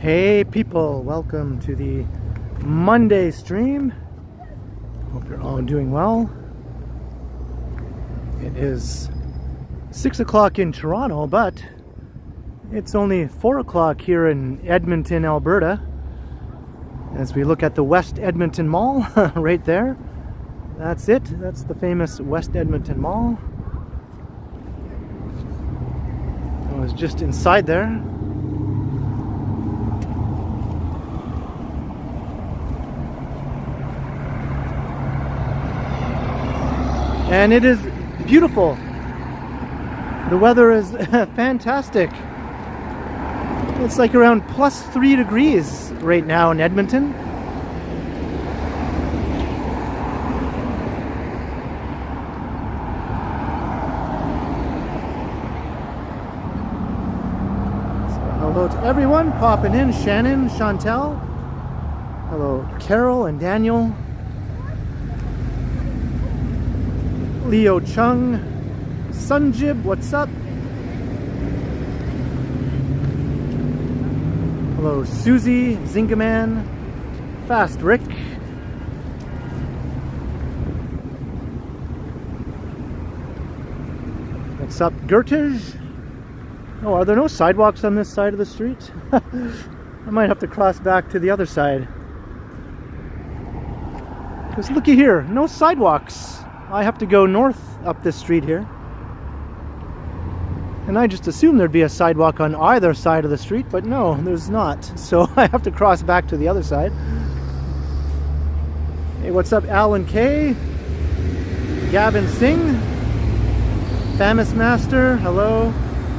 Hey people, welcome to the Monday stream. Hope you're all doing well. It is 6 o'clock in Toronto, but it's only 4 o'clock here in Edmonton, Alberta. As we look at the West Edmonton Mall, right there. That's it, that's the famous West Edmonton Mall. I was just inside there. And it is beautiful. The weather is fantastic. It's like around +3 degrees right now in Edmonton. So hello to everyone popping in. Shannon, Chantel. Hello, Carol and Daniel. Leo Chung, Sunjib, what's up? Hello, Susie, Zingaman, Fast Rick. What's up, Gertij? Oh, are there no sidewalks on this side of the street? I might have to cross back to the other side. Because looky here, no sidewalks. I have to go north up this street here. And I just assumed there'd be a sidewalk on either side of the street, but no, there's not. So I have to cross back to the other side. Hey, what's up, Alan K? Gavin Singh? Famous Master, hello.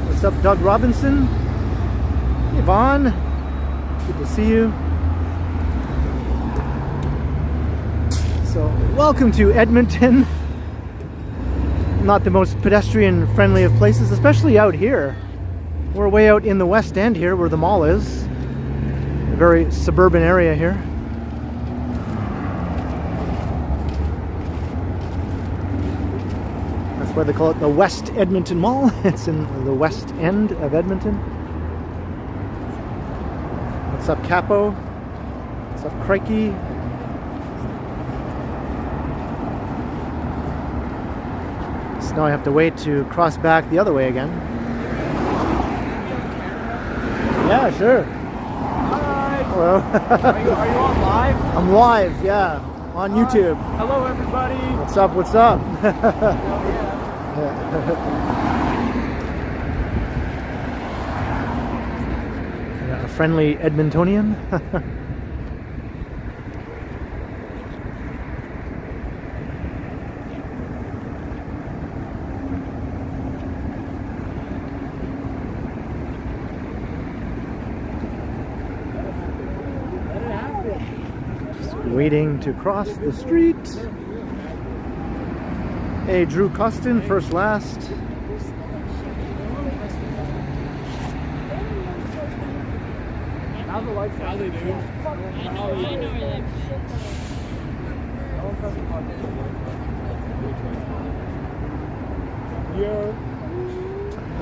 What's up, Doug Robinson? Hey, Vaughn. Good to see you. So, welcome to Edmonton. Not the most pedestrian friendly of places, especially out here. We're way out in the West End here where the mall is. A very suburban area here. That's why they call it the West Edmonton Mall. It's in the West End of Edmonton. What's up, Capo? What's up, Crikey? Now I have to wait to cross back the other way again. Yeah, sure. Hi. Hello. Are you on live? I'm live, yeah, on YouTube. Hello, everybody. What's up? What's up? Yeah, a friendly Edmontonian. Waiting to cross the street. Hey, Drew Costin, first last. How the lights are they do?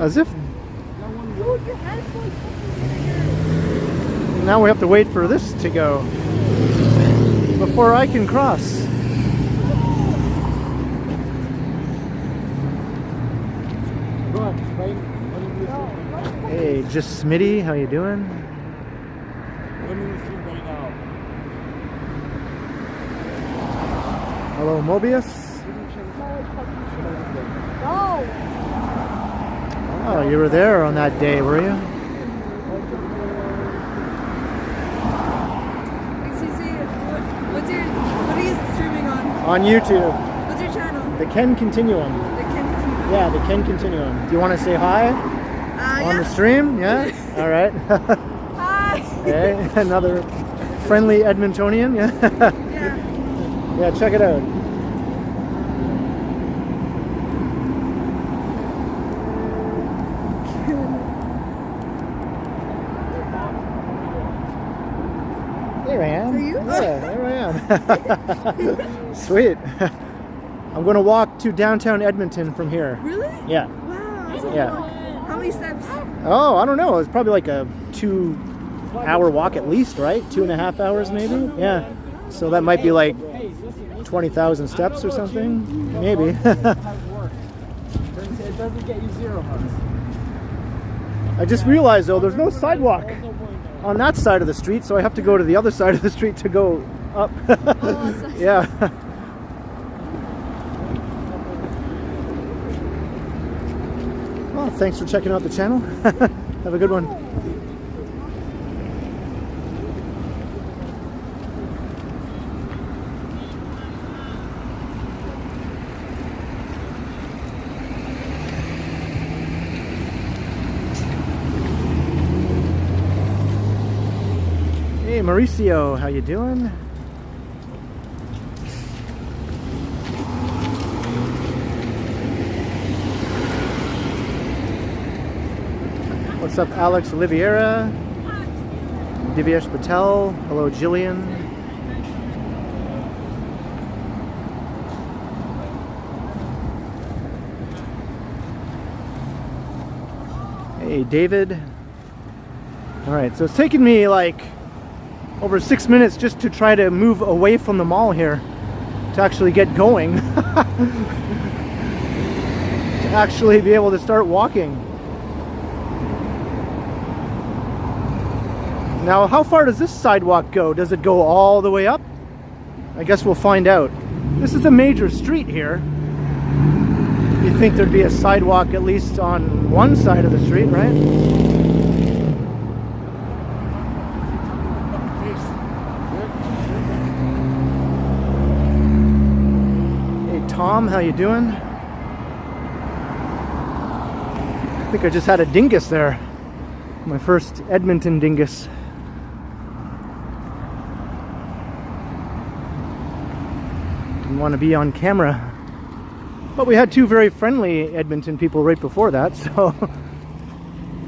As if. Now we have to wait for this to go before I can cross. Hey, just Smitty, how you doing? Hello, Mobius. Oh, you were there on that day, were you? On YouTube. What's your channel? The Ken Continuum. The Ken Continuum. Yeah, the Ken Continuum. Do you want to say hi on the stream? Yeah? All right. Hi. Okay, another friendly Edmontonian. Yeah. Yeah. Yeah, check it out. There I am. Are you? Yeah, there I am. Sweet. I'm going to walk to downtown Edmonton from here. Really? Yeah. Wow. That's a Yeah. walk. How many steps? Oh, I don't know. It's probably like a 2 hour walk at least, right? 2.5 hours maybe? Yeah. So that might be like 20,000 steps or something? Maybe. It doesn't get you 0 bucks. I just realized though, there's no sidewalk on that side of the street, so I have to go to the other side of the street to go up. Yeah. Well, thanks for checking out the channel. Have a good one. Hey Mauricio, how you doing? What's up, Alex Oliveira? Divyesh Patel. Hello, Jillian. Hey, David. All right, so it's taken me like over 6 minutes just to try to move away from the mall here to actually get going. To actually be able to start walking. Now, how far does this sidewalk go? Does it go all the way up? I guess we'll find out. This is a major street here. You'd think there'd be a sidewalk at least on one side of the street, right? Hey Tom, how you doing? I think I just had a dingus there. My first Edmonton dingus. Didn't want to be on camera, but we had two very friendly Edmonton people right before that, so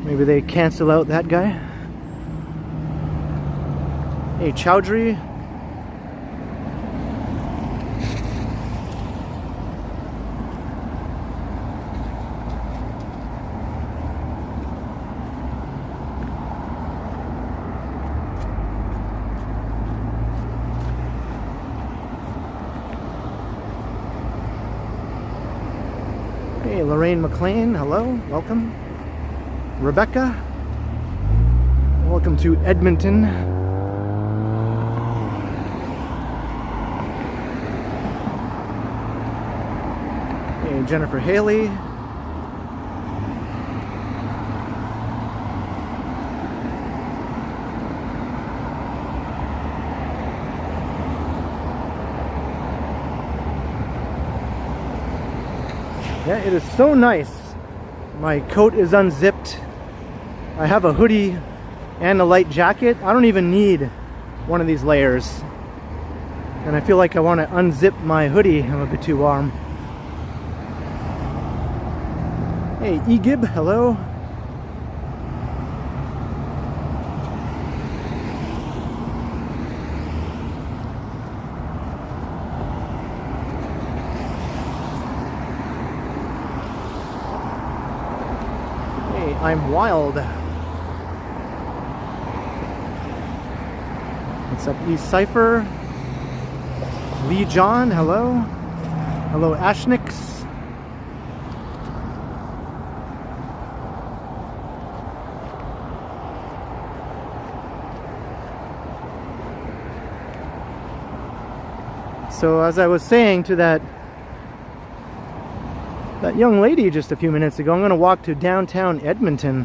maybe they cancel out that guy. Hey Chowdhury. Hey, Lorraine McLean, hello, welcome. Rebecca, welcome to Edmonton. Hey, Jennifer Haley. Yeah, it is so nice. My coat is unzipped. I have a hoodie and a light jacket. I don't even need one of these layers. And I feel like I want to unzip my hoodie. I'm a bit too warm. Hey, Egib, hello. I'm wild. What's up, East Cypher? Lee John, hello. Hello, Ashnix. So as I was saying to that young lady just a few minutes ago, I'm going to walk to downtown Edmonton,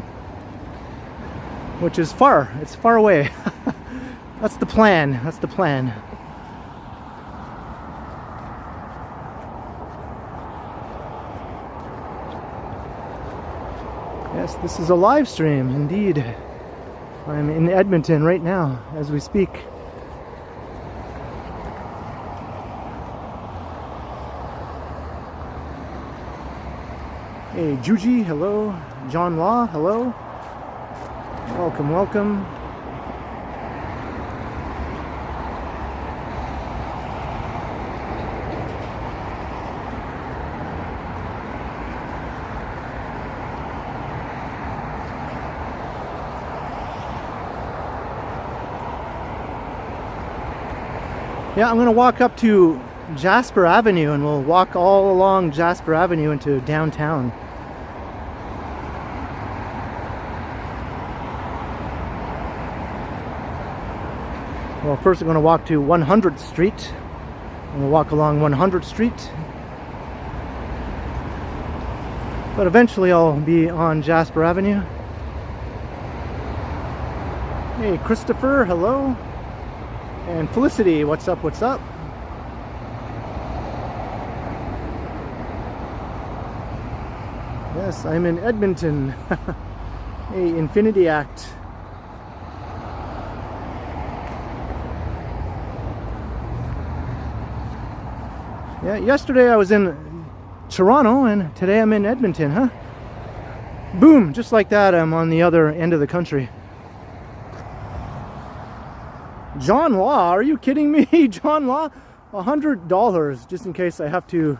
which is far. It's far away. That's the plan. That's the plan. Yes, this is a live stream, indeed. I'm in Edmonton right now as we speak. Hey, Juji, hello. John Law, hello. Welcome, welcome. Yeah, I'm gonna walk up to Jasper Avenue and we'll walk all along Jasper Avenue into downtown. Well, first I'm going to walk to 100th Street, and we'll walk along 100th Street. But eventually I'll be on Jasper Avenue. Hey, Christopher, hello. And Felicity, what's up, what's up? Yes, I'm in Edmonton. Hey, Infinity Act. Yeah, yesterday I was in Toronto and today I'm in Edmonton, huh? Boom, just like that, I'm on the other end of the country. John Law, are you kidding me? John Law? $100 just in case I have to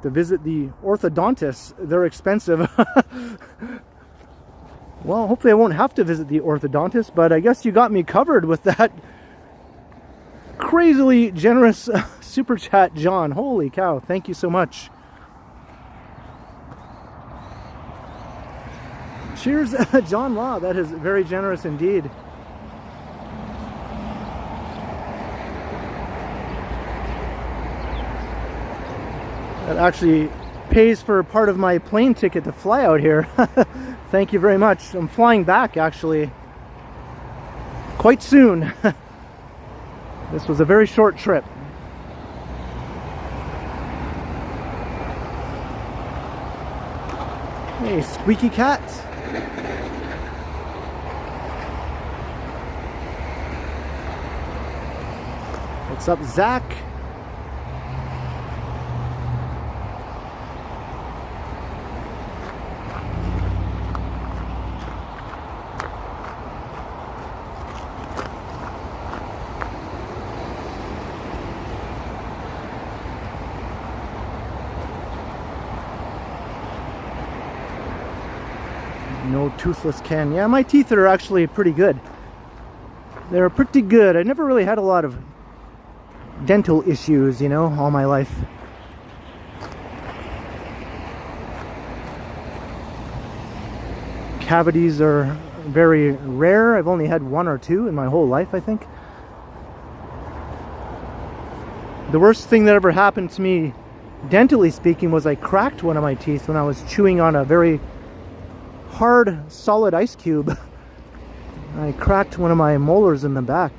visit the orthodontist. They're expensive. Well, hopefully I won't have to visit the orthodontist, but I guess you got me covered with that crazily generous super chat, John. Holy cow, thank you so much. Cheers, John Law. That is very generous indeed. That actually pays for part of my plane ticket to fly out here. Thank you very much. I'm flying back actually quite soon. This was a very short trip. Hey, Squeaky Cat. What's up, Zach? No toothless Ken. Yeah, my teeth are actually pretty good. They're pretty good. I never really had a lot of dental issues, you know, all my life. Cavities are very rare. I've only had one or two in my whole life, I think. The worst thing that ever happened to me, dentally speaking, was I cracked one of my teeth when I was chewing on a very hard, solid ice cube. I cracked one of my molars in the back.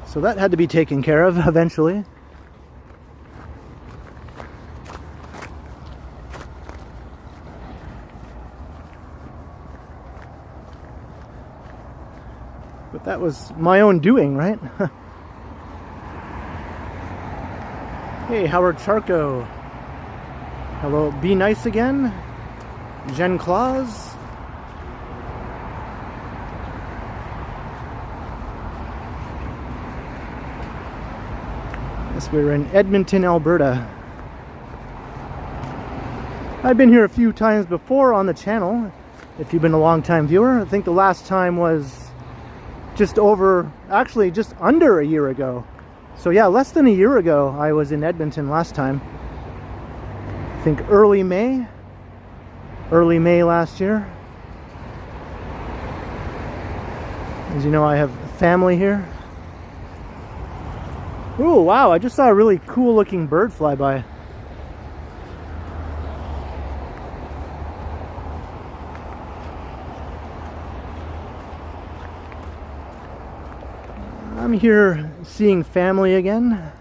So that had to be taken care of eventually. But that was my own doing, right? Hey, Howard Charco. Hello, Be Nice Again. Jen Claus. Yes, we're in Edmonton, Alberta. I've been here a few times before on the channel, if you've been a long-time viewer. I think the last time was just under a year ago. So yeah, less than a year ago I was in Edmonton last time. I think early May last year. As you know, I have family here. Oh wow, I just saw a really cool looking bird fly by. I'm here seeing family again.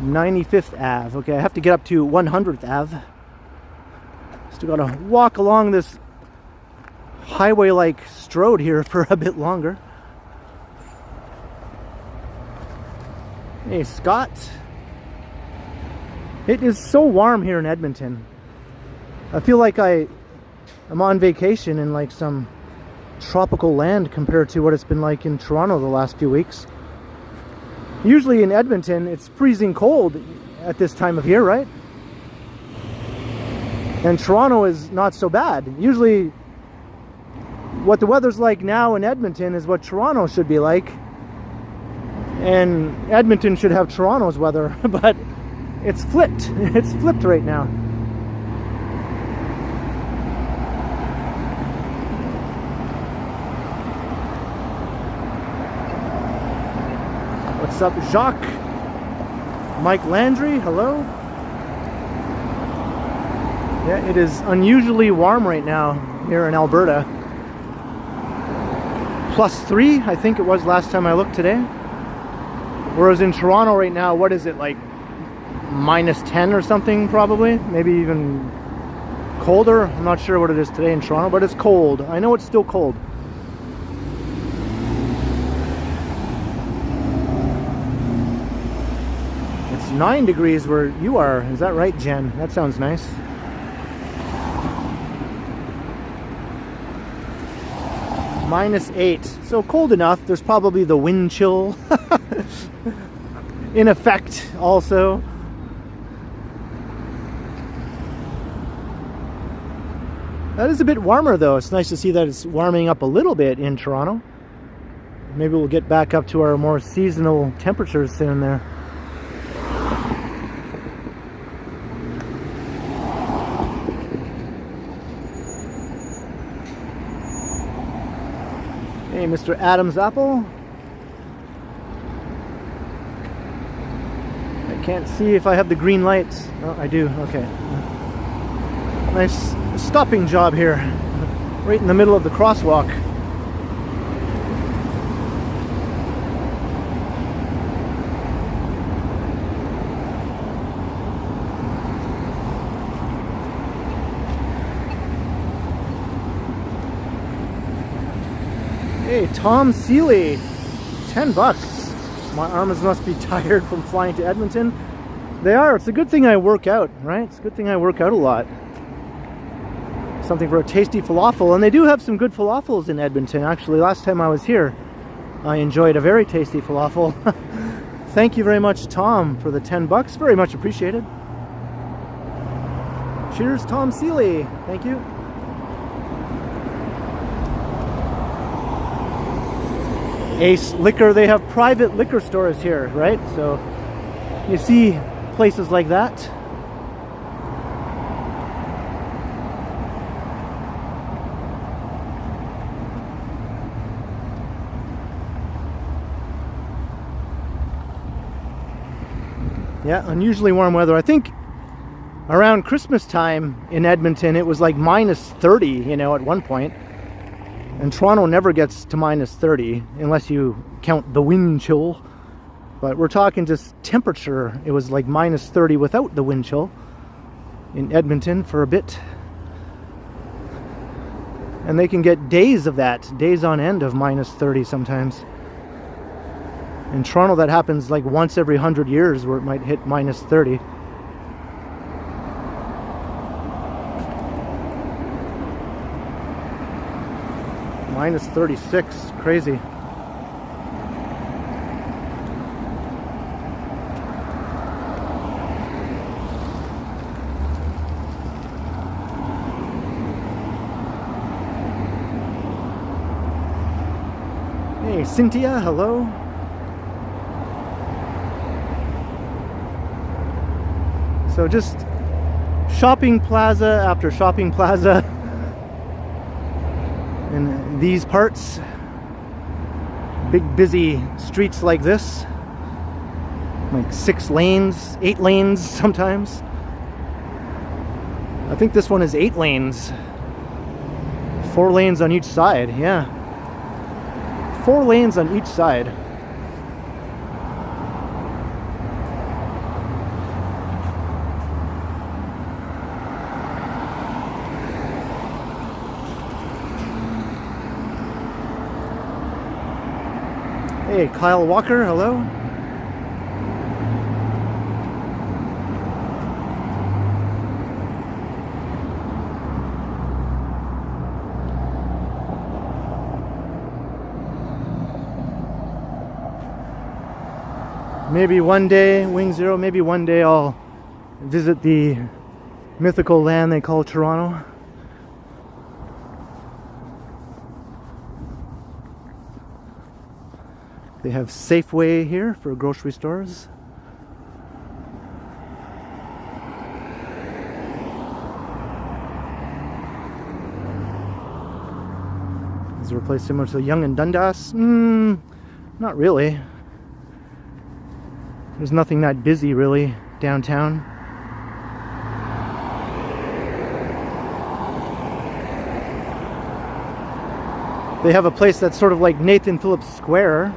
(95th Ave). Okay, I have to get up to 100th Ave. Still gotta walk along this highway-like strode here for a bit longer. Hey, Scott. It is so warm here in Edmonton. I feel like I'm on vacation in like some tropical land compared to what it's been like in Toronto the last few weeks. Usually in Edmonton, it's freezing cold at this time of year, right? And Toronto is not so bad. Usually what the weather's like now in Edmonton is what Toronto should be like. And Edmonton should have Toronto's weather, but it's flipped. It's flipped right now. What's up, Jacques? Mike Landry, hello. Yeah, it is unusually warm right now here in Alberta. +3, I think it was last time I looked today. Whereas in Toronto right now, what is it, like -10 or something probably? Maybe even colder. I'm not sure what it is today in Toronto, but it's cold. I know it's still cold. It's 9 degrees where you are. Is that right, Jen? That sounds nice. -8. So cold enough. There's probably the wind chill in effect also. That is a bit warmer though. It's nice to see that it's warming up a little bit in Toronto. Maybe we'll get back up to our more seasonal temperatures soon there. Hey, Mr. Adam's Apple. I can't see if I have the green lights. Oh, I do. Okay. Nice stopping job here, right in the middle of the crosswalk. Hey, Tom Seeley, $10. My arms must be tired from flying to Edmonton. They are. It's a good thing I work out, right? It's a good thing I work out a lot. Something for a tasty falafel, and they do have some good falafels in Edmonton. Actually, last time I was here, I enjoyed a very tasty falafel. Thank you very much, Tom, for the $10. Very much appreciated. Cheers, Tom Seeley. Thank you. Ace Liquor, they have private liquor stores here, right? So you see places like that. Yeah, unusually warm weather. I think around Christmas time in Edmonton it was like -30, you know, at one point. And Toronto never gets to -30 unless you count the wind chill. But we're talking just temperature. It was like -30 without the wind chill in Edmonton for a bit. And they can get days of that, days on end of -30 sometimes. In Toronto that happens like once every 100 years where it might hit -30. -36, crazy. Hey, Cynthia, hello. So just shopping plaza after shopping plaza in these parts. Big busy streets like this. Like 6 lanes, 8 lanes sometimes. I think this one is 8 lanes. 4 lanes on each side, yeah. 4 lanes on each side. Hey, Kyle Walker, hello. Maybe one day, Wing Zero, maybe one day I'll visit the mythical land they call Toronto. They have Safeway here for grocery stores. Is there a place similar to Yonge and Dundas? Not really. There's nothing that busy really downtown. They have a place that's sort of like Nathan Phillips Square,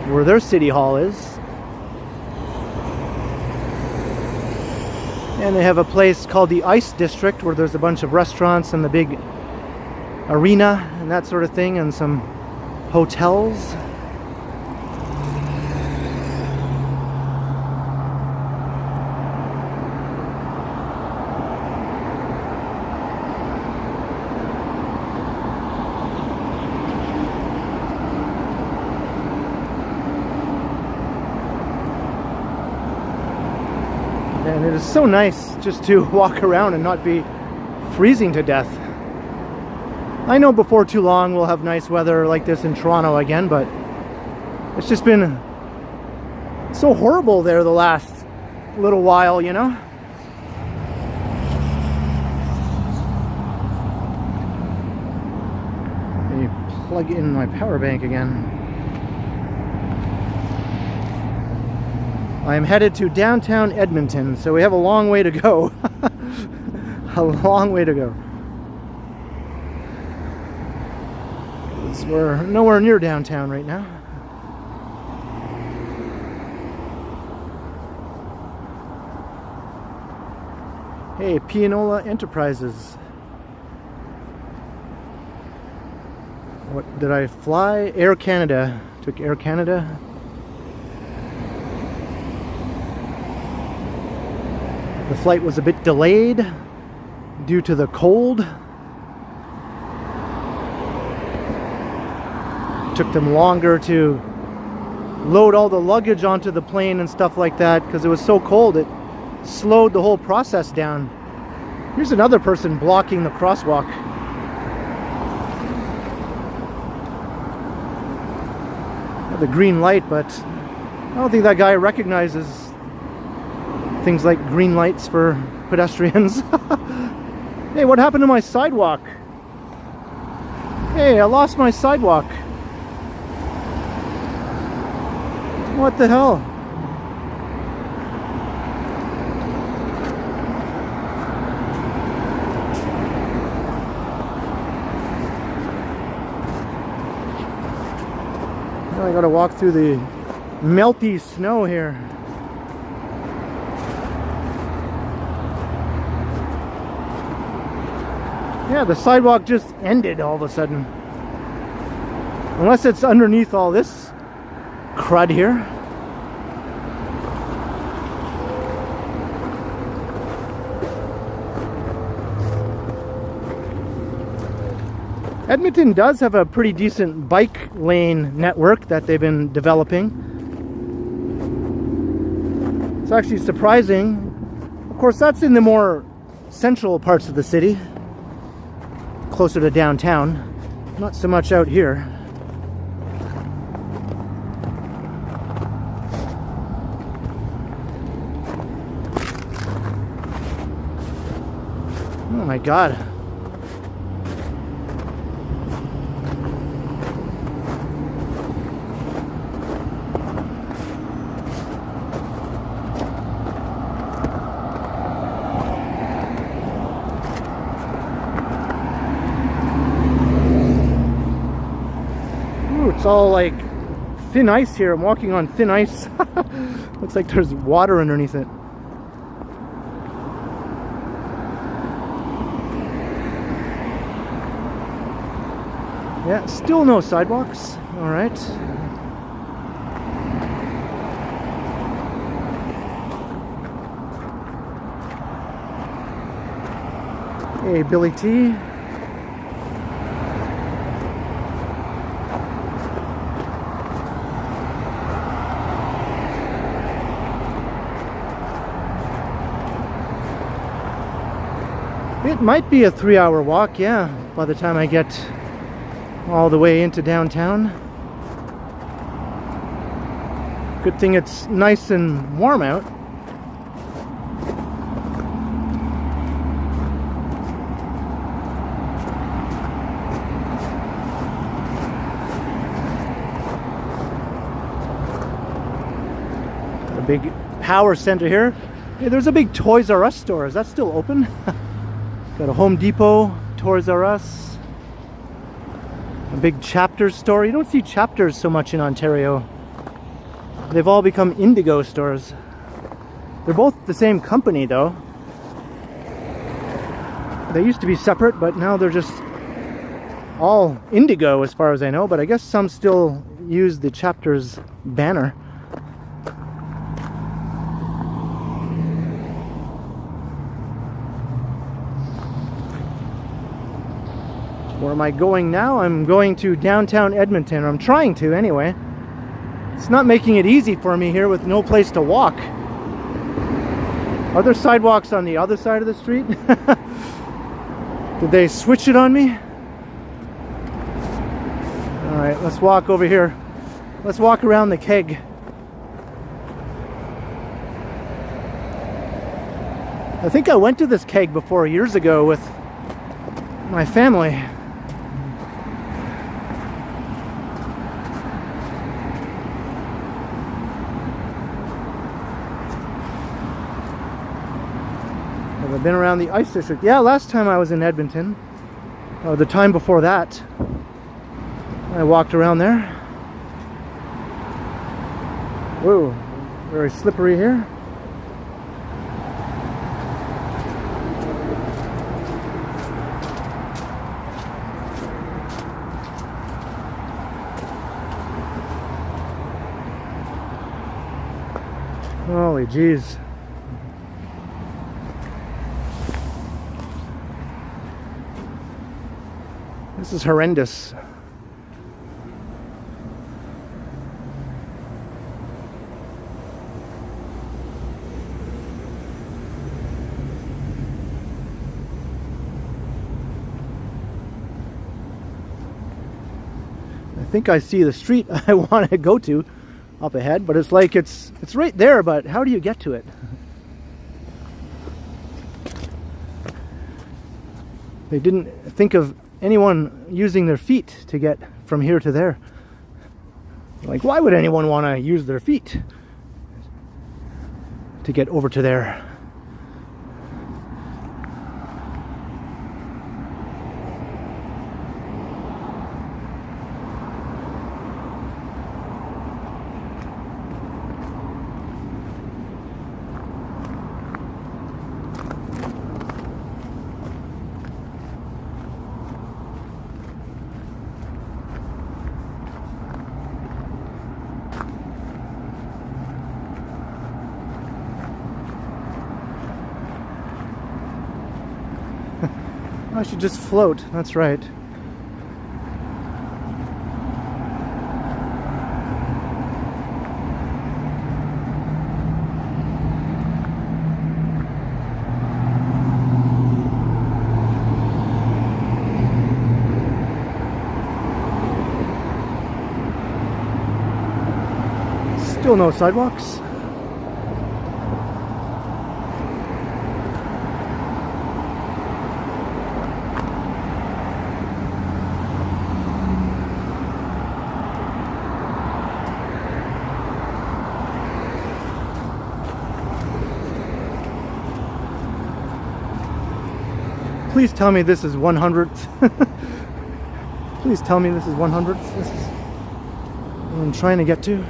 where their city hall is. And they have a place called the Ice District, where there's a bunch of restaurants and the big arena and that sort of thing, and some hotels. And it is so nice just to walk around and not be freezing to death. I know before too long we'll have nice weather like this in Toronto again, but it's just been so horrible there the last little while, you know? Let me plug in my power bank again. I am headed to downtown Edmonton, so we have a long way to go. A long way to go. We're nowhere near downtown right now. Hey, Pianola Enterprises. What did I fly? Air Canada. Took Air Canada. The flight was a bit delayed due to the cold. Took them longer to load all the luggage onto the plane and stuff like that because it was so cold. It slowed the whole process down. Here's another person blocking the crosswalk. The green light, but I don't think that guy recognizes things like green lights for pedestrians. Hey, what happened to my sidewalk? Hey, I lost my sidewalk. What the hell? Now I gotta walk through the melty snow here. Yeah, the sidewalk just ended all of a sudden. Unless it's underneath all this crud here. Edmonton does have a pretty decent bike lane network that they've been developing. It's actually surprising. Of course, that's in the more central parts of the city, closer to downtown. Not so much out here. Oh my God. It's all like thin ice here. I'm walking on thin ice. Looks like there's water underneath it. Yeah, still no sidewalks. All right. Hey, Billy T. It might be a 3-hour walk, yeah, by the time I get all the way into downtown. Good thing it's nice and warm out. A big power center here. Hey, there's a big Toys R Us store. Is that still open? Got a Home Depot, Toys R Us, a big Chapters store. You don't see Chapters so much in Ontario. They've all become Indigo stores. They're both the same company though. They used to be separate, but now they're just all Indigo as far as I know, but I guess some still use the Chapters banner. Where am I going now? I'm going to downtown Edmonton, or I'm trying to anyway. It's not making it easy for me here with no place to walk. Are there sidewalks on the other side of the street? Did they switch it on me? Alright, let's walk over here. Let's walk around the keg. I think I went to this keg before years ago with my family. I've been around the ice district. Yeah, last time I was in Edmonton, or the time before that, I walked around there. Whoa, very slippery here. Holy jeez. This is horrendous. I think I see the street I want to go to up ahead, but it's like it's right there, but how do you get to it? They didn't think of anyone using their feet to get from here to there. Like, why would anyone want to use their feet to get over to there? I should just float, that's right. Still no sidewalks. Please tell me this is 100th. Please tell me this is 100th. This is what I'm trying to get to.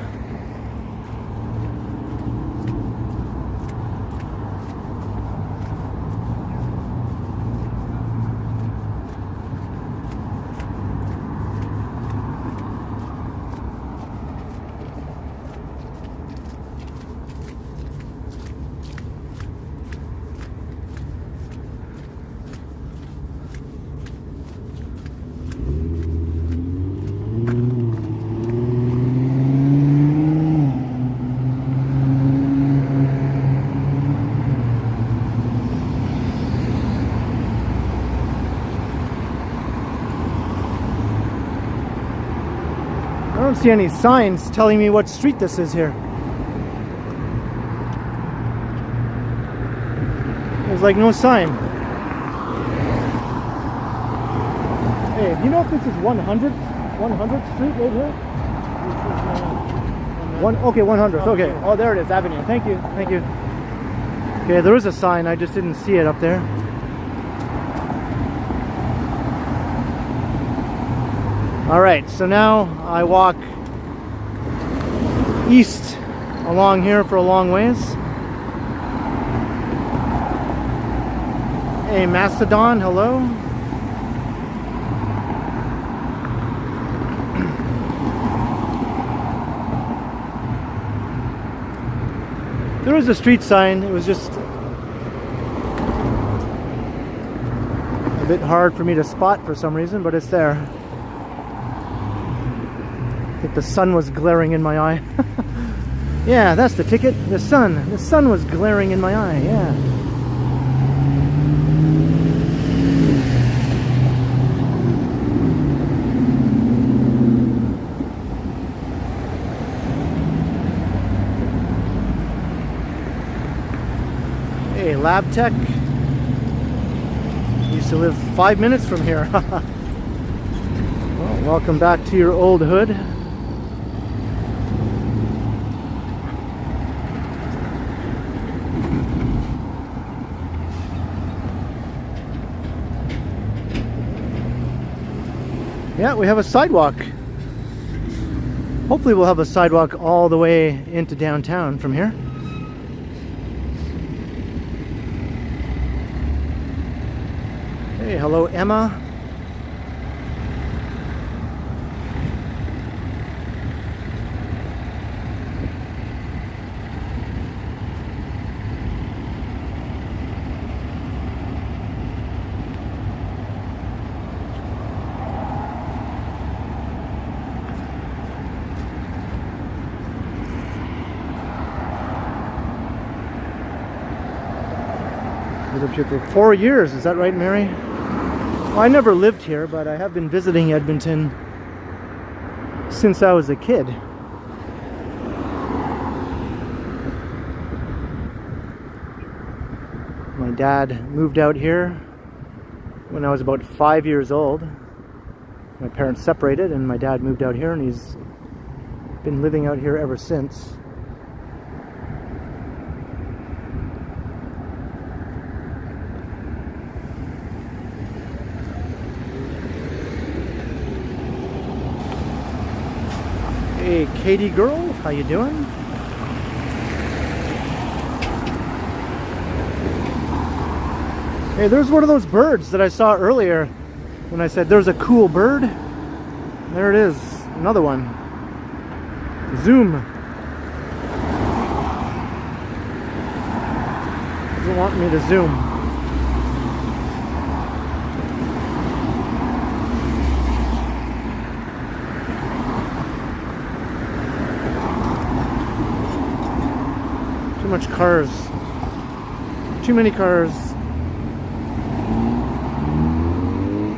see any signs telling me what street this is here. There's like no sign. Hey, do you know if this is 100th Street right here? Okay, 100th. Okay. Oh, there it is, Avenue. Thank you. Thank you. Okay, there is a sign. I just didn't see it up there. All right, so now I walk east along here for a long ways. Hey, Mastodon, hello. There was a street sign. It was just a bit hard for me to spot for some reason, but it's there. I think the sun was glaring in my eye. Yeah, that's the ticket. The sun was glaring in my eye. Yeah. Hey, Lab Tech. Used to live 5 minutes from here. Well, welcome back to your old hood. Yeah, we have a sidewalk. Hopefully we'll have a sidewalk all the way into downtown from here. Hey, hello Emma. Lived here for 4 years, is that right, Mary? Well, I never lived here, but I have been visiting Edmonton since I was a kid. My dad moved out here when I was about 5 years old. My parents separated and my dad moved out here, and he's been living out here ever since. Hey, Katie girl, how you doing? Hey, there's one of those birds that I saw earlier when I said there's a cool bird. There it is, another one. Zoom. Doesn't want me to zoom. Too much cars. Too many cars.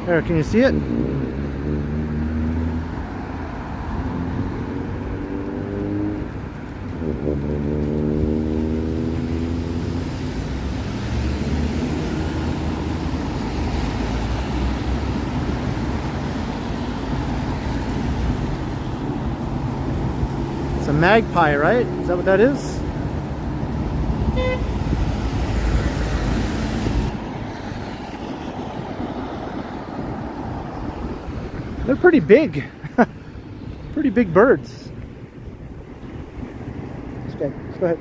There, can you see it? It's a magpie, right? Is that what that is? They're pretty big. Pretty big birds. Okay, let's go ahead.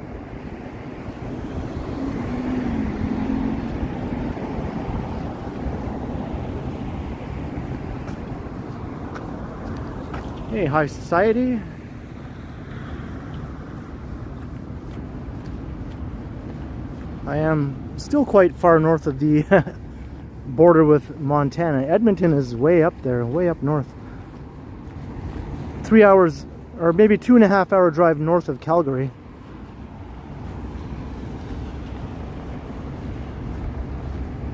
Hey, high society. I am still quite far north of the border with Montana. Edmonton is way up there, way up north. 3 hours, or maybe 2.5 hour drive north of Calgary.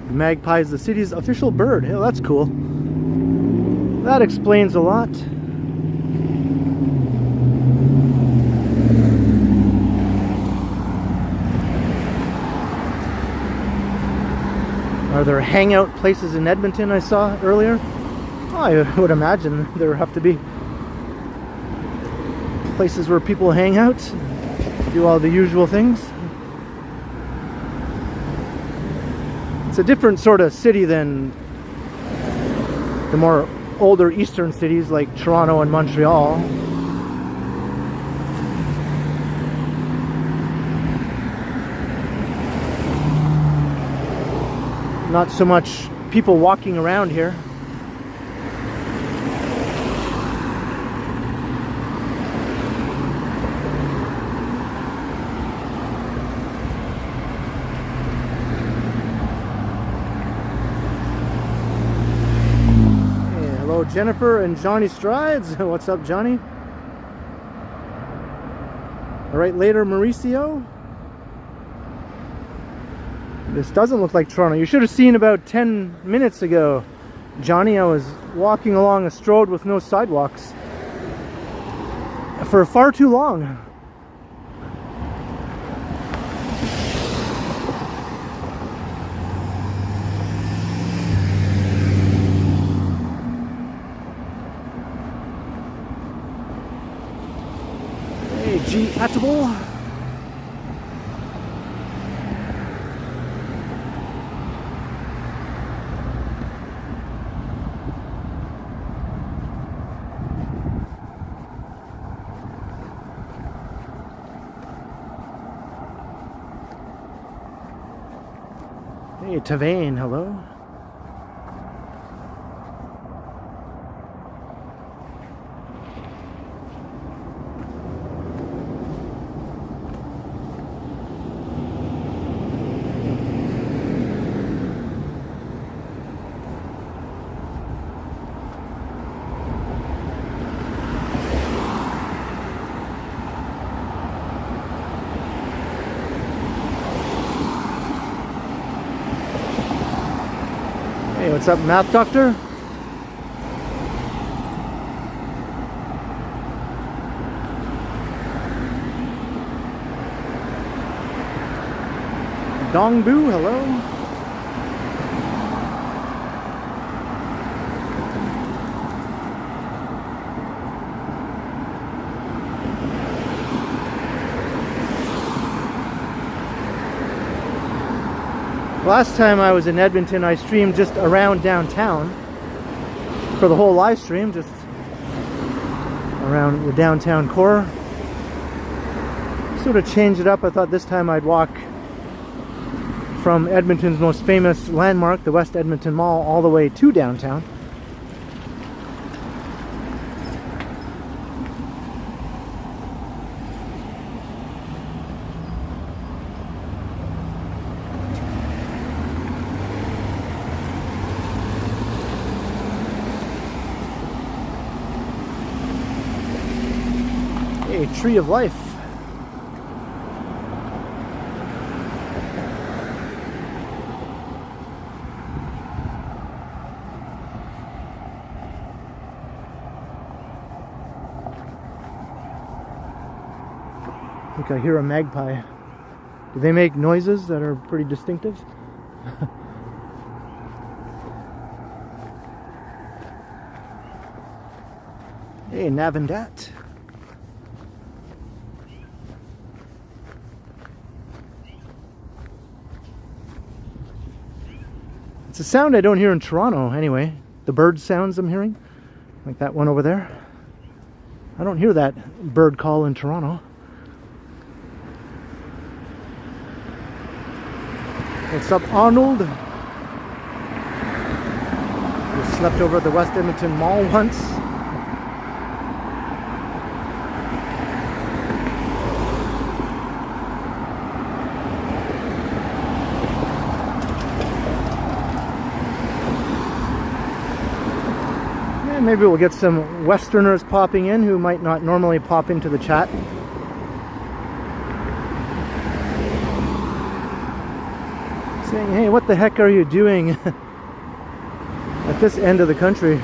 The magpie is the city's official bird. Hey, that's cool. That explains a lot. there hangout places in Edmonton I saw earlier? Oh, I would imagine there have to be places where people hang out, do all the usual things. It's a different sort of city than the more older eastern cities like Toronto and Montreal. Not so much people walking around here. Hello, Jennifer and Johnny Strides. What's up, Johnny? All right, later, Mauricio. This doesn't look like Toronto. You should have seen about 10 minutes ago, Johnny. I was walking along a road with no sidewalks for far too long. Hey, G. Atable. Hey, Tavane, hello. Hey, what's up, Math Doctor? Dongbu, hello. Last time I was in Edmonton, I streamed just around downtown for the whole live stream, just around the downtown core. Sort of changed it up. I thought this time I'd walk from Edmonton's most famous landmark, the West Edmonton Mall, all the way to downtown. A tree of life. I think I hear a magpie. Do they make noises that are pretty distinctive? Hey, Navendat. It's a sound I don't hear in Toronto anyway. The bird sounds I'm hearing, like that one over there. I don't hear that bird call in Toronto. What's up, Arnold? You slept over at the West Edmonton Mall once. Maybe we'll get some Westerners popping in who might not normally pop into the chat. Saying, hey, what the heck are you doing at this end of the country?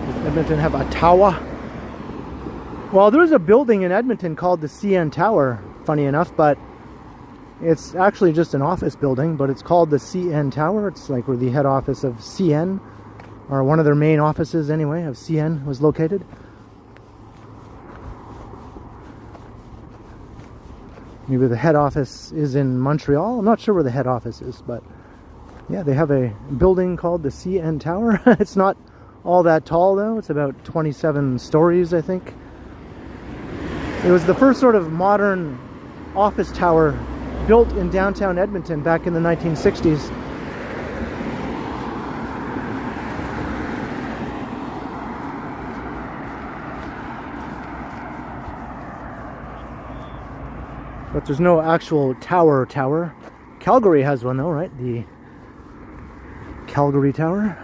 Does Edmonton have a tower? Well, there's a building in Edmonton called the CN Tower, funny enough, but it's actually just an office building, but it's called the CN Tower. It's like where the head office of CN, or one of their main offices anyway, of CN was located. Maybe the head office is in Montreal. I'm not sure where the head office is, but yeah, they have a building called the CN Tower. It's not all that tall though. It's about 27 stories, I think. It was the first sort of modern office tower built in downtown Edmonton back in the 1960s. But there's no actual tower. Calgary has one though, right? The Calgary Tower.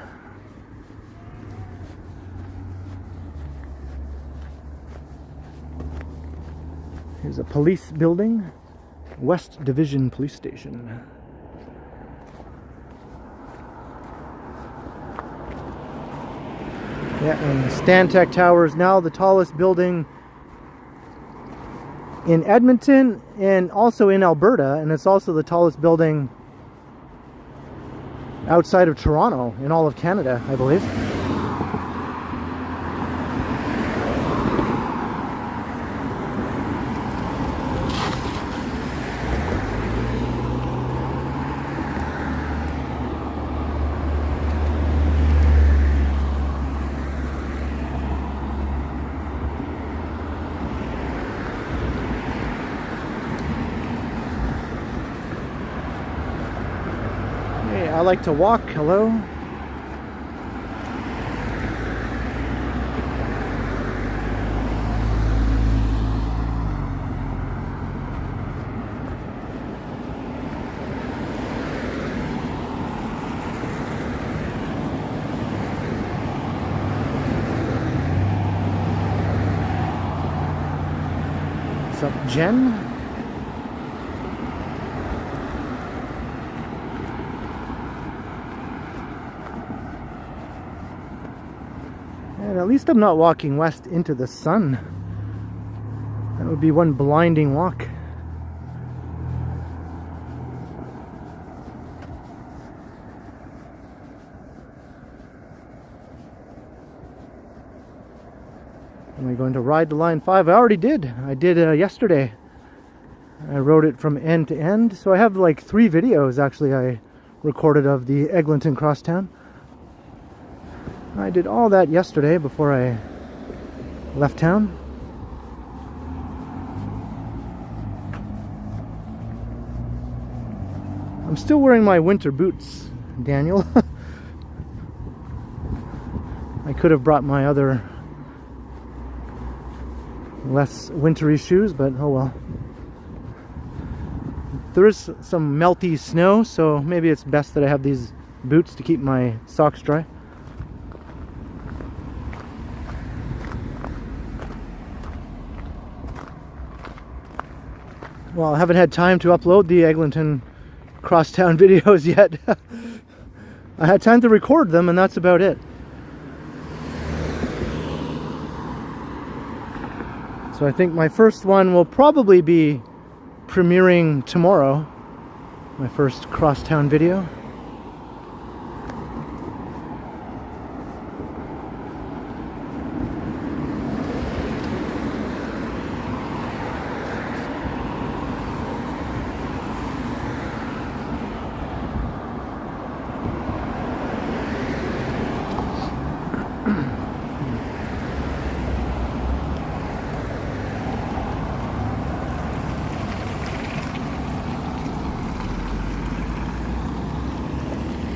Here's a police building, West Division Police Station. Yeah, and the Stantec Tower is now the tallest building in Edmonton and also in Alberta, and it's also the tallest building outside of Toronto in all of Canada, I believe. I like to walk. Hello. What's up, Jen? And at least I'm not walking west into the sun. That would be one blinding walk. Am I going to ride the Line 5? I already did. I did yesterday. I rode it from end to end. So I have like 3 videos actually I recorded of the Eglinton Crosstown. I did all that yesterday before I left town. I'm still wearing my winter boots, Daniel. I could have brought my other less wintry shoes, but oh well. There is some melty snow, so maybe it's best that I have these boots to keep my socks dry. Well, I haven't had time to upload the Eglinton Crosstown videos yet. I had time to record them, and that's about it. So I think my first one will probably be premiering tomorrow. My first Crosstown video.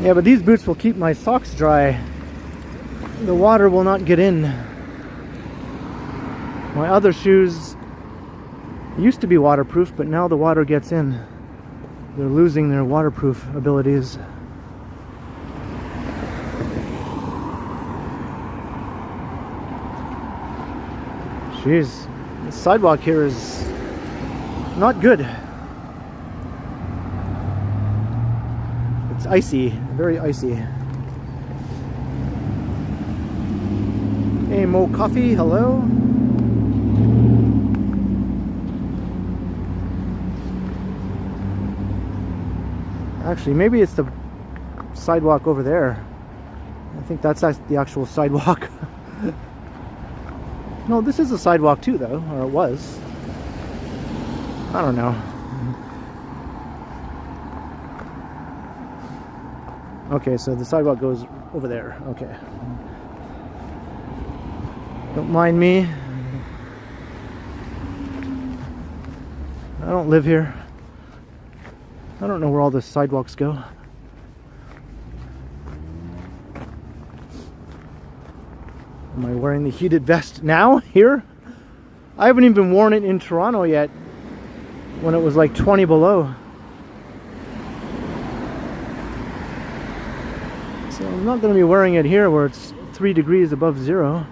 Yeah, but these boots will keep my socks dry. The water will not get in. My other shoes used to be waterproof, but now the water gets in. They're losing their waterproof abilities. Jeez, the sidewalk here is not good. It's icy, very icy. Hey Mo Coffee, hello. Actually, maybe it's the sidewalk over there. I think that's the actual sidewalk. No, this is a sidewalk too, though, or it was. I don't know. Okay, so the sidewalk goes over there. Okay. Don't mind me. I don't live here. I don't know where all the sidewalks go. Am I wearing the heated vest now, here? I haven't even worn it in Toronto yet, when it was like 20 below. So I'm not going to be wearing it here where it's 3 degrees above zero.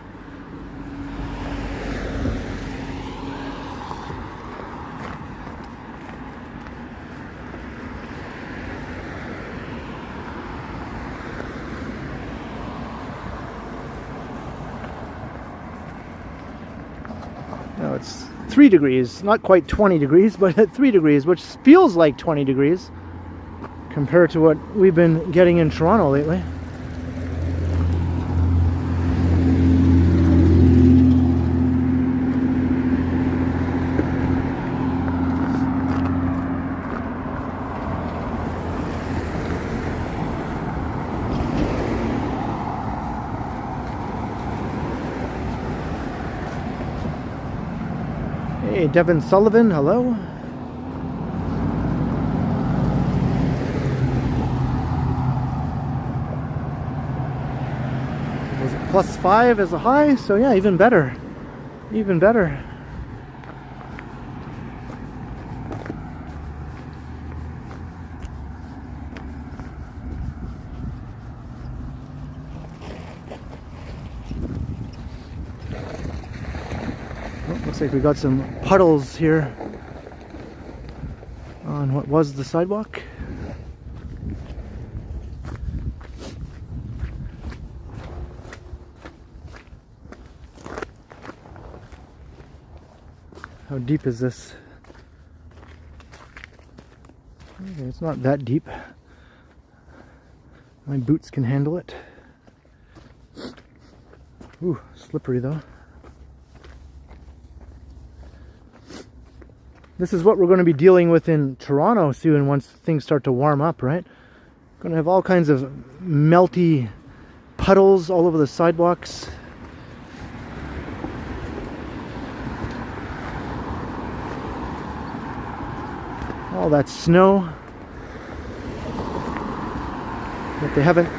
No, it's 3 degrees, not quite 20 degrees, but at 3 degrees, which feels like 20 degrees compared to what we've been getting in Toronto lately. Hey, Devin Sullivan, hello. Was it +5 as a high? So yeah, even better. Even better. Looks like we got some puddles here on what was the sidewalk. How deep is this? Okay, it's not that deep. My boots can handle it. Ooh, slippery though. This is what we're going to be dealing with in Toronto soon once things start to warm up, right? Going to have all kinds of melty puddles all over the sidewalks. All that snow that they haven't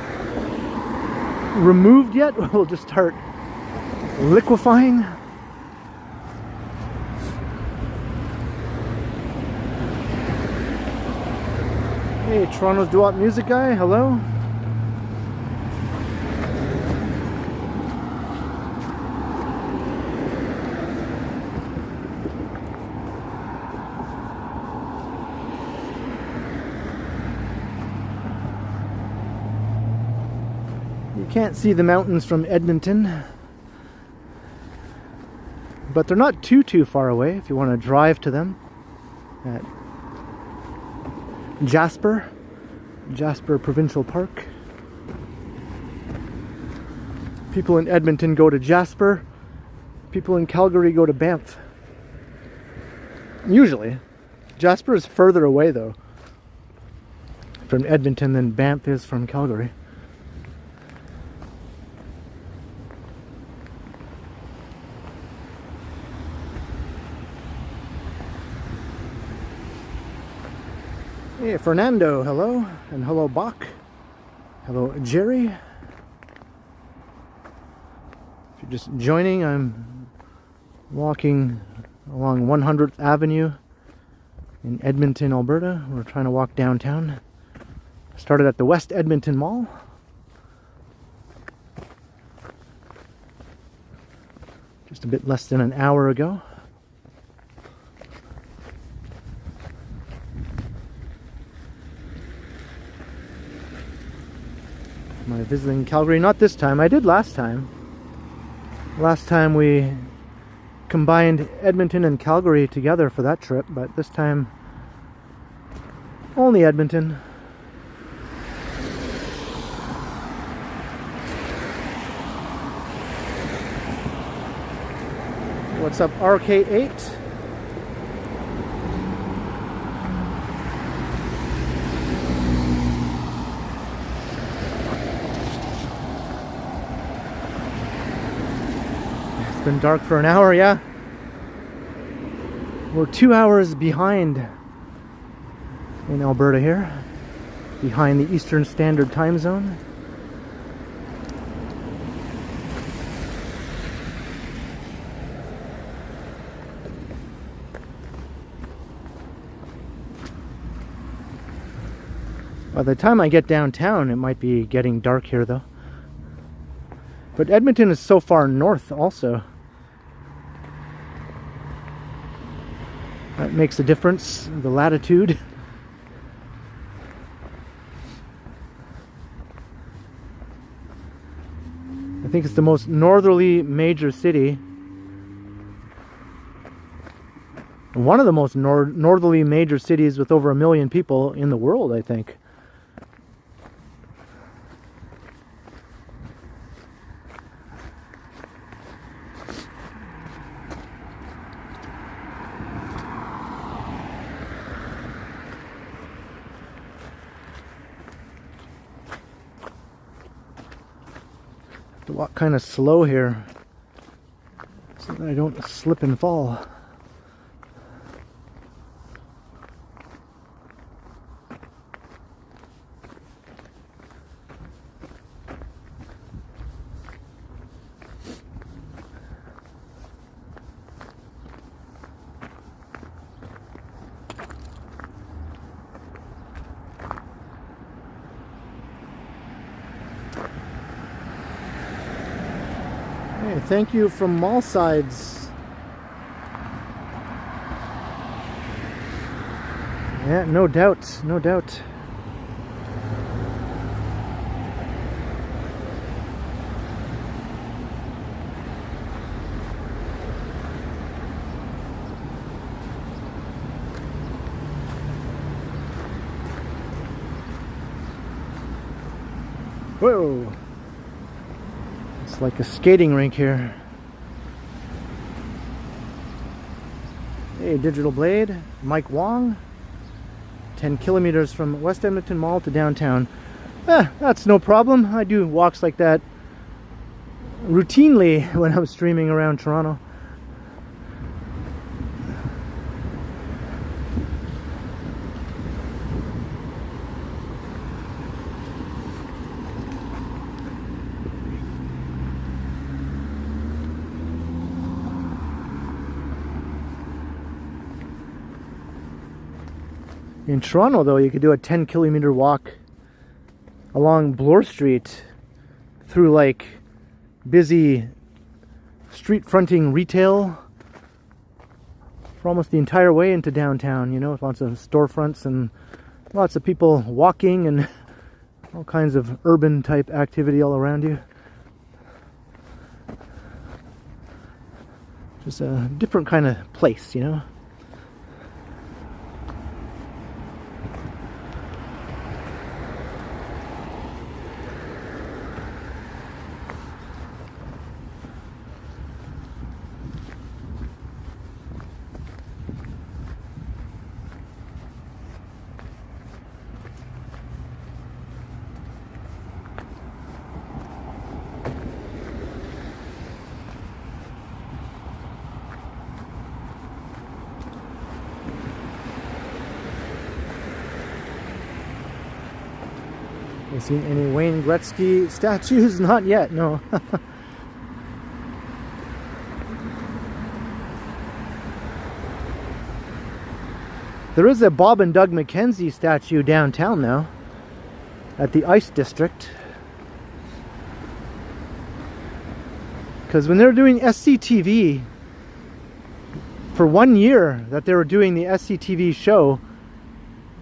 removed yet will just start liquefying. Hey, Toronto's doo-wop music guy, hello. You can't see the mountains from Edmonton, but they're not too far away if you want to drive to them at Jasper Provincial Park. People in Edmonton go to Jasper. People in Calgary go to Banff. Usually. Jasper is further away though from Edmonton than Banff is from Calgary. Hey, Fernando, hello, and hello, Bach. Hello, Jerry. If you're just joining, I'm walking along 100th Avenue in Edmonton, Alberta. We're trying to walk downtown. Started at the West Edmonton Mall. Just a bit less than an hour ago. Am I visiting Calgary? Not this time. I did last time. Last time we combined Edmonton and Calgary together for that trip, but this time only Edmonton. What's up, RK8? It's been dark for an hour, yeah. We're 2 hours behind in Alberta here, behind the Eastern Standard Time Zone. By the time I get downtown, it might be getting dark here though. But Edmonton is so far north also. That makes a difference, the latitude. I think it's the most northerly major city. One of the most northerly major cities with over 1 million people in the world, I think. To walk kind of slow here so that I don't slip and fall. Hey, thank you from Mall Sides. Yeah, no doubt, no doubt. Whoa! It's like a skating rink here. Hey, Digital Blade, Mike Wong. 10 kilometers from West Edmonton Mall to downtown. That's no problem. I do walks like that routinely when I'm streaming around Toronto. In Toronto, though, you could do a 10-kilometer walk along Bloor Street through like busy street fronting retail for almost the entire way into downtown, you know, with lots of storefronts and lots of people walking and all kinds of urban type activity all around you. Just a different kind of place, you know. You seen any Wayne Gretzky statues? Not yet, no. There is a Bob and Doug McKenzie statue downtown though, at the Ice District. Because when they were doing SCTV, for 1 year that they were doing the SCTV show,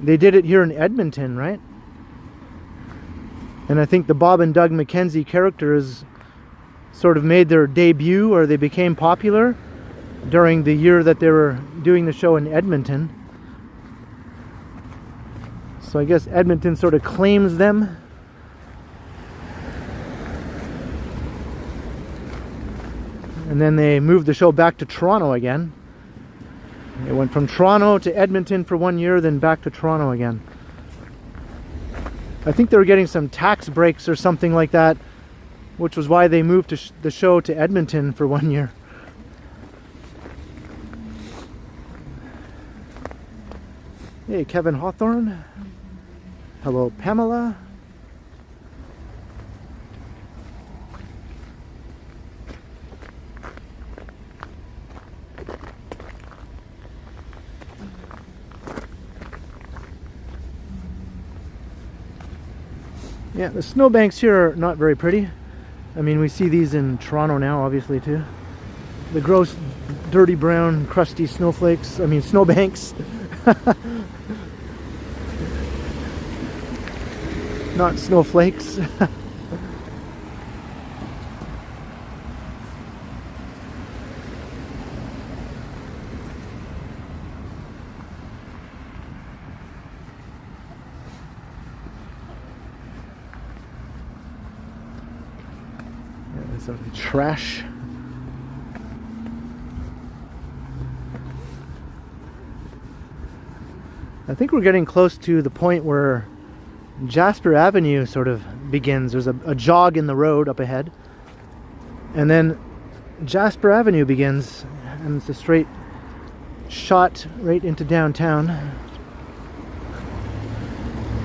they did it here in Edmonton, right? And I think the Bob and Doug McKenzie characters sort of made their debut, or they became popular during the year that they were doing the show in Edmonton. So I guess Edmonton sort of claims them. and then they moved the show back to Toronto again. It went from Toronto to Edmonton for 1 year, then back to Toronto again. I think they were getting some tax breaks or something like that, which was why they moved the show to Edmonton for 1 year. Hey, Kevin Hawthorne. Hello, Pamela. Yeah, the snowbanks here are not very pretty. I mean, we see these in Toronto now, obviously, too. The gross, dirty brown, crusty snowflakes. I mean, snowbanks. Not snowflakes. Some trash. I think we're getting close to the point where Jasper Avenue sort of begins. There's a jog in the road up ahead, and then Jasper Avenue begins, and it's a straight shot right into downtown.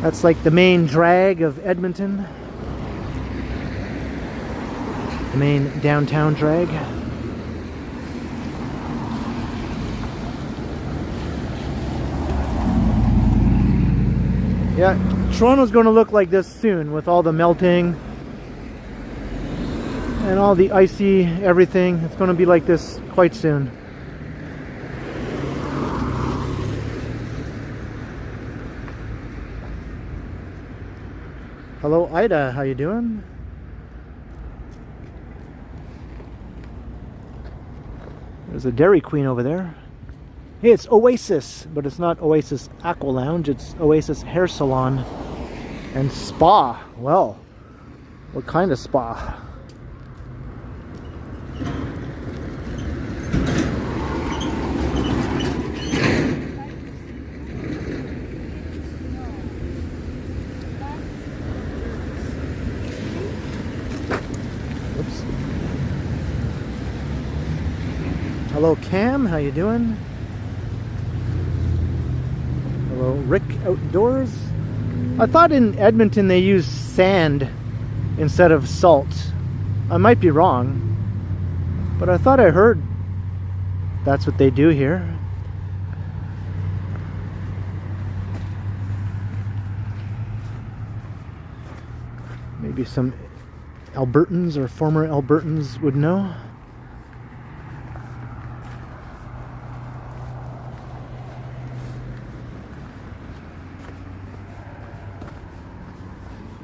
That's like the main drag of Edmonton. The main downtown drag. Yeah, Toronto's going to look like this soon with all the melting and all the icy everything. It's going to be like this quite soon. Hello, Ida. How you doing? There's a Dairy Queen over there. Hey, it's Oasis, but it's not Oasis Aqua Lounge, it's Oasis Hair Salon and Spa. Well, what kind of spa? Oops. Hello, Cam. How you doing? Hello, Rick Outdoors. I thought in Edmonton they use sand instead of salt. I might be wrong, but I thought I heard that's what they do here. Maybe some Albertans or former Albertans would know.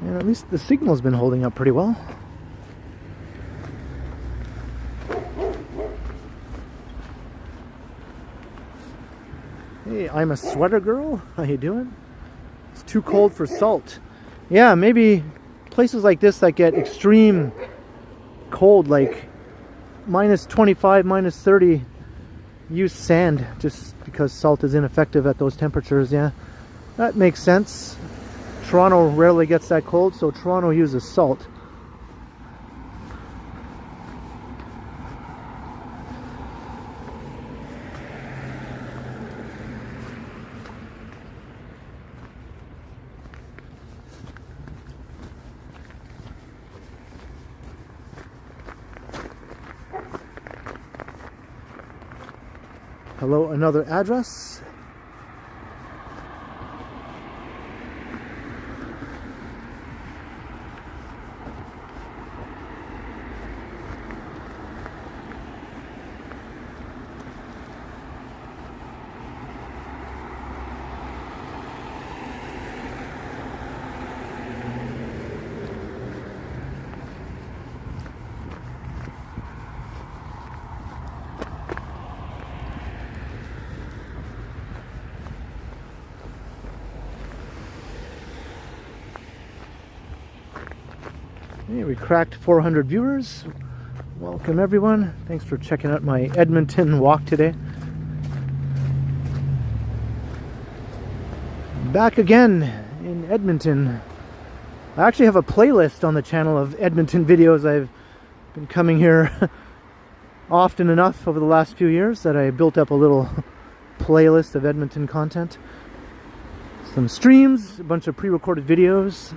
And at least the signal's been holding up pretty well. Hey, I'm a sweater girl. How you doing? It's too cold for salt. Yeah, maybe places like this that get extreme cold, like minus 25, minus 30, use sand just because salt is ineffective at those temperatures. Yeah, that makes sense. Toronto rarely gets that cold, so Toronto uses salt. Hello, another address. Hey, we cracked 400 viewers. Welcome everyone. Thanks for checking out my Edmonton walk today. Back again in Edmonton. I actually have a playlist on the channel of Edmonton videos. I've been coming here often enough over the last few years that I built up a little playlist of Edmonton content. Some streams, a bunch of pre-recorded videos.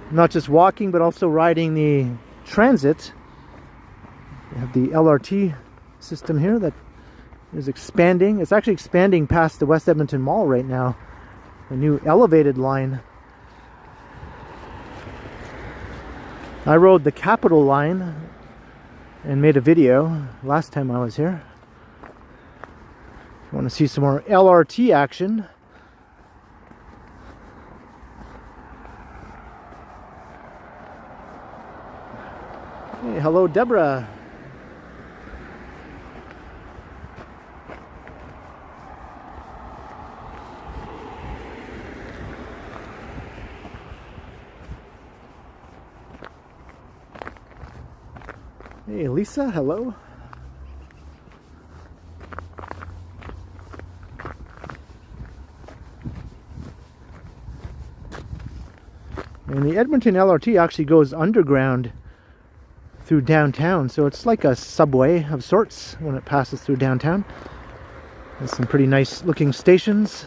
Not just walking, but also riding the transit. We have the LRT system here that is expanding. It's actually expanding past the West Edmonton Mall right now. A new elevated line. I rode the Capital line and made a video last time I was here. If you want to see some more LRT action. Hey, hello Deborah. Hey Lisa, hello. And the Edmonton LRT actually goes underground through downtown, so it's like a subway of sorts when it passes through downtown. There's some pretty nice looking stations.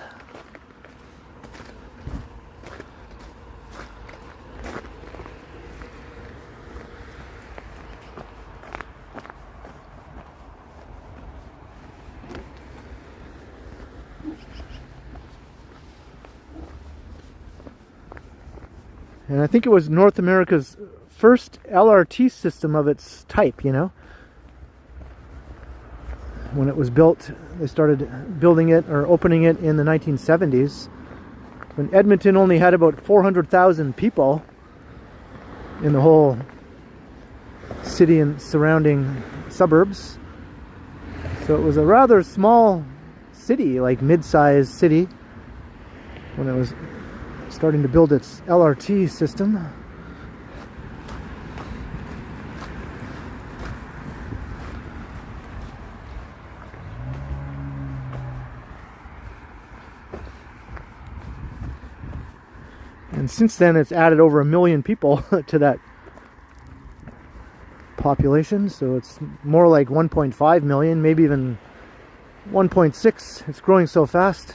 And I think it was North America's first LRT system of its type, you know. When it was built, they started building it or opening it in the 1970s. When Edmonton only had about 400,000 people in the whole city and surrounding suburbs. So it was a rather small city, like mid-sized city, when it was starting to build its LRT system. And since then it's added over 1 million people to that population, so it's more like 1.5 million, maybe even 1.6. It's growing so fast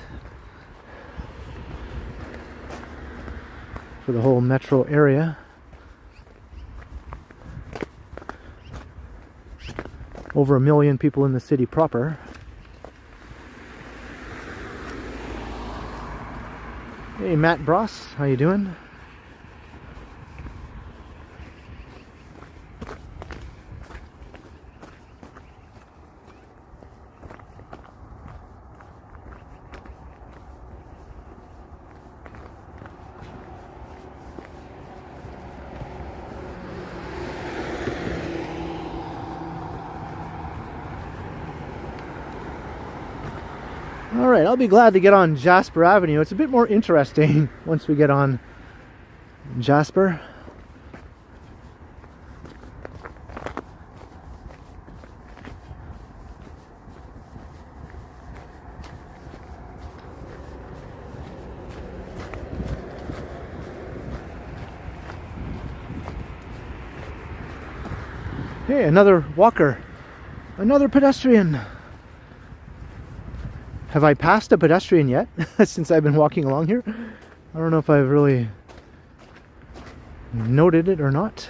for the whole metro area. Over 1 million people in the city proper. Hey Matt Bross, how you doing? Alright, I'll be glad to get on Jasper Avenue. It's a bit more interesting once we get on Jasper. Hey, another walker. Another pedestrian. Have I passed a pedestrian yet since I've been walking along here? I don't know if I've really noted it or not.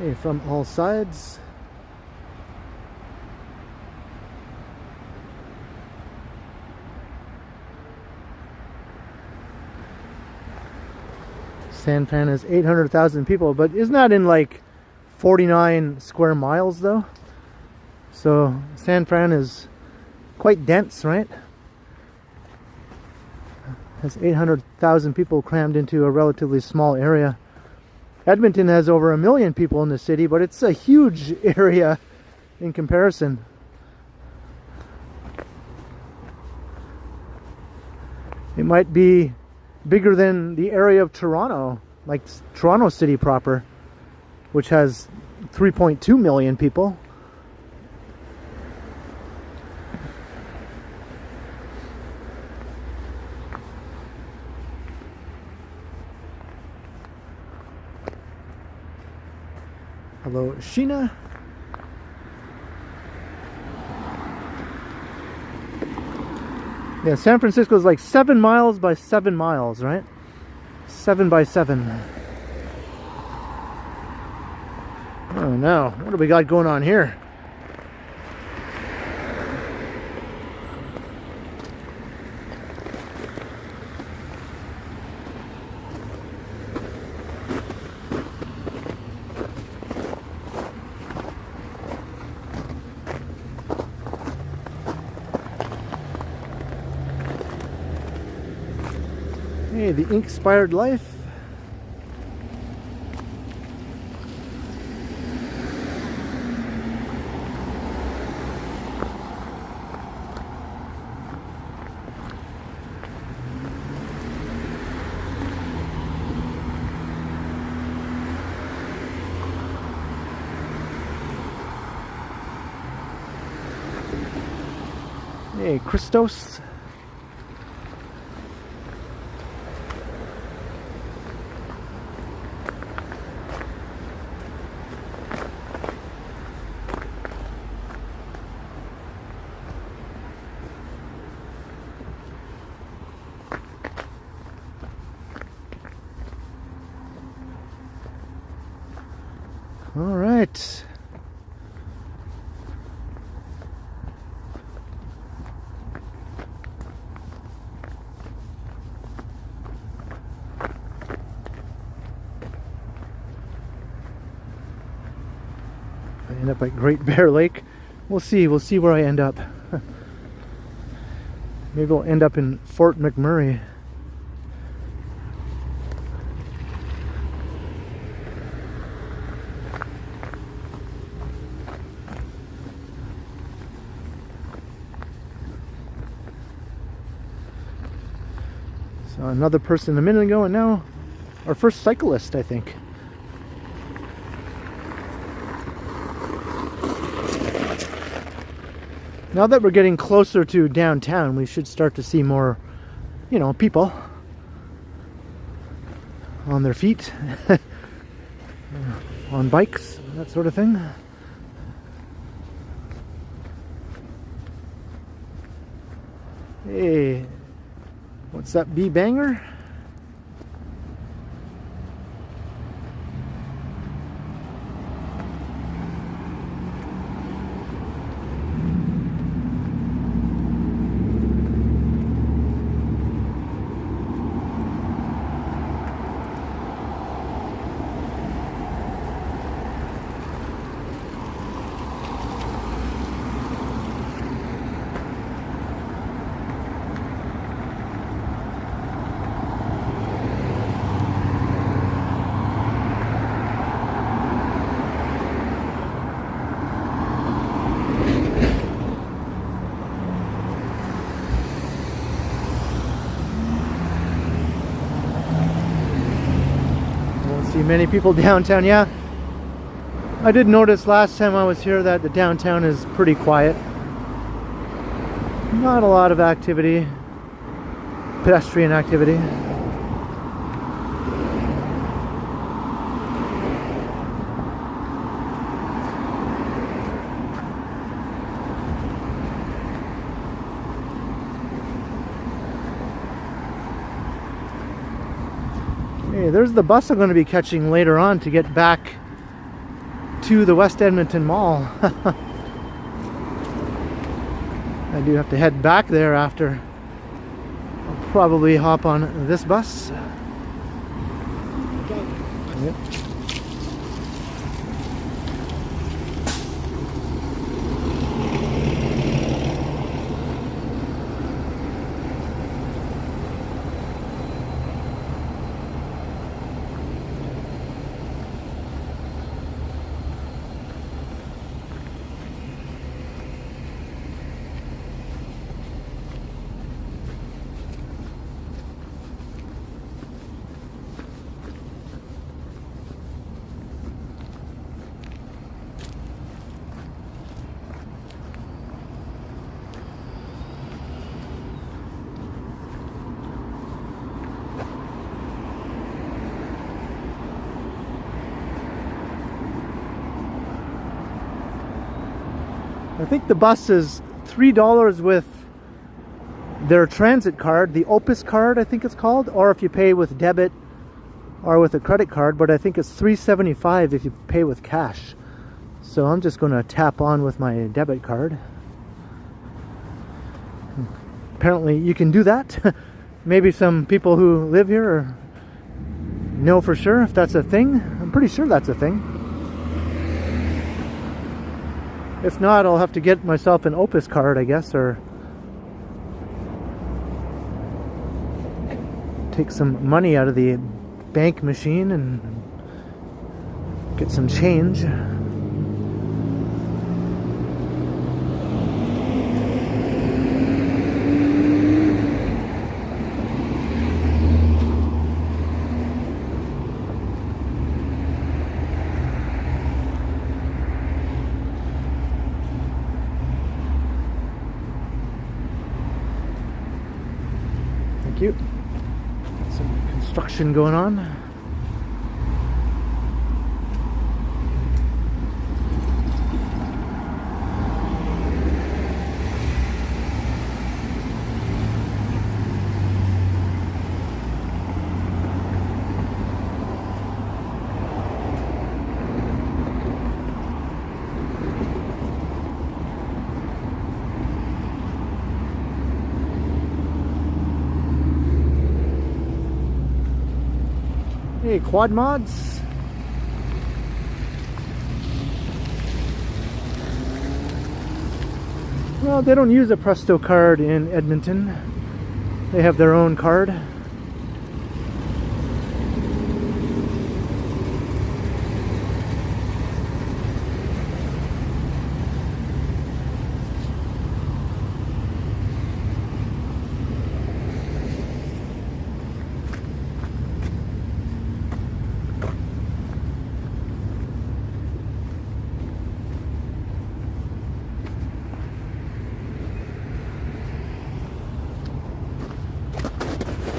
Hey, from all sides. San Fran is 800,000 people, but isn't that in like 49 square miles though? So San Fran is quite dense, right? Has 800,000 people crammed into a relatively small area. Edmonton has over 1 million people in the city, but it's a huge area in comparison. It might be bigger than the area of Toronto, like Toronto City proper, which has 3.2 million people. Hello, Sheena. Yeah, San Francisco is like 7 miles by 7 miles, right? 7 by 7. Oh no, what do we got going on here? Hey, the ink-inspired life. Hey, Christos. All right. I end up at Great Bear Lake. We'll see where I end up. Maybe I'll end up in Fort McMurray. So another person a minute ago, and now our first cyclist, I think. Now that we're getting closer to downtown, we should start to see more, you know, people on their feet, on bikes, that sort of thing. Hey, what's that, bee banger? See many people downtown. Yeah, I did notice last time I was here that the downtown is pretty quiet. Not a lot of activity, pedestrian activity. Hey, there's the bus I'm going to be catching later on to get back to the West Edmonton Mall. I do have to head back there after. I'll probably hop on this bus. Yep. I think the bus is $3 with their transit card, the Opus card I think it's called, or if you pay with debit or with a credit card, but I think it's $3.75 if you pay with cash. So I'm just going to tap on with my debit card. Apparently you can do that. Maybe some people who live here know for sure if that's a thing. I'm pretty sure that's a thing. If not, I'll have to get myself an Opus card, I guess, or take some money out of the bank machine and get some change. Thank you. Some construction going on. Hey, quad mods. Well, they don't use a Presto card in Edmonton. They have their own card.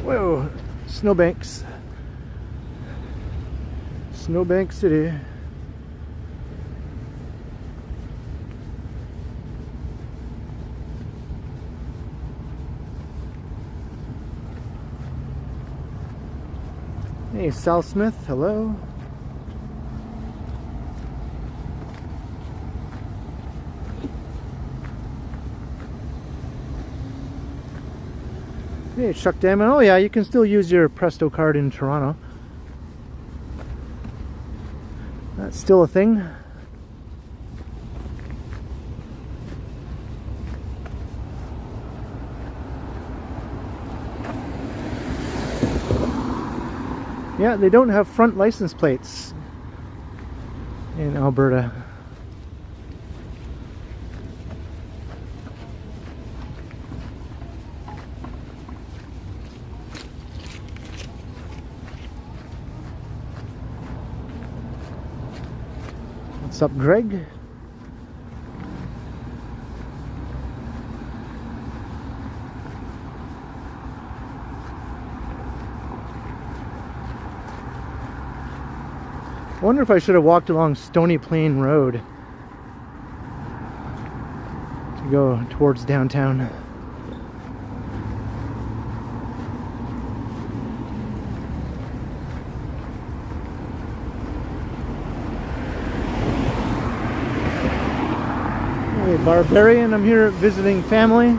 Whoa, snowbanks. Snowbank City. Hey, Sal Smith, hello. Hey, Chuck Damon. Oh yeah, you can still use your Presto card in Toronto. That's still a thing. Yeah, they don't have front license plates in Alberta. What's up, Greg? I wonder if I should have walked along Stony Plain Road to go towards downtown. Hey, Barbarian, I'm here visiting family.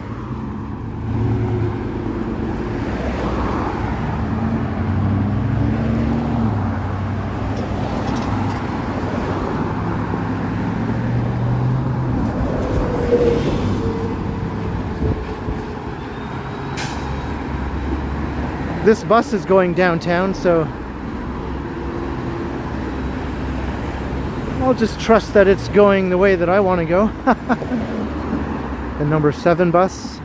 This bus is going downtown, so I'll just trust that it's going the way that I want to go. The number 7 bus.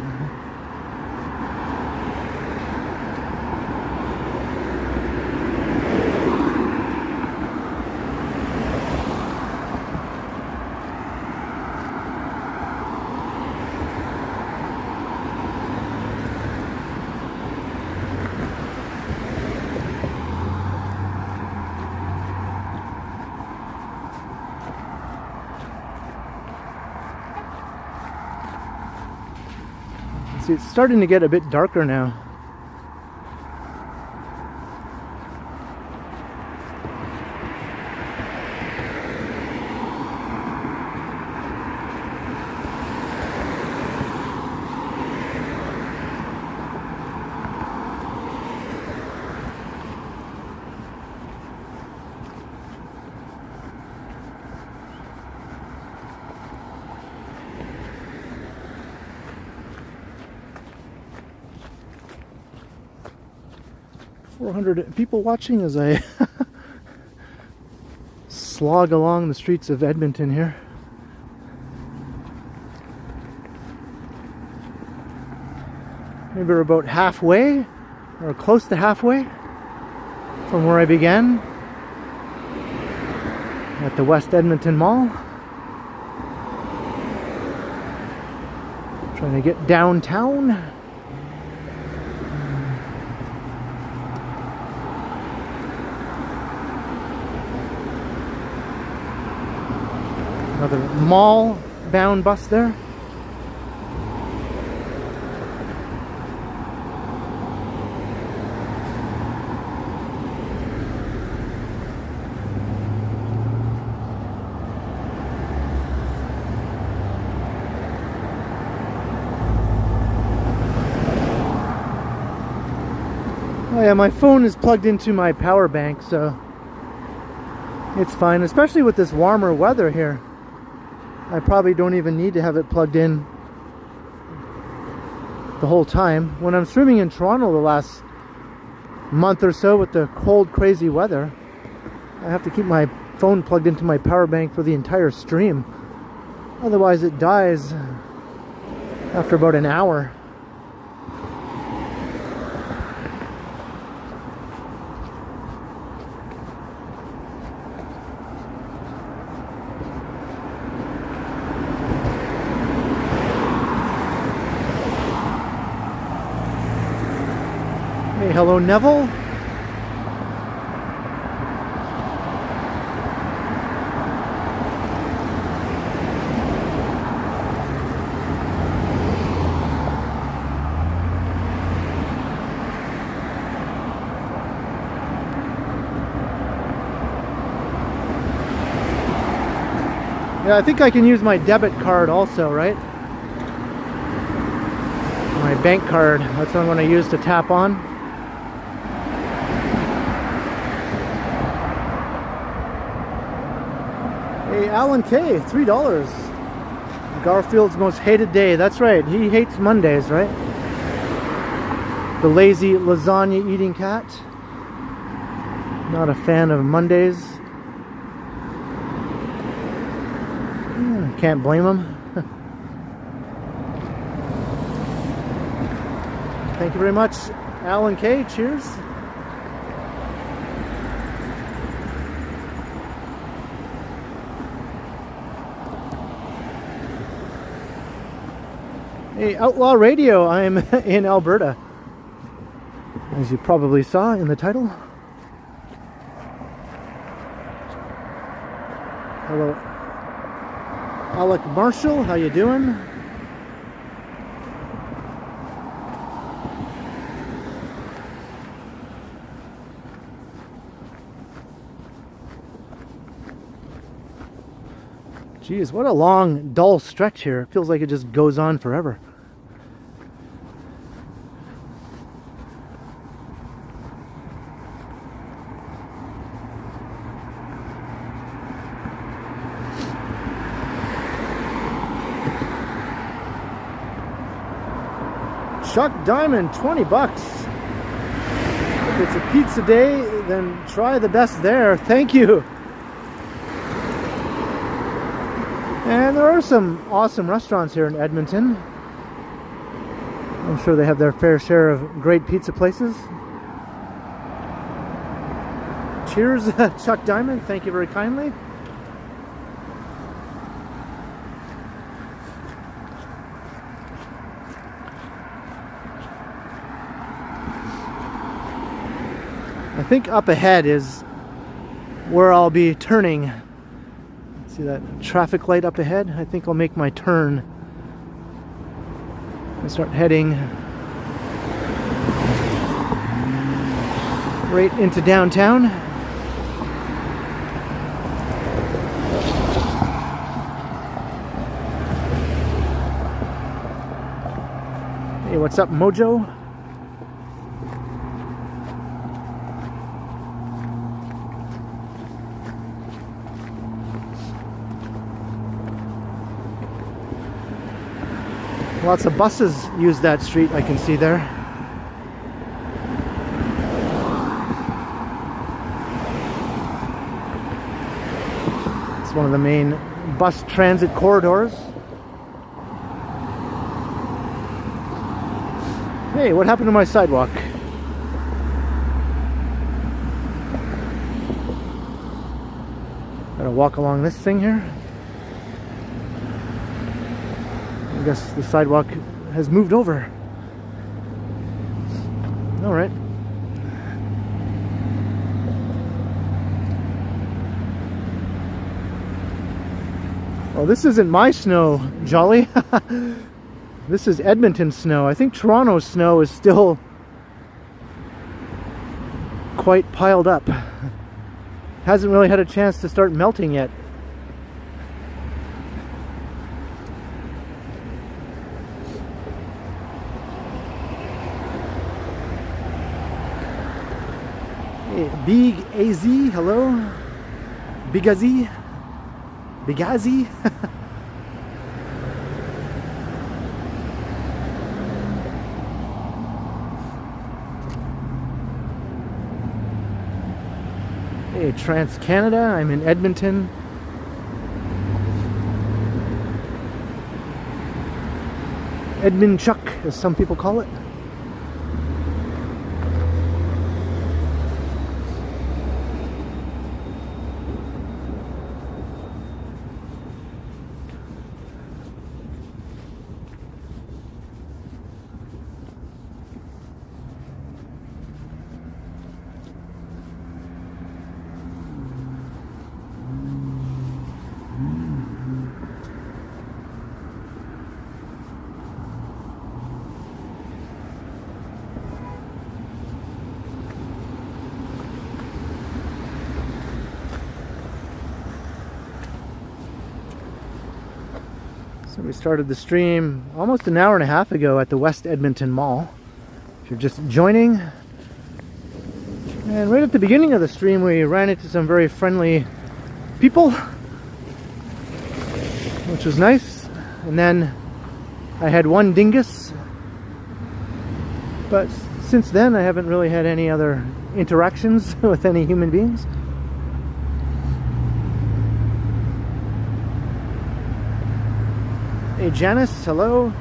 See, it's starting to get a bit darker now. People watching as I slog along the streets of Edmonton here. Maybe we're about halfway, or close to halfway, from where I began, at the West Edmonton Mall. Trying to get downtown. Another mall-bound bus there. Oh yeah, my phone is plugged into my power bank, so it's fine, especially with this warmer weather here. I probably don't even need to have it plugged in the whole time. When I'm streaming in Toronto the last month or so with the cold, crazy weather, I have to keep my phone plugged into my power bank for the entire stream. Otherwise it dies after about an hour. Hey, hello Neville. Yeah, I think I can use my debit card also, right? My bank card, that's what I'm going to use to tap on. Hey, Alan K, $3. Garfield's most hated day. That's right, he hates Mondays, right? The lazy lasagna eating cat. Not a fan of Mondays. Can't blame him. Thank you very much, Alan K. Cheers. Hey, Outlaw Radio, I'm in Alberta, as you probably saw in the title. Hello, Alec Marshall, how you doing? Geez, what a long, dull stretch here. It feels like it just goes on forever. Chuck Diamond, 20 bucks. If it's a pizza day, then try the best there. Thank you. And there are some awesome restaurants here in Edmonton. I'm sure they have their fair share of great pizza places. Cheers, Chuck Diamond. Thank you very kindly. I think up ahead is where I'll be turning. See that traffic light up ahead? I think I'll make my turn I start heading right into downtown. Hey, what's up, Mojo? Lots of buses use that street, I can see there. It's one of the main bus transit corridors. Hey, what happened to my sidewalk? Gotta walk along this thing here. I guess the sidewalk has moved over. All right. Oh, this isn't my snow, Jolly. This is Edmonton snow. I think Toronto's snow is still quite piled up. Hasn't really had a chance to start melting yet. Big AZ, hello. Bigazi. Bigazi. Hey, Trans Canada, I'm in Edmonton. Edmonchuck, as some people call it. So we started the stream almost an hour and a half ago at the West Edmonton Mall. If you're just joining. And right at the beginning of the stream we ran into some very friendly people, which was nice. And then I had one dingus. But since then I haven't really had any other interactions with any human beings. Hey Janice, hello.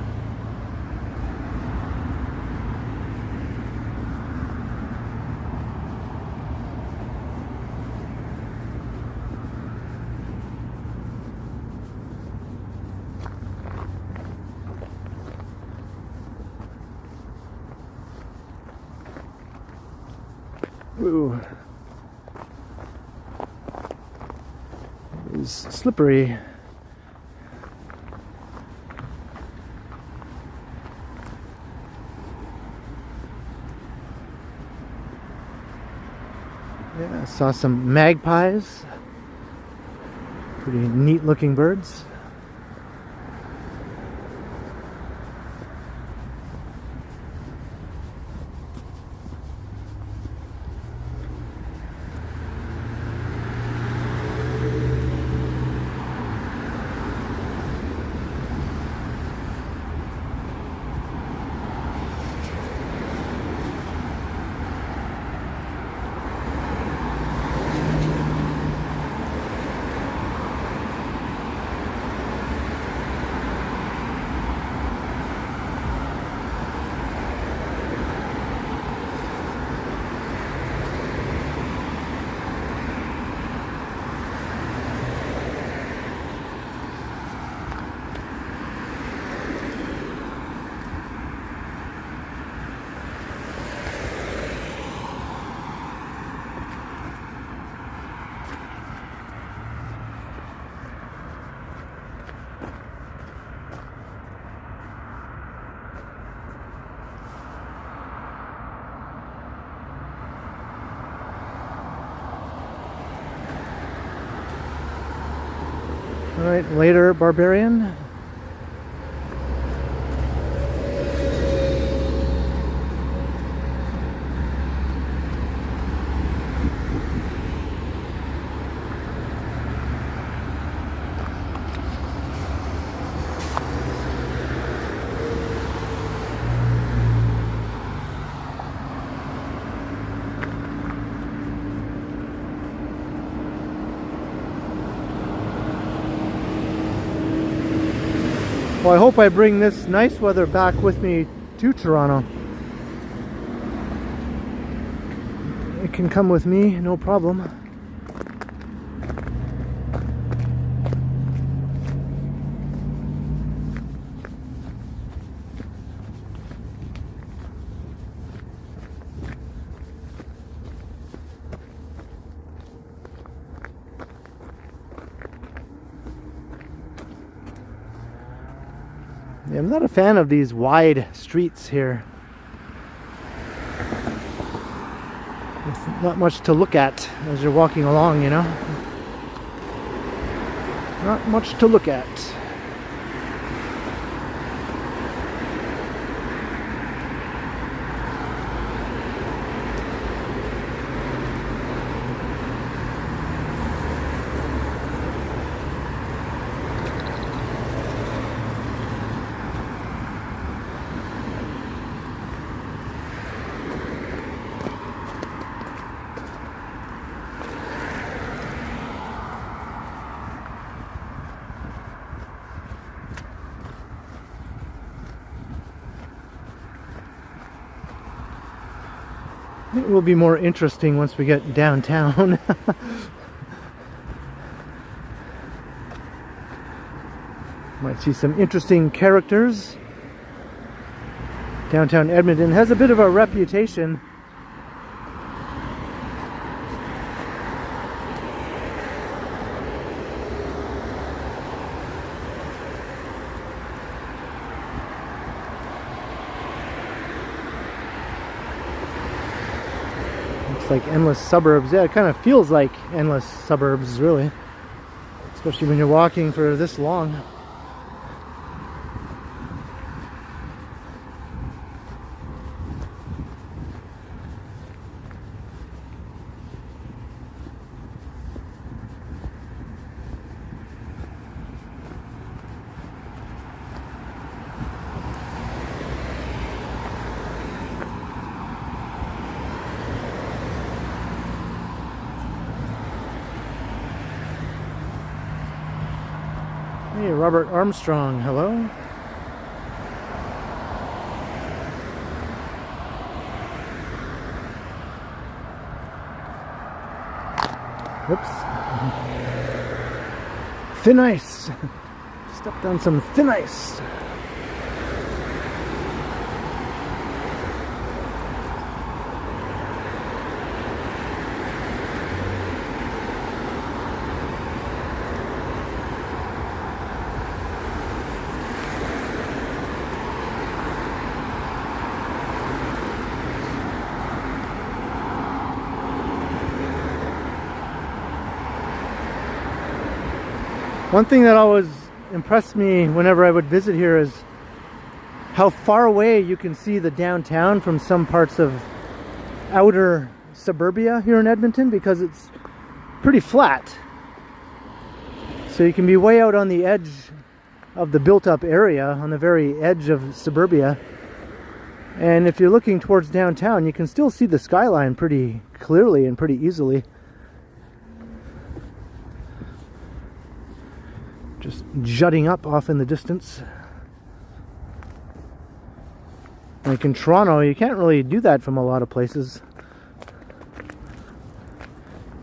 Ooh. It is slippery. Yeah, I saw some magpies. Pretty neat looking birds. Alright, later, Barbarian. Well, I hope I bring this nice weather back with me to Toronto. It can come with me, no problem. Yeah, I'm not a fan of these wide streets here. There's not much to look at as you're walking along, you know? Not much to look at. It will be more interesting once we get downtown. Might see some interesting characters. Downtown Edmonton has a bit of a reputation. Like endless suburbs. Yeah, it kind of feels like endless suburbs, really, especially when you're walking for this long. Hey, Robert Armstrong, hello. Whoops. Thin ice. Stepped on some thin ice. One thing that always impressed me whenever I would visit here is how far away you can see the downtown from some parts of outer suburbia here in Edmonton, because it's pretty flat. So you can be way out on the edge of the built-up area, on the very edge of suburbia. And if you're looking towards downtown, you can still see the skyline pretty clearly and pretty easily. Just jutting up off in the distance. Like in Toronto, you can't really do that from a lot of places,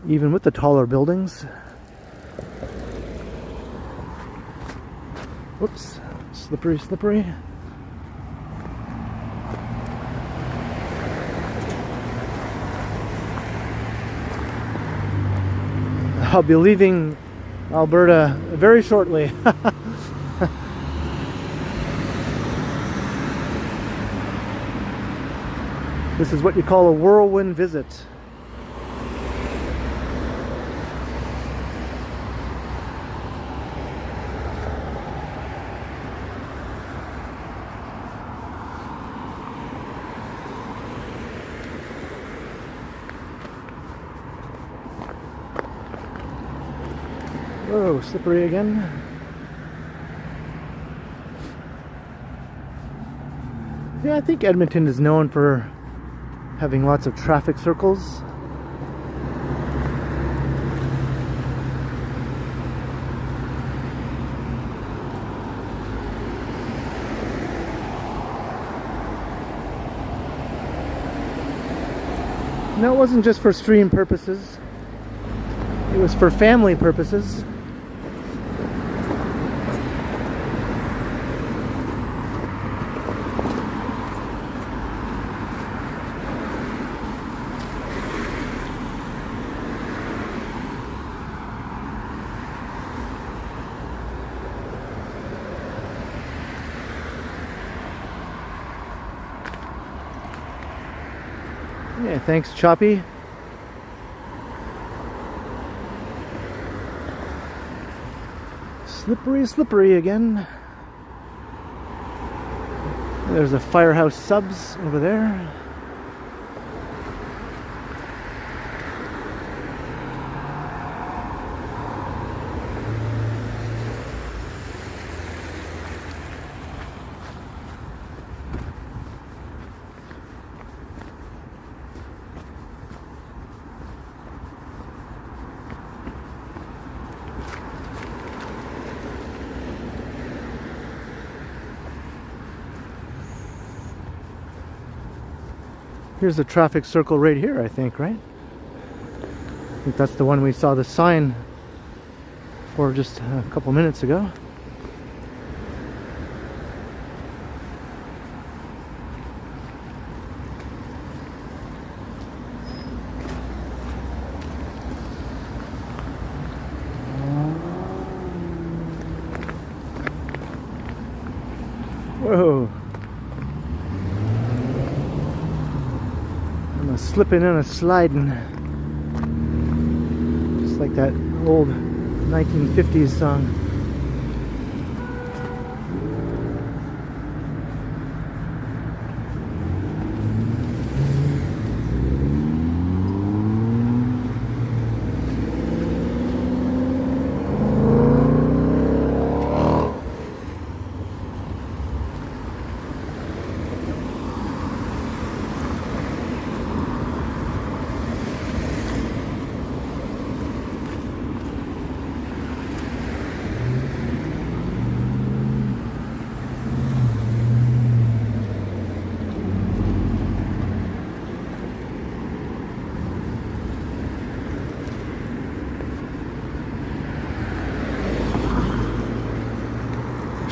even with the taller buildings. Whoops, slippery, slippery. I'll be leaving Alberta very shortly. This is what you call a whirlwind visit. Whoa, slippery again. Yeah, I think Edmonton is known for having lots of traffic circles. No, it wasn't just for stream purposes. It was for family purposes. Yeah, thanks, Choppy. Slippery, slippery again. There's a Firehouse Subs over there. Here's the traffic circle right here, I think, right? I think that's the one we saw the sign for just a couple minutes ago. Whoa. I'm a slipping and a sliding. Just like that old 1950s song.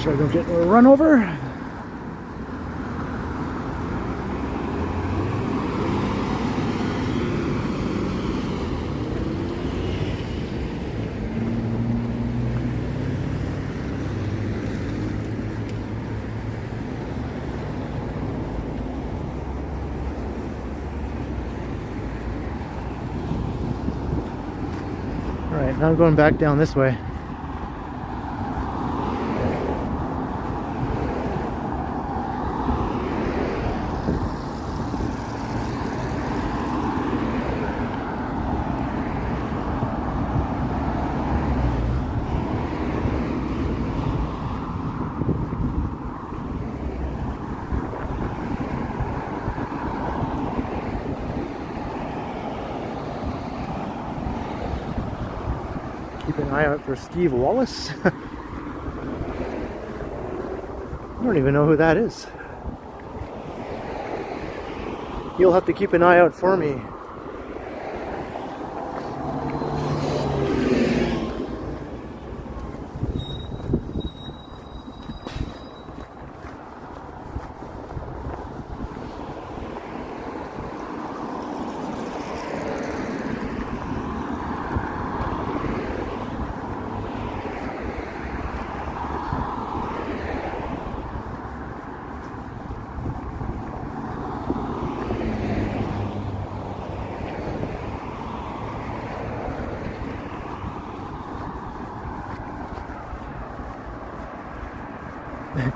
So I don't get run over. All right, now I'm going back down this way. Keep an eye out for Steve Wallace. I don't even know who that is. You'll have to keep an eye out for me.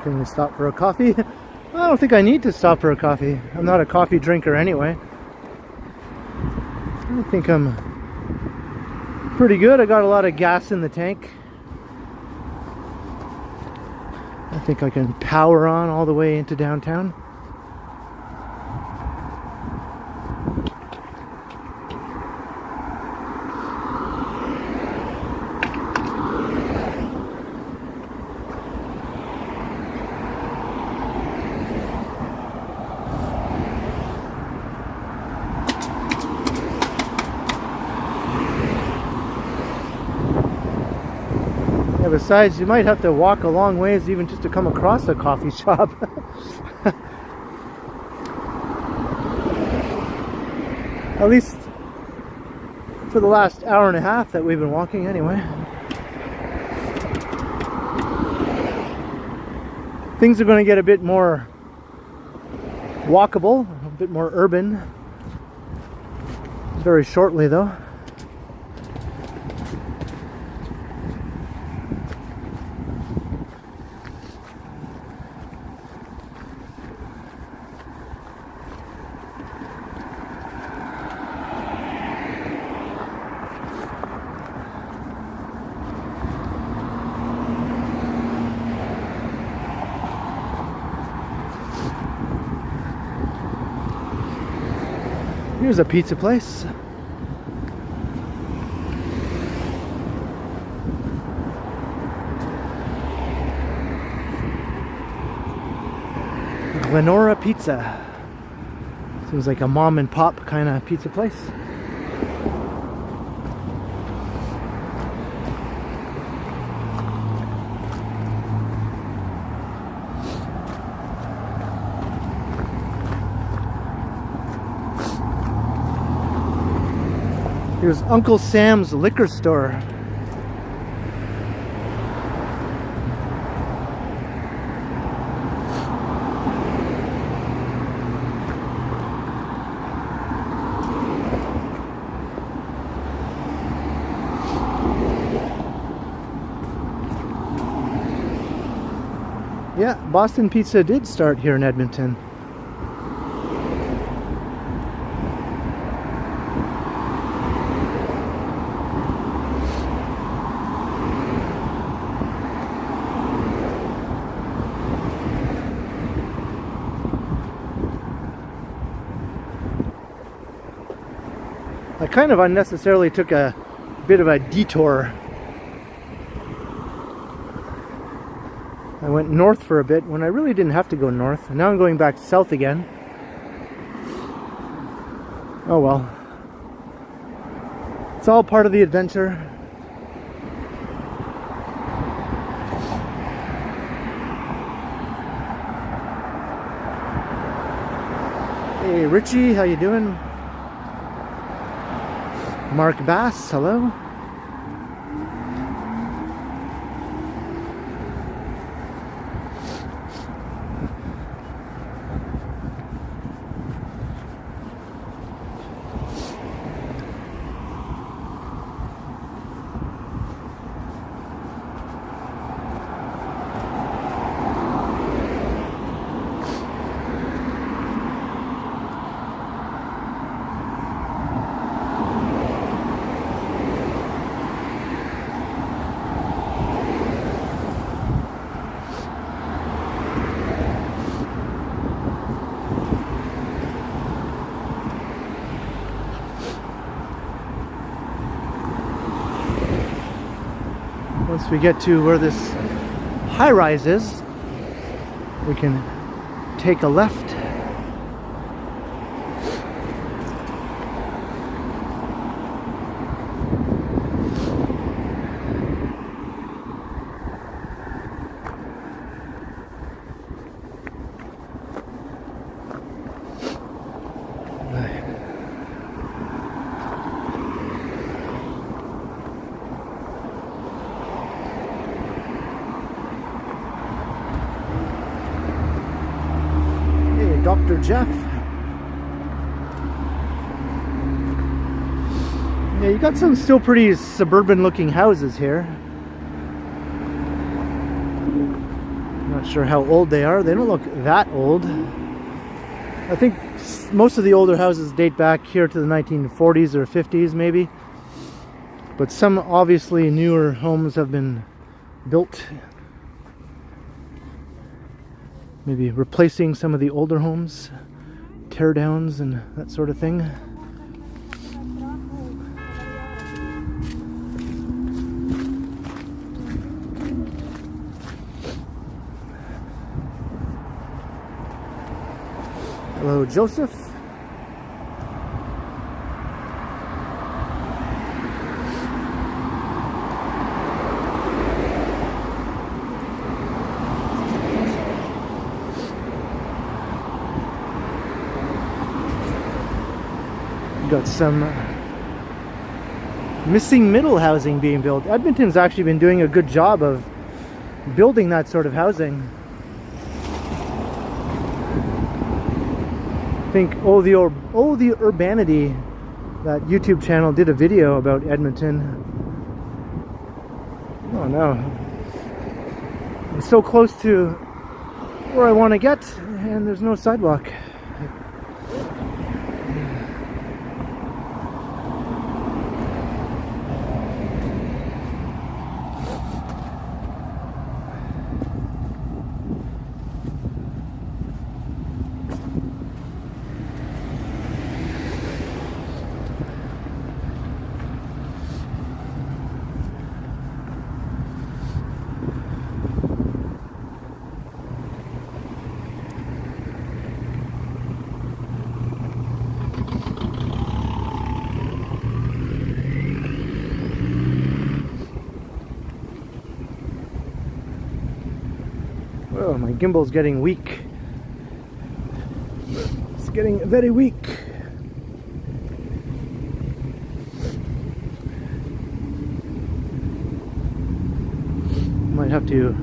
Can we stop for a coffee? I don't think I need to stop for a coffee. I'm not a coffee drinker anyway. I don't think I'm pretty good. I got a lot of gas in the tank. I think I can power on all the way into downtown. Besides, you might have to walk a long ways even just to come across a coffee shop. At least for the last hour and a half that we've been walking anyway. Things are going to get a bit more walkable, a bit more urban very shortly though. Here's a pizza place. Glenora Pizza. Seems like a mom and pop kind of pizza place. Here's Uncle Sam's liquor store. Yeah, Boston Pizza did start here in Edmonton. I kind of unnecessarily took a bit of a detour. I went north for a bit when I really didn't have to go north. And now I'm going back south again. Oh well. It's all part of the adventure. Hey Richie, how you doing? Mark Bass, hello. Once we get to where this high rise is, we can take a left. Dr. Jeff. Yeah, you got some still pretty suburban looking houses here. Not sure how old they are. They don't look that old. I think most of the older houses date back here to the 1940s or 50s maybe. But some obviously newer homes have been built, maybe replacing some of the older homes, tear downs and that sort of thing. Hello, Joseph. Got some missing middle housing being built. Edmonton's actually been doing a good job of building that sort of housing. I think Oh the Urbanity, that YouTube channel, did a video about Edmonton. Oh no. I'm so close to where I want to get and there's no sidewalk. Oh, my gimbal's getting weak. It's getting very weak. Might have to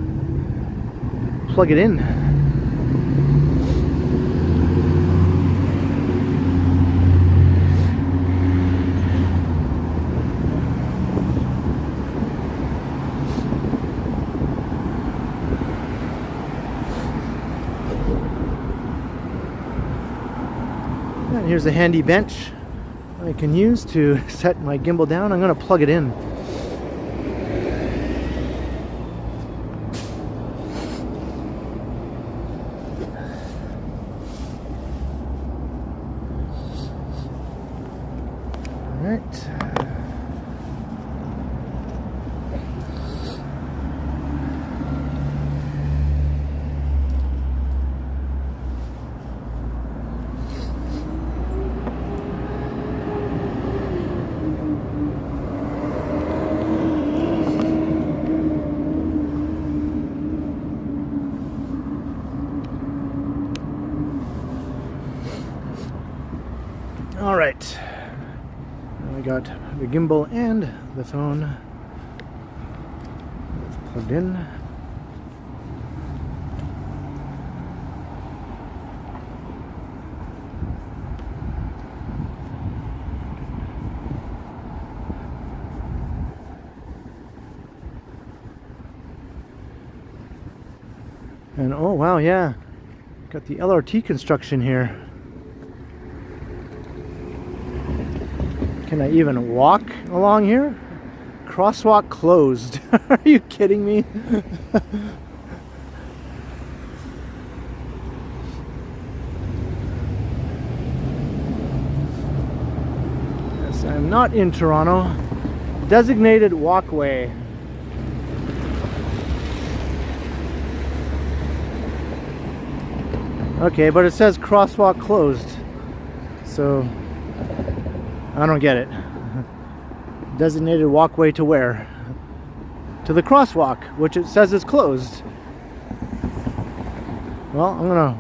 plug it in. Here's a handy bench I can use to set my gimbal down. I'm going to plug it in. All right. All right, I got the gimbal and the phone plugged in. And oh wow, yeah, got the LRT construction here. Can I even walk along here? Crosswalk closed. Are you kidding me? Yes, I'm not in Toronto. Designated walkway. Okay, but it says crosswalk closed. So I don't get it. Designated walkway to where? To the crosswalk, which it says is closed. Well, I'm gonna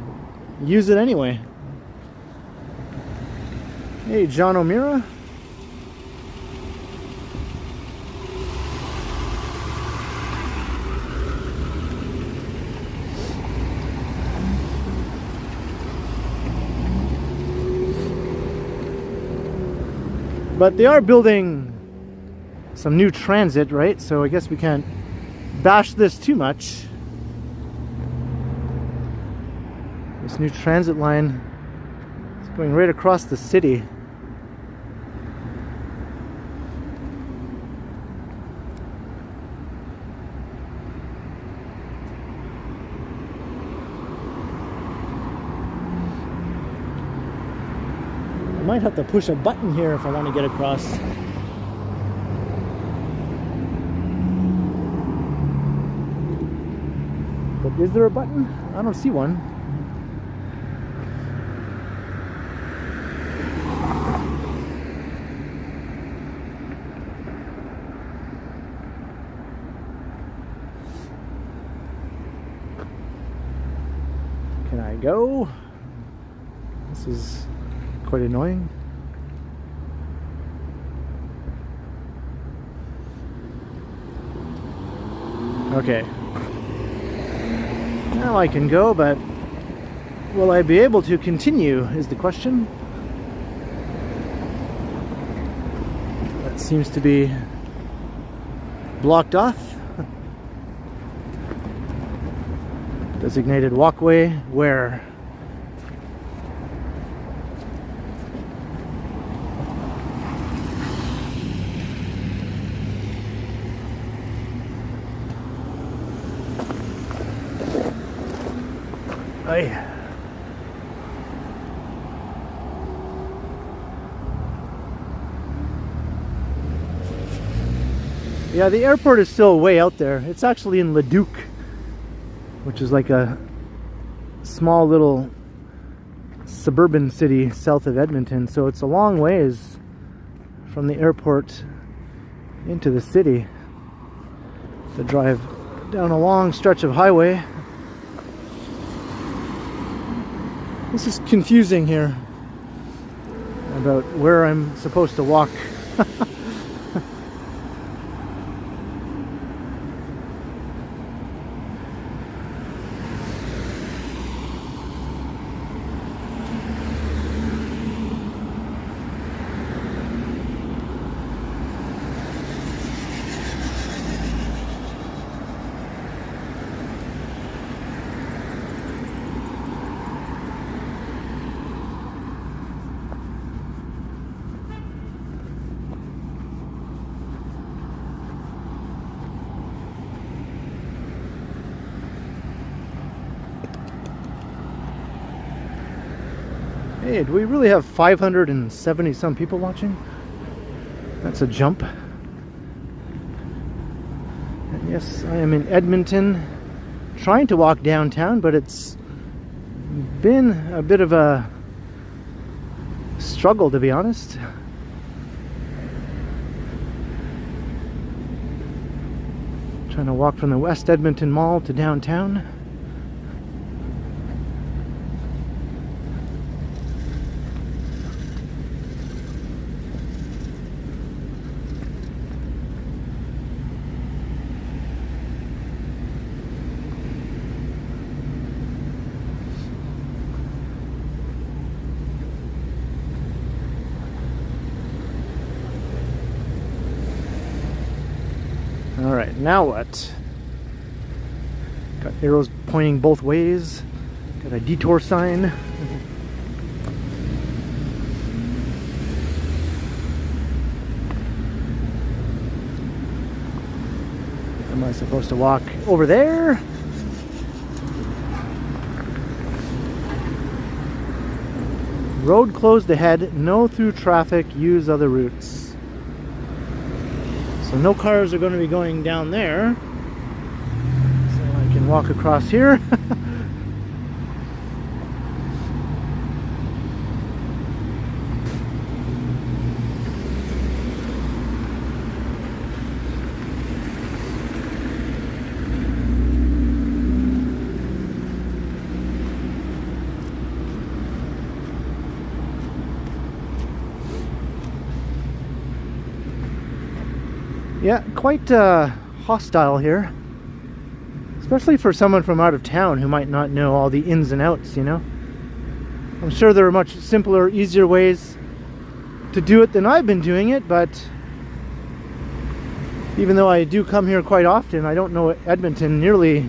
use it anyway. Hey, John O'Meara. But they are building some new transit, right? So I guess we can't bash this too much. This new transit line is going right across the city. might have to push a button here if I want to get across. But is there a button? I don't see one. Can I go? This is quite annoying. Okay. Now I can go, but will I be able to continue is the question. That seems to be blocked off. Designated walkway where? Aye. Yeah, the airport is still way out there. It's actually in Leduc, which is like a small little suburban city south of Edmonton. So it's a long ways from the airport into the city to drive down a long stretch of highway. This is confusing here about where I'm supposed to walk. Hey, do we really have 570 some people watching? That's a jump. And yes, I am in Edmonton, trying to walk downtown, but it's been a bit of a struggle, to be honest. Trying to walk from the West Edmonton Mall to downtown. Alright, now what? Got arrows pointing both ways. Got a detour sign. Am I supposed to walk over there? Road closed ahead. No through traffic. Use other routes. So no cars are going to be going down there. So I can walk across here. Yeah, quite hostile here, especially for someone from out of town who might not know all the ins and outs, you know. I'm sure there are much simpler, easier ways to do it than I've been doing it, but even though I do come here quite often, I don't know Edmonton nearly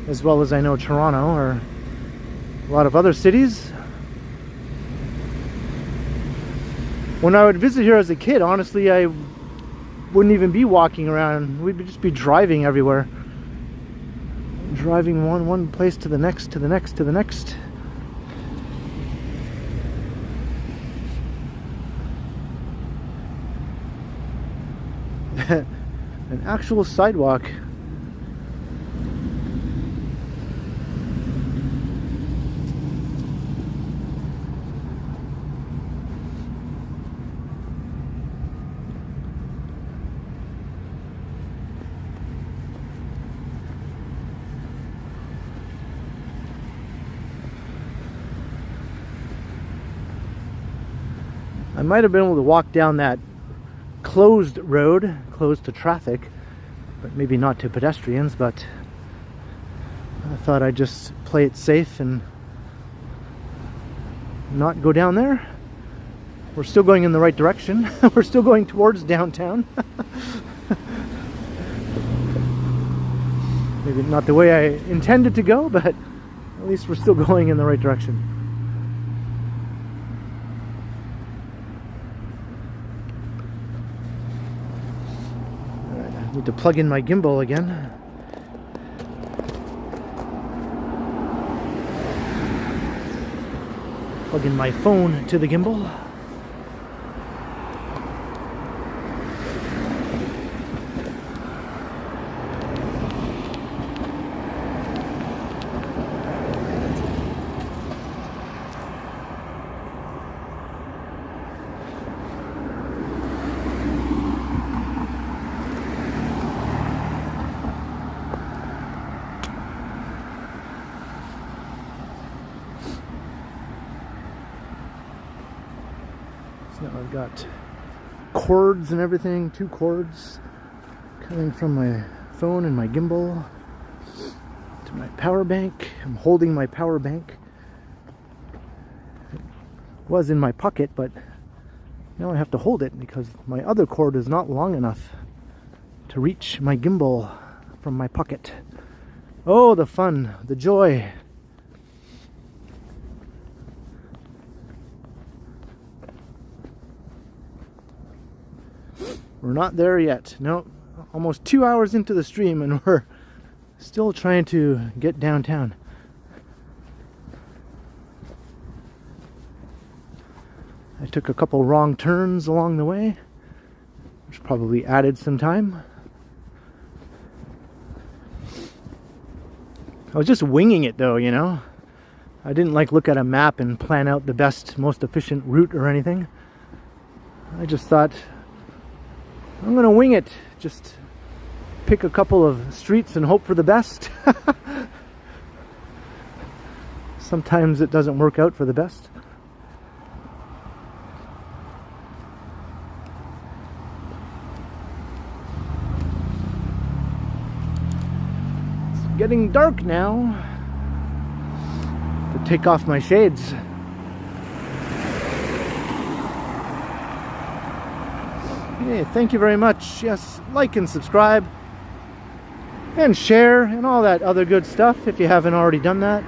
as well as I know Toronto or a lot of other cities. When I would visit here as a kid, honestly, I wouldn't even be walking around. We'd just be driving everywhere. Driving one place to the next, to the next, to the next. An actual sidewalk. I might have been able to walk down that closed road, closed to traffic, but maybe not to pedestrians, but I thought I'd just play it safe and not go down there. We're still going in the right direction. We're still going towards downtown. Maybe not the way I intended to go, but at least we're still going in the right direction. Need to plug in my gimbal again. Plug in my phone to the gimbal. Now I've got cords and everything, 2 cords coming from my phone and my gimbal to my power bank. I'm holding my power bank. It was in my pocket, but now I have to hold it because my other cord is not long enough to reach my gimbal from my pocket. Oh, the fun, the joy. We're not there yet. No, almost 2 hours into the stream and we're still trying to get downtown. I took a couple wrong turns along the way, which probably added some time. I was just winging it though, you know. I didn't look at a map and plan out the best, most efficient route or anything. I just thought, I'm gonna wing it. Just pick a couple of streets and hope for the best. Sometimes it doesn't work out for the best. It's getting dark now. To take off my shades. Hey, thank you very much. Yes, like and subscribe and share and all that other good stuff if you haven't already done that.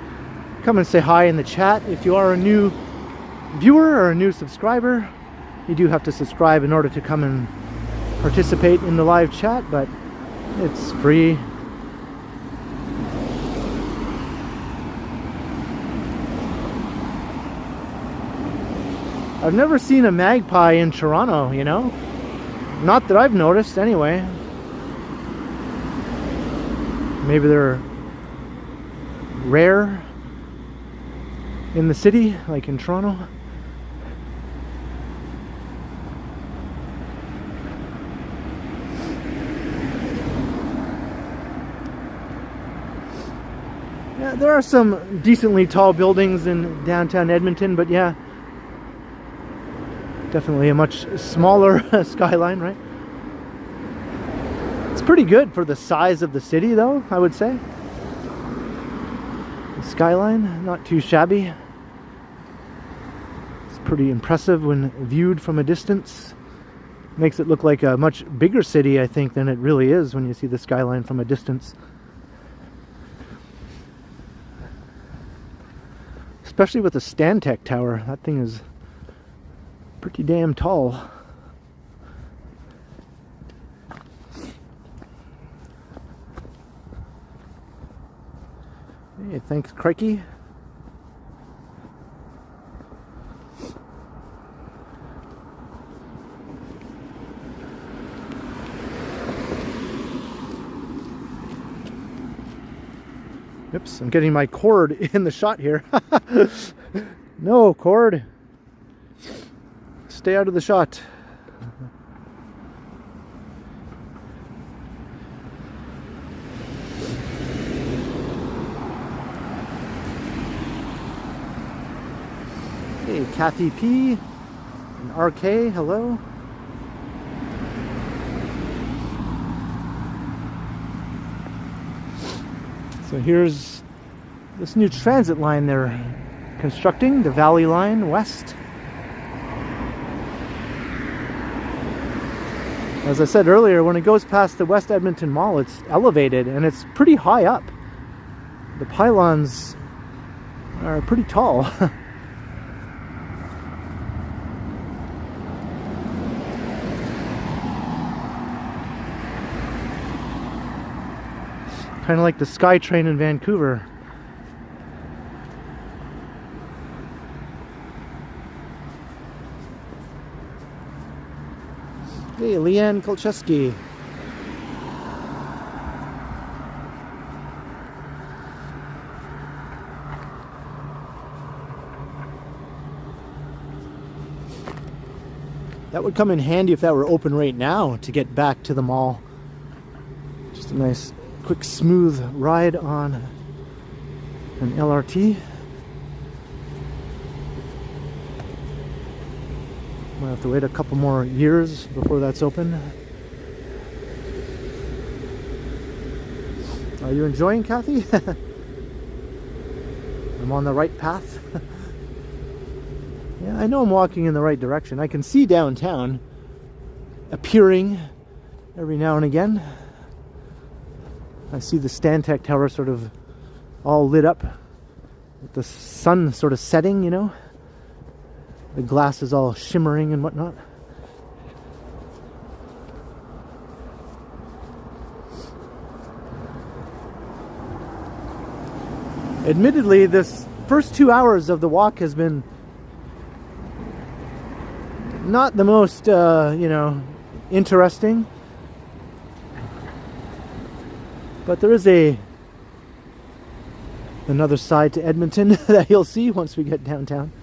Come and say hi in the chat. If you are a new viewer or a new subscriber, you do have to subscribe in order to come and participate in the live chat, but it's free. I've never seen a magpie in Toronto, you know? Not that I've noticed, anyway. Maybe they're rare in the city, like in Toronto. Yeah, there are some decently tall buildings in downtown Edmonton, but yeah, definitely a much smaller skyline, right? It's pretty good for the size of the city, though, I would say. The skyline, not too shabby. It's pretty impressive when viewed from a distance. Makes it look like a much bigger city, I think, than it really is when you see the skyline from a distance. Especially with the Stantec Tower. That thing is pretty damn tall. Hey, thanks, Crikey. Oops, I'm getting my cord in the shot here. No, cord. Stay out of the shot. Hey, Kathy P. and RK, hello. So here's this new transit line they're constructing, the Valley Line West. As I said earlier, when it goes past the West Edmonton Mall, it's elevated and it's pretty high up. The pylons are pretty tall. Kind of like the SkyTrain in Vancouver. Hey, Leanne Kolcheski. That would come in handy if that were open right now to get back to the mall. Just a nice quick smooth ride on an LRT. Might have to wait a couple more years before that's open. Are you enjoying, Kathy? I'm on the right path. Yeah, I know I'm walking in the right direction. I can see downtown appearing every now and again. I see the Stantec Tower sort of all lit up with the sun sort of setting, you know. The glass is all shimmering and whatnot. Admittedly, this first 2 hours of the walk has been not the most, you know, interesting. But there is another side to Edmonton that you'll see once we get downtown.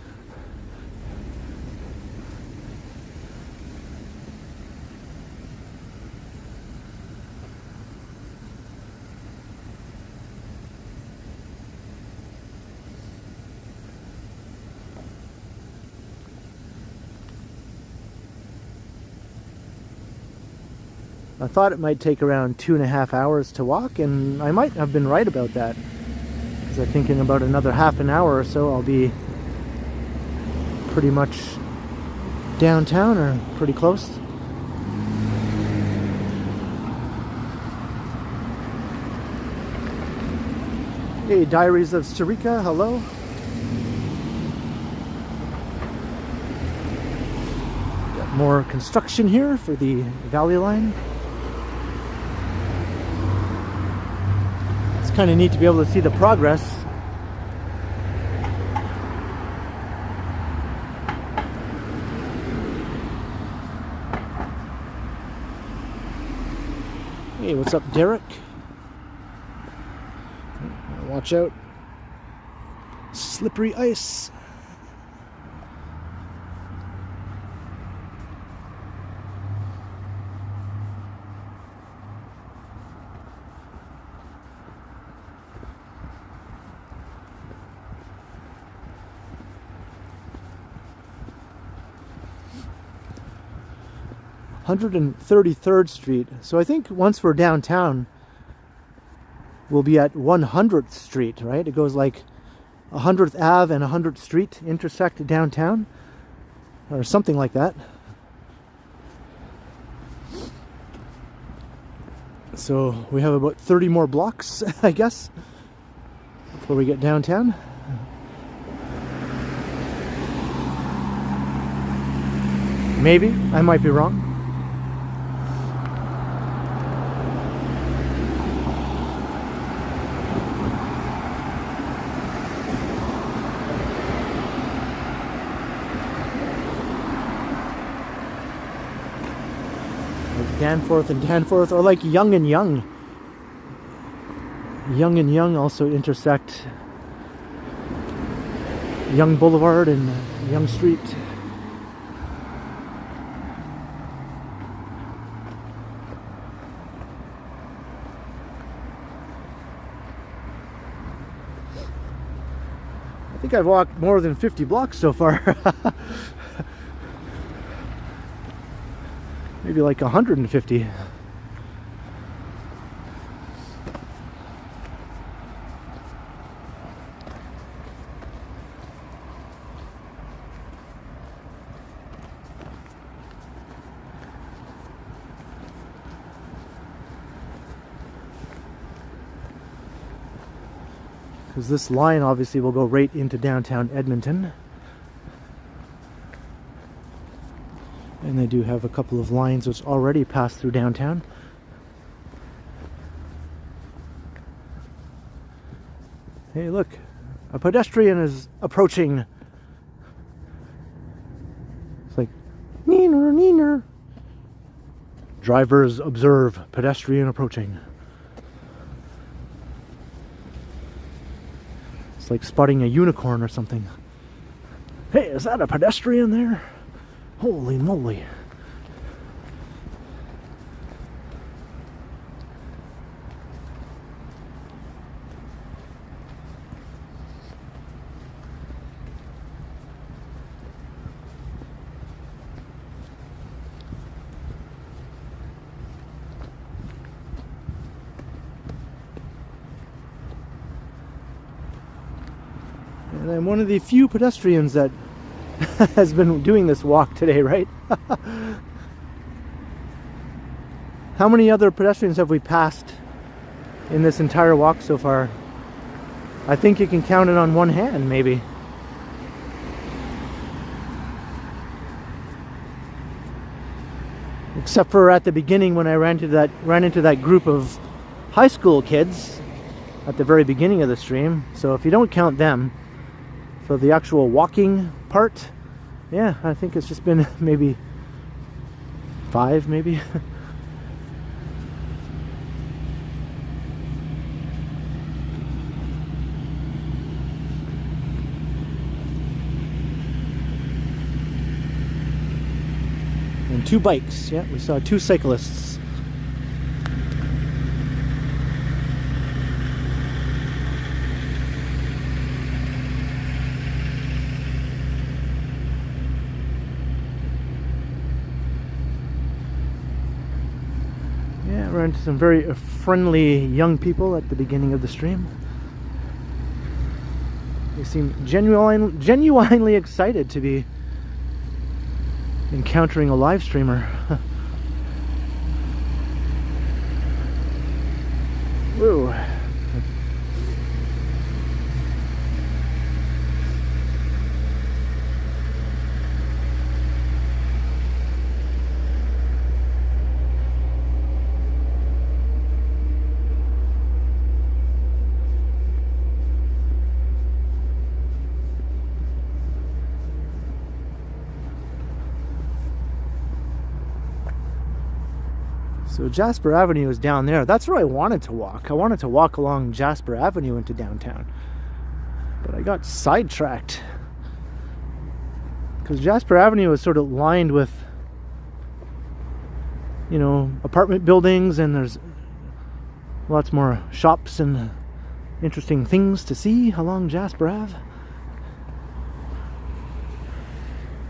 I thought it might take around 2.5 hours to walk, and I might have been right about that. Because I think in about another half an hour or so I'll be pretty much downtown or pretty close. Hey, Diaries of Sarika, hello. Got more construction here for the Valley Line. Kind of neat to be able to see the progress. Hey, what's up, Derek? Watch out. Slippery ice. (133rd Street). So I think once we're downtown, we'll be at 100th Street, right? It goes like 100th Ave and 100th Street intersect downtown, or something like that. So we have about 30 more blocks, I guess, before we get downtown. Maybe, I might be wrong. Danforth and Danforth, or like Yonge and Yonge. Yonge and Yonge also intersect Yonge Boulevard and Yonge Street. I think I've walked more than 50 blocks so far. Maybe like 150. Because this line obviously will go right into downtown Edmonton. And they do have a couple of lines which already pass through downtown. Hey, look, a pedestrian is approaching. It's like, neener, neener. Drivers observe pedestrian approaching. It's like spotting a unicorn or something. Hey, is that a pedestrian there? Holy moly. And I'm one of the few pedestrians that has been doing this walk today, right? How many other pedestrians have we passed in this entire walk so far? I think you can count it on one hand, maybe. Except for at the beginning when I ran into that group of high school kids at the very beginning of the stream. So if you don't count them, for the actual walking part, yeah, I think it's just been maybe 5, maybe. And 2 bikes, yeah, we saw 2 cyclists. Ran into some very friendly young people at the beginning of the stream. They seem genuinely excited to be encountering a live streamer. Woo. So Jasper Avenue is down there. That's where I wanted to walk. I wanted to walk along Jasper Avenue into downtown. But I got sidetracked. Because Jasper Avenue is sort of lined with, you know, apartment buildings, and there's lots more shops and interesting things to see along Jasper Ave.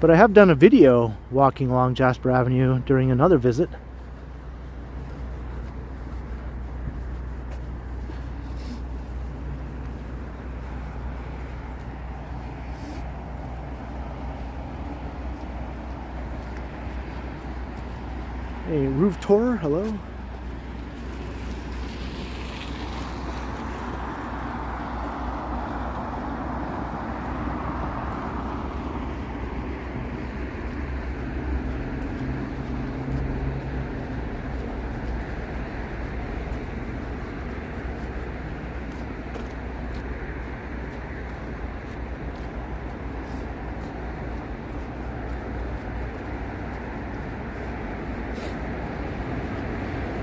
But I have done a video walking along Jasper Avenue during another visit. A roof tour, hello.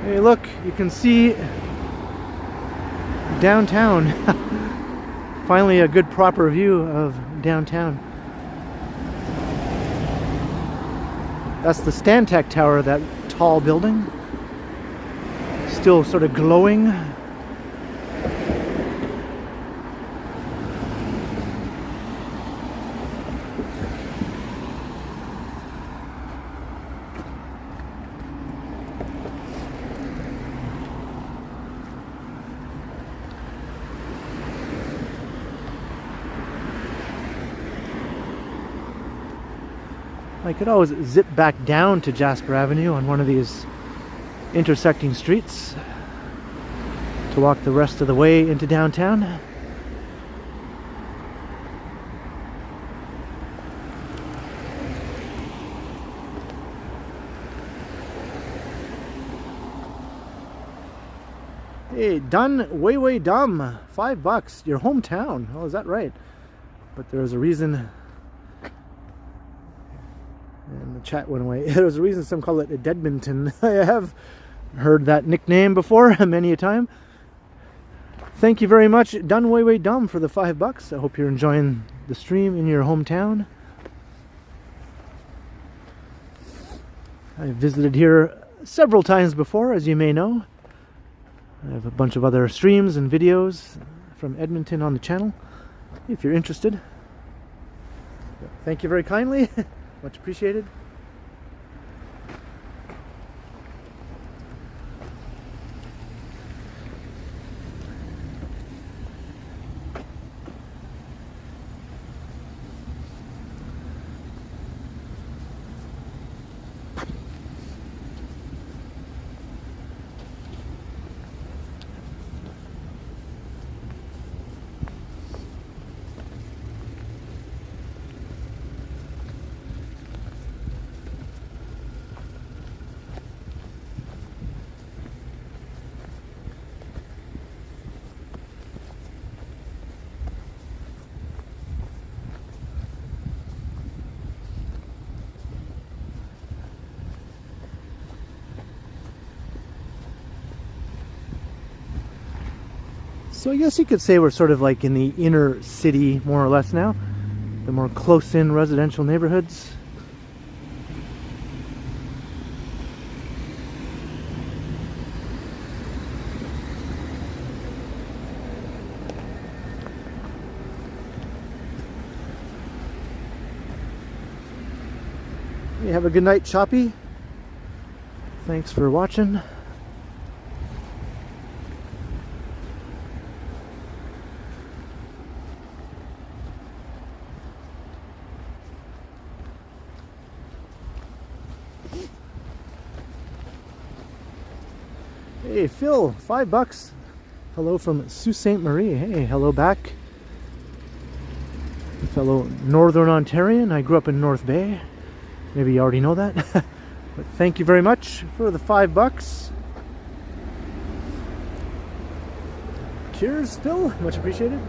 Hey, look, you can see downtown. Finally a good proper view of downtown. That's the Stantec Tower, that tall building. Still sort of glowing. I could always zip back down to Jasper Avenue on one of these intersecting streets to walk the rest of the way into downtown. Hey, done, way dumb. $5, your hometown. Oh, is that right? But there's a reason. And the chat went away. There's a reason some call it Edmonton. I have heard that nickname before many a time. Thank you very much, Done Way Dumb, for the $5. I hope you're enjoying the stream in your hometown. I've visited here several times before, as you may know. I have a bunch of other streams and videos from Edmonton on the channel, if you're interested. Thank you very kindly. Much appreciated. So I guess you could say we're sort of like in the inner city, more or less now. The more close-in residential neighborhoods. You have a good night, Choppy. Thanks for watching. Hey Phil, $5. Hello from Sault Ste. Marie. Hey, hello back. A fellow Northern Ontarian. I grew up in North Bay. Maybe you already know that. But thank you very much for the $5. Cheers, Phil. Much appreciated.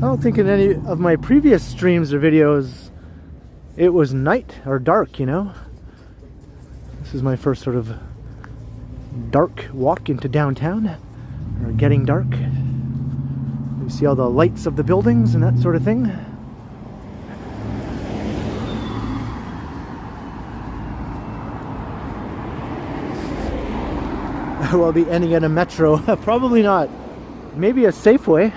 I don't think in any of my previous streams or videos it was night or dark, you know. This is my first sort of dark walk into downtown, or getting dark. You see all the lights of the buildings and that sort of thing. Will I be ending at a metro? Probably not. Maybe a Safeway.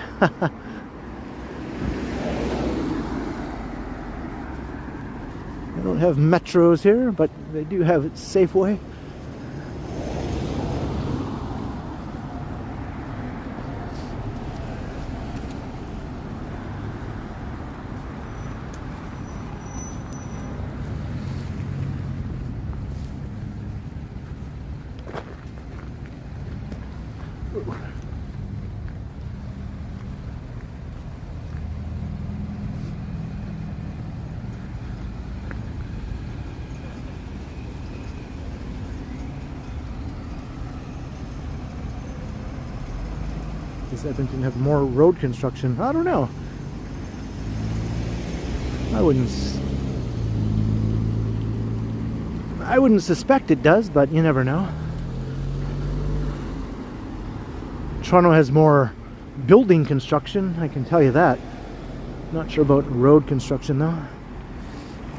They don't have metros here, but they do have Safeway. Does Edmonton have more road construction? I don't know. I wouldn't suspect it does, but you never know. Toronto has more building construction, I can tell you that. Not sure about road construction though.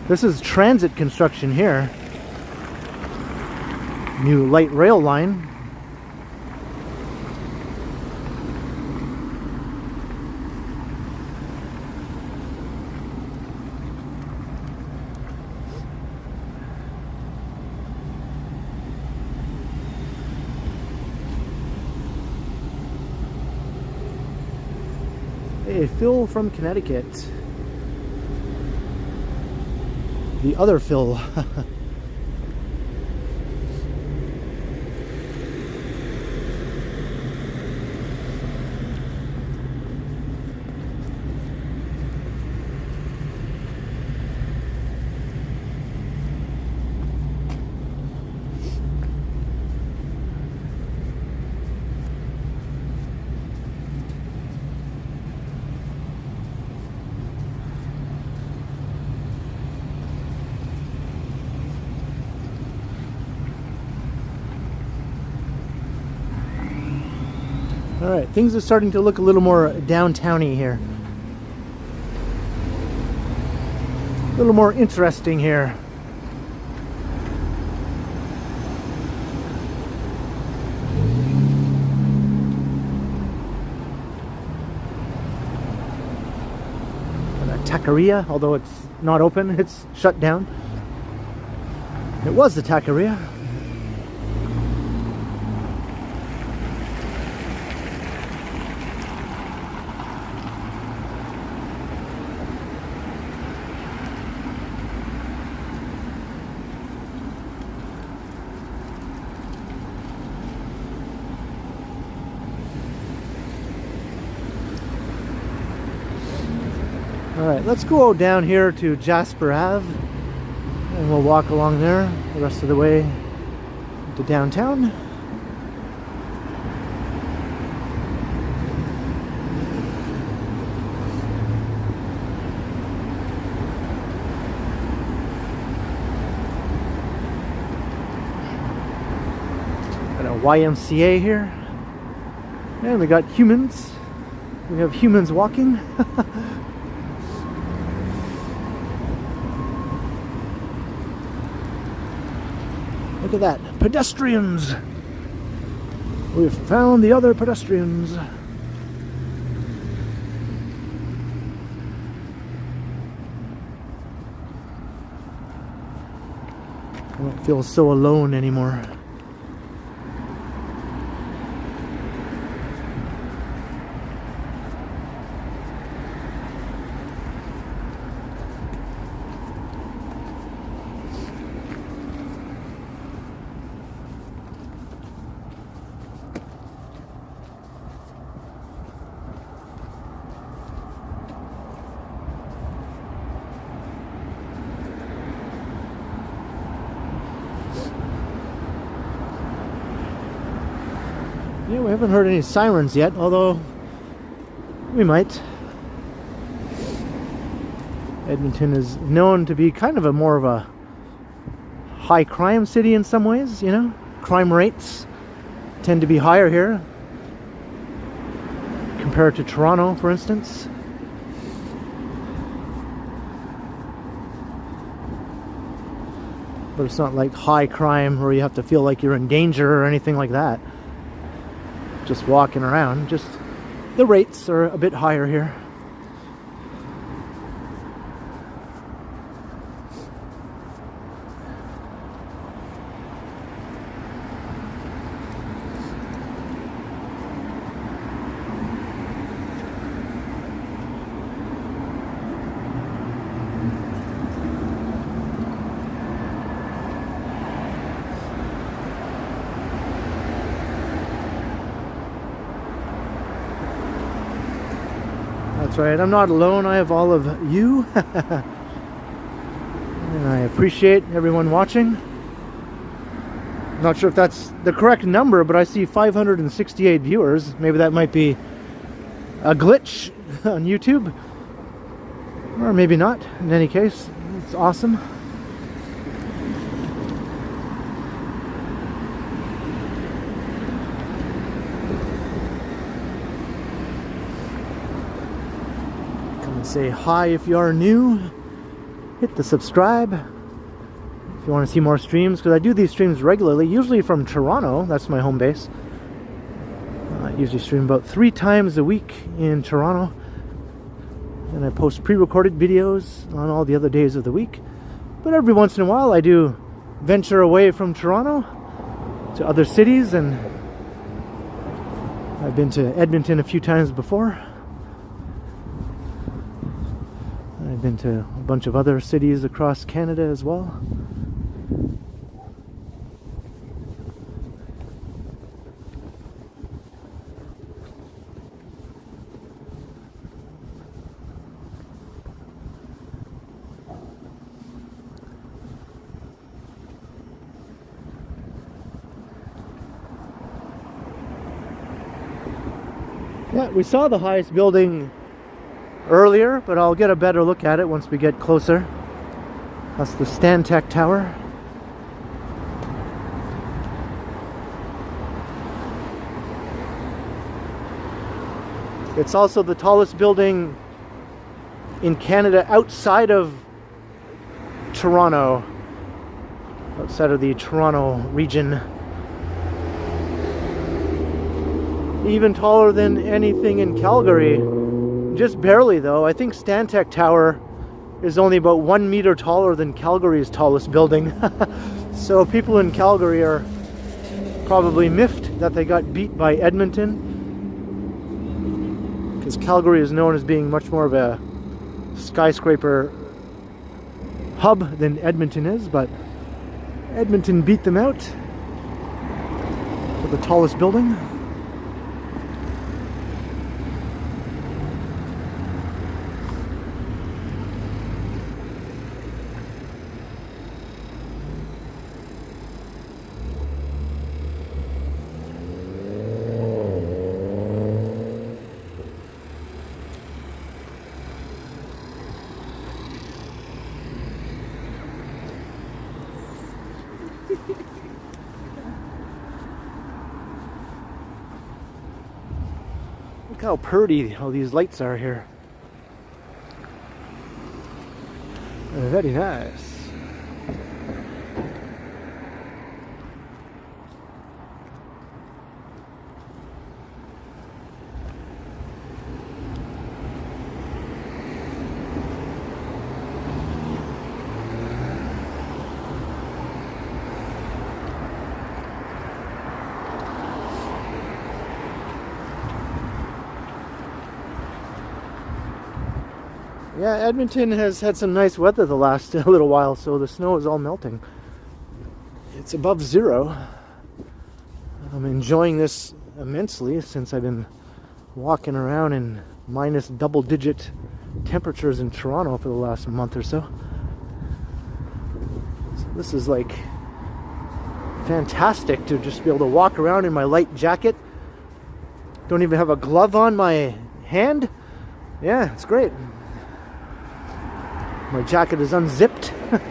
This is transit construction here. New light rail line. Hey, Phil from Connecticut. The other Phil. Alright, things are starting to look a little more downtowny here. A little more interesting here. And a taqueria, although it's not open, it's shut down. It was the taqueria. Alright, let's go down here to Jasper Ave and we'll walk along there the rest of the way to downtown. Got a YMCA here. And we got humans. We have humans walking. Look at that. Pedestrians! We've found the other pedestrians. I don't feel so alone anymore. Yeah, we haven't heard any sirens yet, although we might. Edmonton is known to be kind of more of a high crime city in some ways, you know? Crime rates tend to be higher here compared to Toronto, for instance. But it's not like high crime where you have to feel like you're in danger or anything like that. Just walking around, just the rates are a bit higher here. That's right, I'm not alone. I have all of you. And I appreciate everyone watching. Not sure if that's the correct number, but I see 568 viewers. Maybe that might be a glitch on YouTube. Or maybe not. In any case, it's awesome. Come and say hi if you are new. Hit the subscribe if you want to see more streams, because I do these streams regularly, usually from Toronto. That's my home base. I usually stream about 3 times a week in Toronto, and I post pre-recorded videos on all the other days of the week. But every once in a while I do venture away from Toronto to other cities, and I've been to Edmonton a few times before. I've been to a bunch of other cities across Canada as well. Yeah, we saw the highest building earlier, but I'll get a better look at it once we get closer. That's the Stantec Tower. It's also the tallest building in Canada outside of Toronto, outside of the Toronto region. Even taller than anything in Calgary. Just barely though. I think Stantec Tower is only about 1 meter taller than Calgary's tallest building. So people in Calgary are probably miffed that they got beat by Edmonton, because Calgary is known as being much more of a skyscraper hub than Edmonton is, but Edmonton beat them out for the tallest building. Look how pretty all these lights are here. Very nice. Yeah, Edmonton has had some nice weather the last little while, so the snow is all melting. It's above zero. I'm enjoying this immensely since I've been walking around in minus double-digit temperatures in Toronto for the last month or so. So this is like fantastic to just be able to walk around in my light jacket. Don't even have a glove on my hand. Yeah, it's great. My jacket is unzipped. These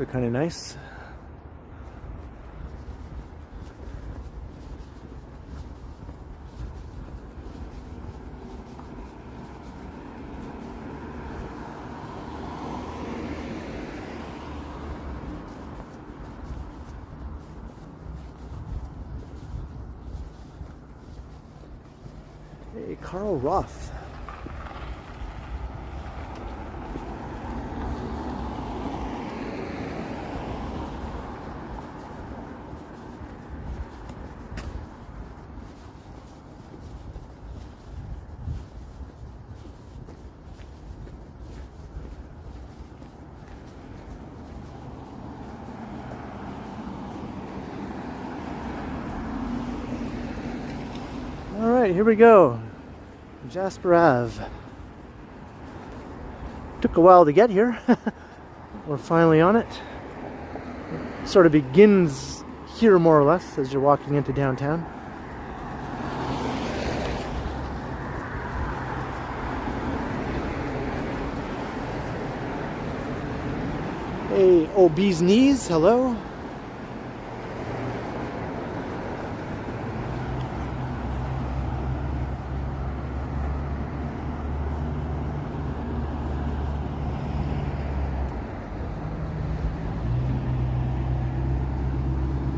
are kind of nice. Hey, Carl Roth. Alright, here we go. Jasper Ave. Took a while to get here. We're finally on it. It sort of begins here more or less as you're walking into downtown. Hey, obese knees, hello.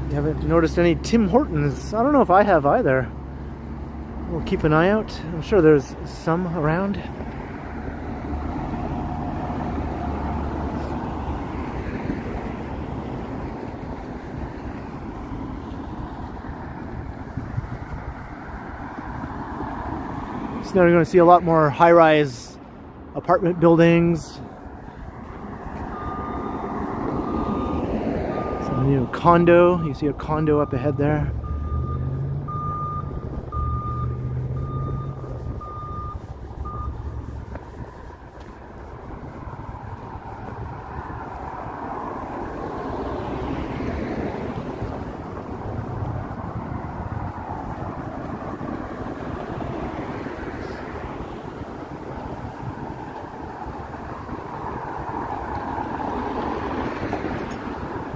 You haven't noticed any Tim Hortons? I don't know if I have either. We'll keep an eye out. I'm sure there's some around. So now you're going to see a lot more high-rise apartment buildings. Condo, you see a condo up ahead there.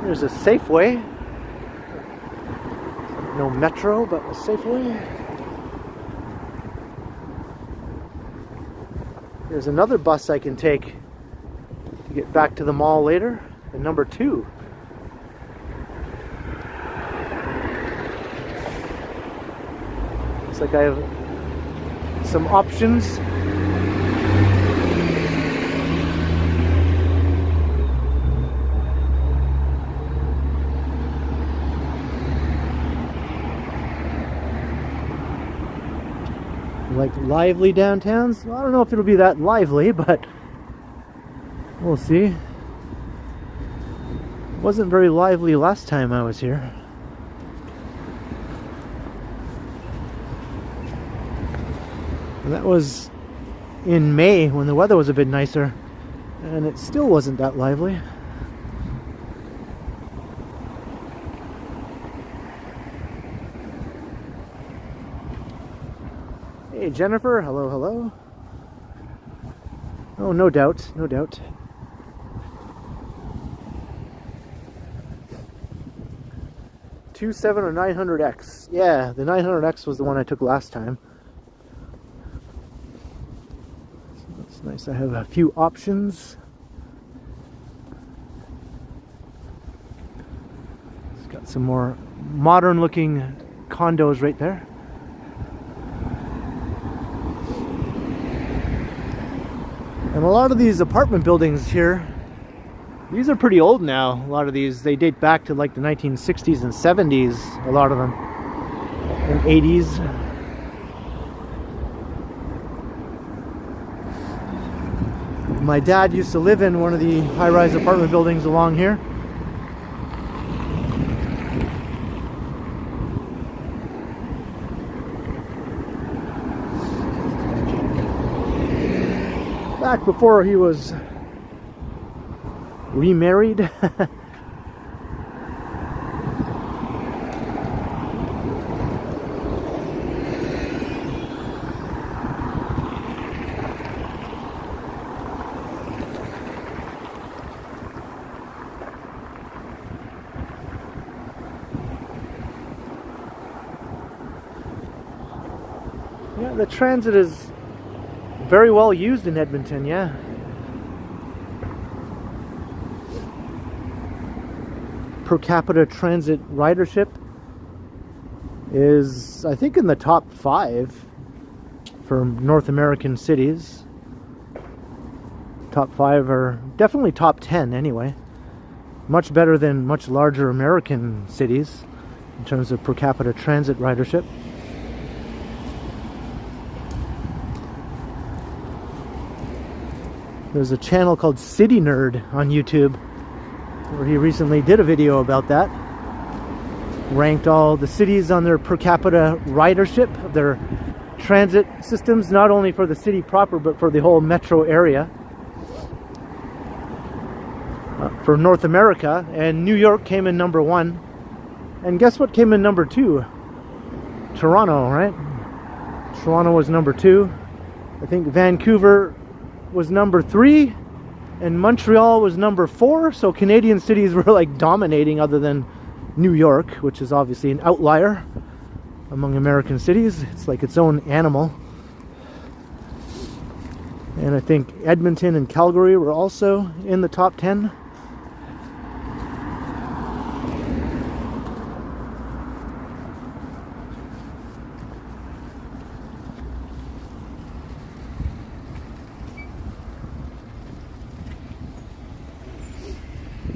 There's a Safeway. No metro, but a Safeway. There's another bus I can take to get back to the mall later, the number 2. Looks like I have some options. Like lively downtowns? Well, I don't know if it'll be that lively, but we'll see. It wasn't very lively last time I was here. And that was in May when the weather was a bit nicer, and it still wasn't that lively. Hey Jennifer, hello, hello. Oh, no doubt, no doubt. $27 or 900X. Yeah, the 900X was the one I took last time. It's nice, I have a few options. It's got some more modern looking condos right there. And a lot of these apartment buildings here, these are pretty old now. A lot of these, they date back to like the 1960s and 70s, a lot of them, and 80s. My dad used to live in one of the high-rise apartment buildings along here. Back before he was remarried. Yeah, the transit is very well used in Edmonton, yeah. Per capita transit ridership is, I think, in the top 5 for North American cities. Top 5 are definitely top 10 anyway. Much better than much larger American cities in terms of per capita transit ridership. There's a channel called City Nerd on YouTube where he recently did a video about that. Ranked all the cities on their per capita ridership of their transit systems, not only for the city proper, but for the whole metro area. For North America, and New York came in number 1. And guess what came in number 2? Toronto, right? Toronto was number 2. I think Vancouver was number 3, and Montreal was number 4. So Canadian cities were like dominating, other than New York, which is obviously an outlier among American cities. It's like its own animal. And I think Edmonton and Calgary were also in the top 10.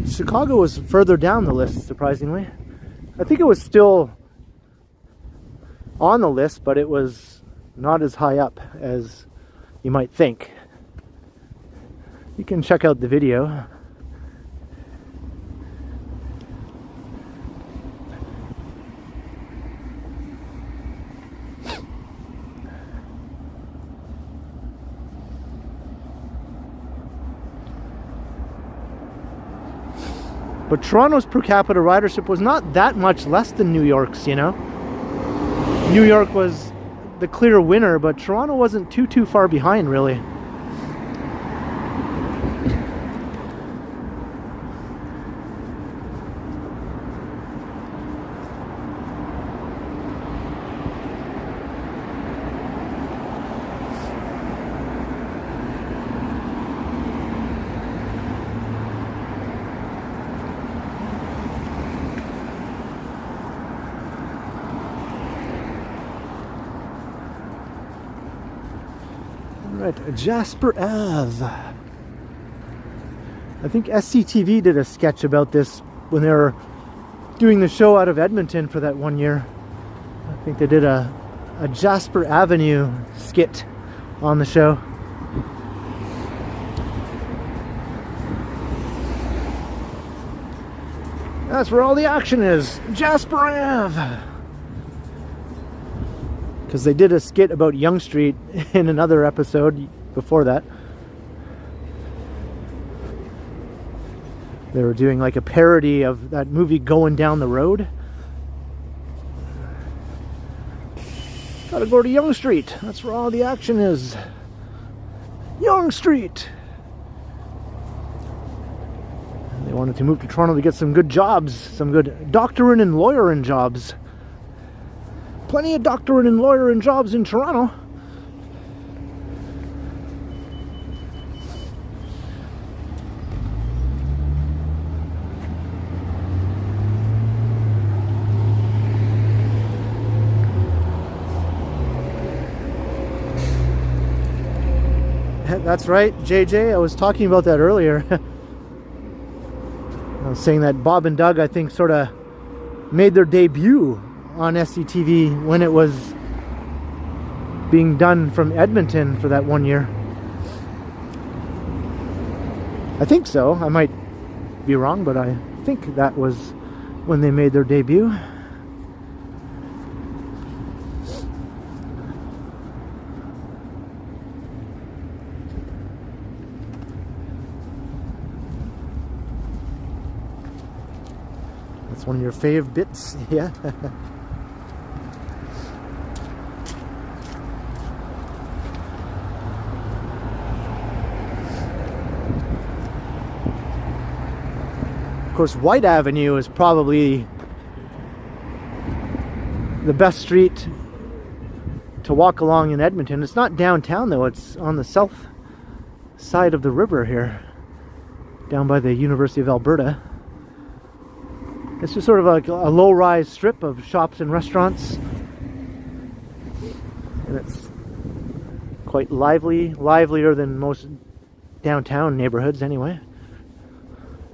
Chicago was further down the list, surprisingly. I think it was still on the list, but it was not as high up as you might think. You can check out the video. But Toronto's per capita ridership was not that much less than New York's, you know. New York was the clear winner, but Toronto wasn't too far behind, really. Right, Jasper Ave. I think SCTV did a sketch about this when they were doing the show out of Edmonton for that one year. I think they did a Jasper Avenue skit on the show. That's where all the action is, Jasper Ave. Because they did a skit about Yonge Street in another episode before that. They were doing like a parody of that movie Going Down the Road. Gotta go to Yonge Street. That's where all the action is. Yonge Street. And they wanted to move to Toronto to get some good jobs, some good doctoring and lawyering jobs. Plenty of doctoring and lawyering jobs in Toronto. That's right, JJ. I was talking about that earlier. I was saying that Bob and Doug, I think, sort of made their debut on SCTV when it was being done from Edmonton for that one year. I think so. I might be wrong, but I think that was when they made their debut. That's one of your fave bits, yeah. Of course, White Avenue is probably the best street to walk along in Edmonton. It's not downtown though, it's on the south side of the river here, down by the University of Alberta. It's just sort of like a low-rise strip of shops and restaurants. And it's quite lively, livelier than most downtown neighborhoods anyway.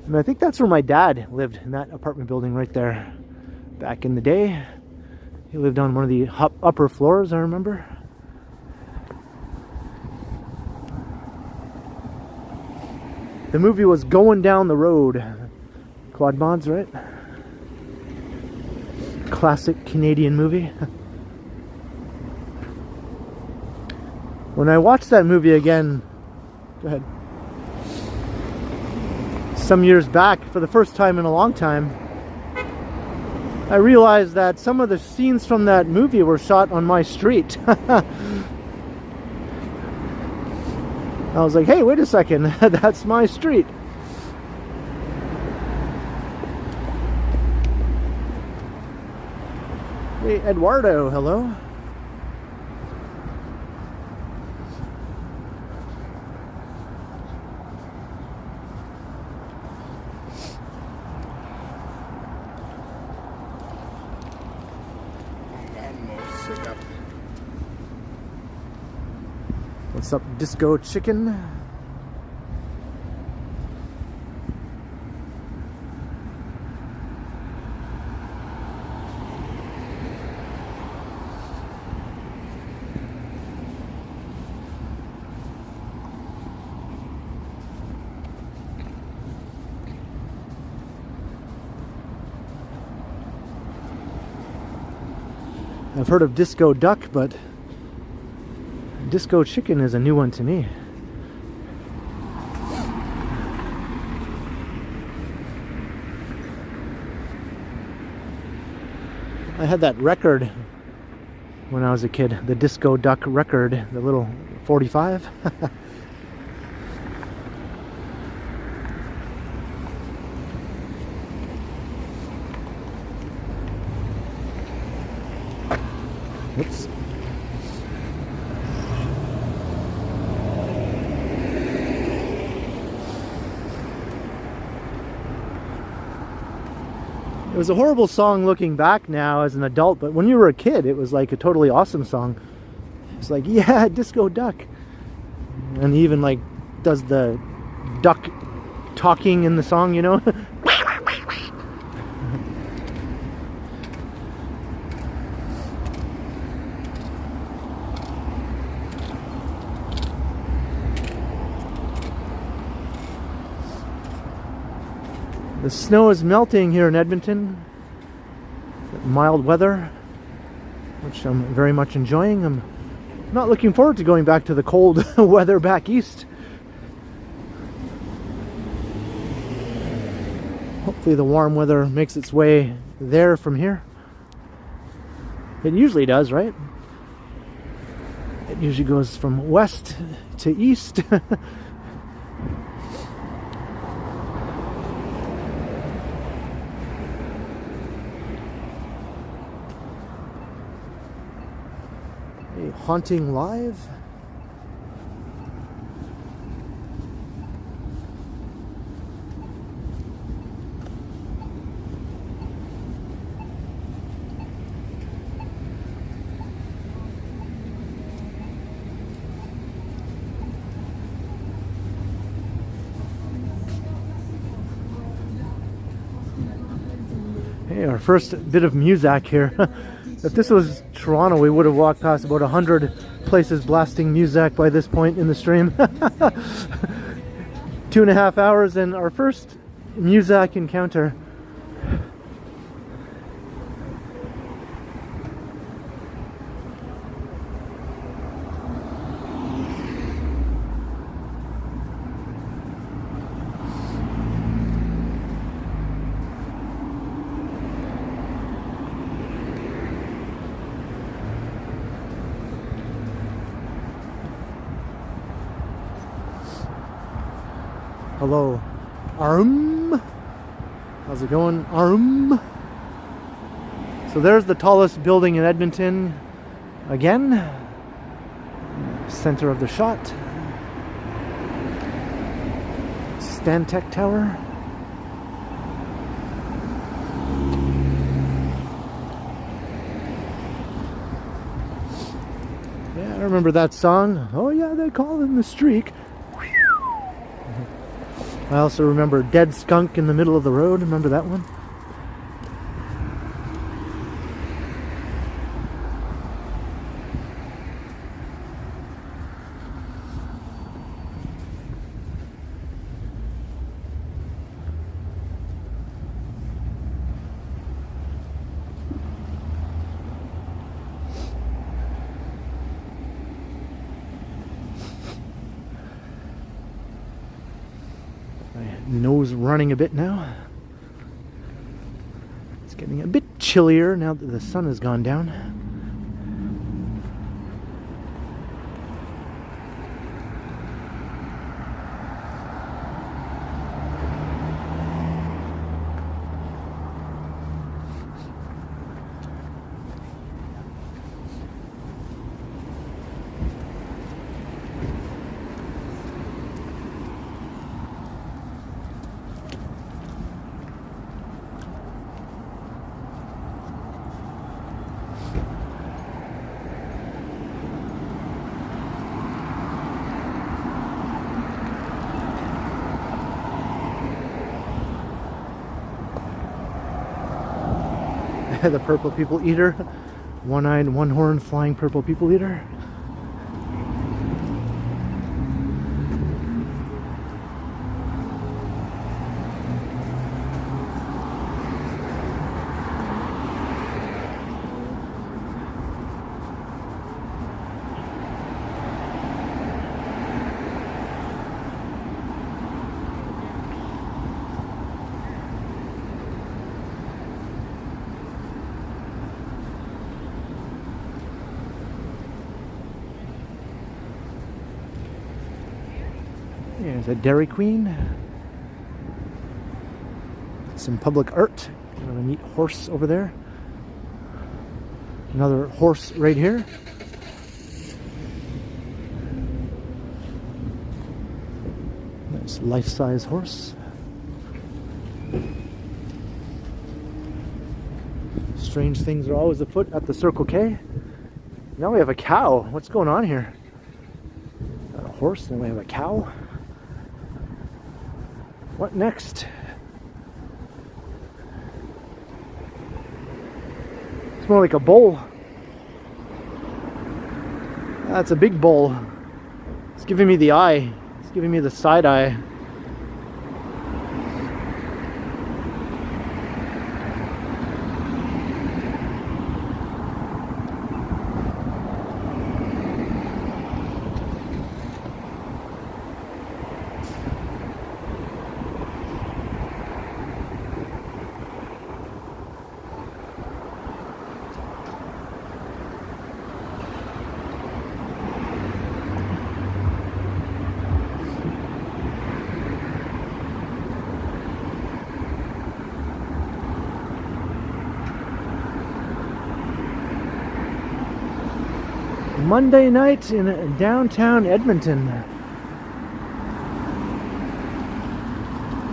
And I think that's where my dad lived, in that apartment building right there. Back in the day. He lived on one of the upper floors, I remember. The movie was Going Down the Road. Quad mods, right? Classic Canadian movie. When I watched that movie again, go ahead, some years back, for the first time in a long time, I realized that some of the scenes from that movie were shot on my street. I was like, hey, wait a second, that's my street. Hey, Eduardo, hello. What's up, Disco Chicken? I've heard of Disco Duck, but Disco Chicken is a new one to me. I had that record when I was a kid, the Disco Duck record, the little 45. Oops. It was a horrible song looking back now as an adult, but when you were a kid, it was like a totally awesome song. It's like, yeah, Disco Duck. And he even like does the duck talking in the song, you know? The snow is melting here in Edmonton. Mild weather, which I'm very much enjoying. I'm not looking forward to going back to the cold weather back east. Hopefully the warm weather makes its way there from here. It usually does, right? It usually goes from west to east. Haunting live. Hey, our first bit of music here. If this was Toronto, we would have walked past about 100 places blasting music by this point in the stream. 2.5 hours and our first music encounter. Hello, Arm. How's it going, Arm? So there's the tallest building in Edmonton again. Center of the shot. Stantec Tower. Yeah, I remember that song. Oh yeah, they call him the Streak. I also remember Dead Skunk in the Middle of the Road. Remember that one? Nose running a bit now. It's getting a bit chillier now that the sun has gone down. The purple people eater, one-eyed, one-horned, flying purple people eater. There's a Dairy Queen. Some public art. Got a neat horse over there. Another horse right here. Nice life-size horse. Strange things are always afoot at the Circle K. Now we have a cow. What's going on here? Got a horse, and we have a cow. What next? It's more like a bull. That's a big bull. It's giving me the eye. It's giving me the side eye. Monday night in downtown Edmonton. I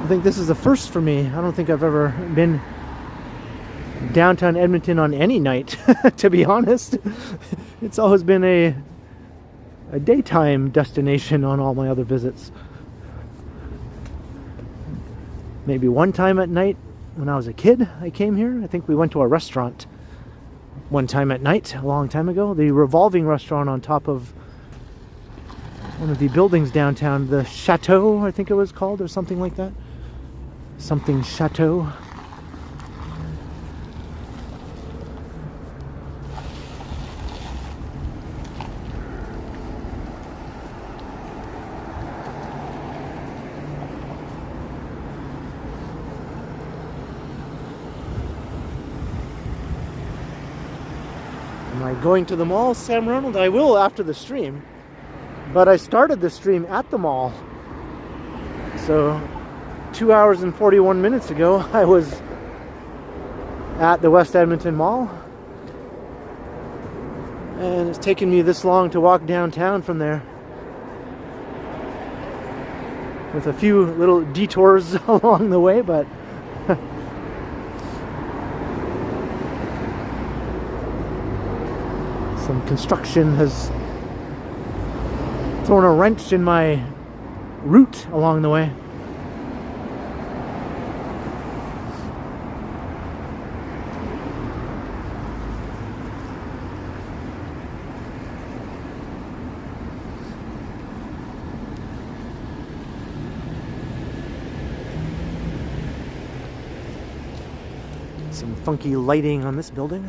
think this is a first for me. I don't think I've ever been downtown Edmonton on any night, to be honest. It's always been a daytime destination on all my other visits. Maybe one time at night when I was a kid I came here. I think we went to a restaurant one time at night, a long time ago. The revolving restaurant on top of one of the buildings downtown, the Chateau, I think it was called, or something like that. Something Chateau. Am I going to the mall, Sam Ronald? I will after the stream. But I started the stream at the mall. So 2 hours and 41 minutes ago, I was at the West Edmonton Mall. And it's taken me this long to walk downtown from there. With a few little detours along the way, but some construction has thrown a wrench in my route along the way. Some funky lighting on this building.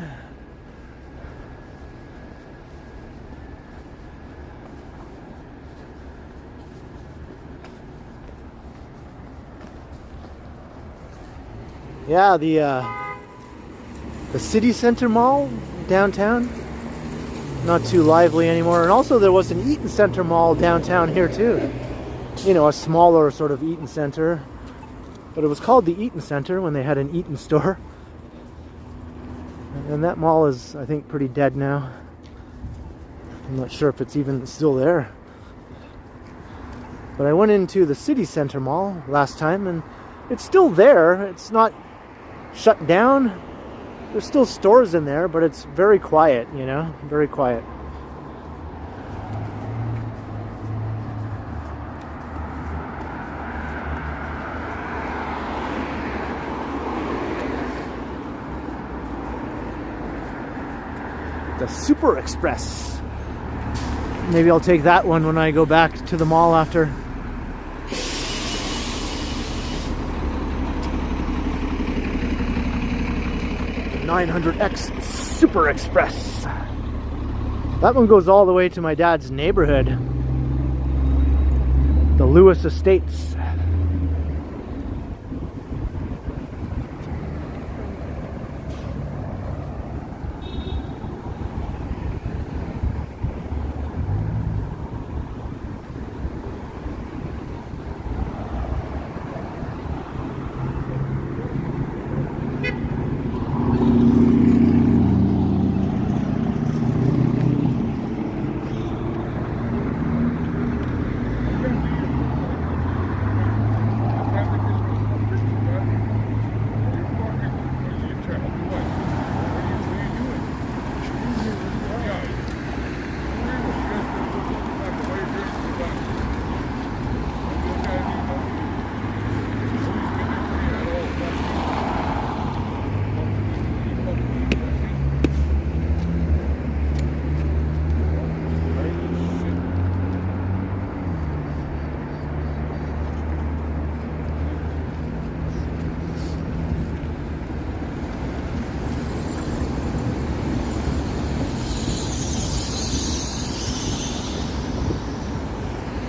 Yeah, the city center mall downtown, not too lively anymore. And also there was an Eaton Center mall downtown here too. You know, a smaller sort of Eaton Center. But it was called the Eaton Center when they had an Eaton store. And that mall is, I think, pretty dead now. I'm not sure if it's even still there. But I went into the city center mall last time and it's still there. It's not shut down. There's still stores in there, but it's very quiet, you know, very quiet. The Super Express. Maybe I'll take that one when I go back to the mall after. The 900X Super Express. That one goes all the way to my dad's neighborhood, the Lewis Estates.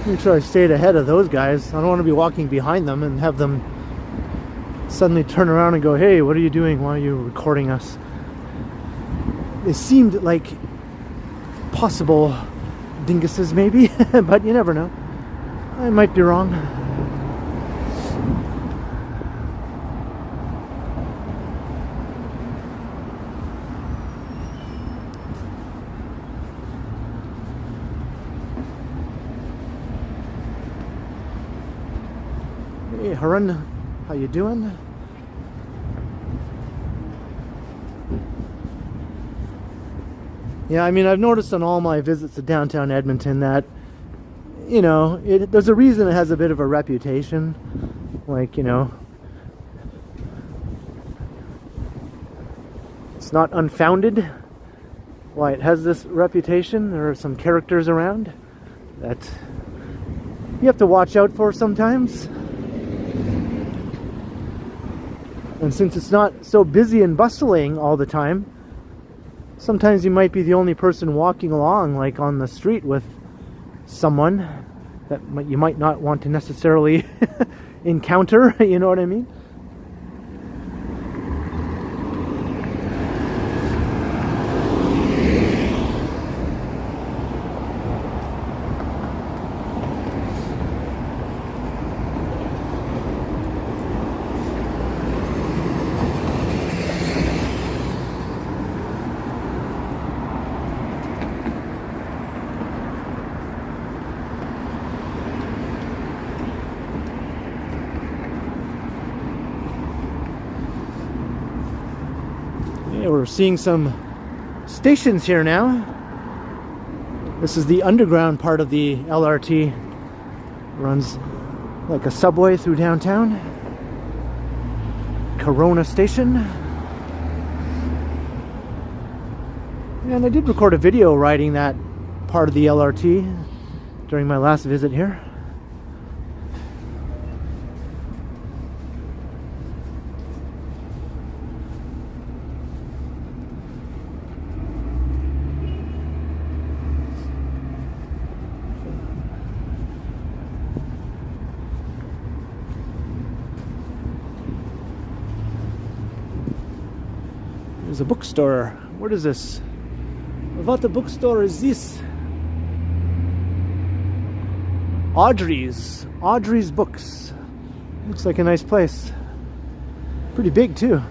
Make sure I stayed ahead of those guys. I don't want to be walking behind them and have them suddenly turn around and go, "Hey, what are you doing? Why are you recording us?" They seemed like possible dinguses maybe, but you never know. I might be wrong. Hey, Harun, how you doing? Yeah, I mean, I've noticed on all my visits to downtown Edmonton that, you know, there's a reason it has a bit of a reputation. Like, you know, it's not unfounded why it has this reputation. There are some characters around that you have to watch out for sometimes. And since it's not so busy and bustling all the time, sometimes you might be the only person walking along, like on the street, with someone that you might not want to necessarily encounter, you know what I mean? We're seeing some stations here now. This is the underground part of the LRT. Runs like a subway through downtown. Corona Station. And I did record a video riding that part of the LRT during my last visit here. There's a bookstore. What is this? What the bookstore is this? Audrey's Books. Looks like a nice place. Pretty big too.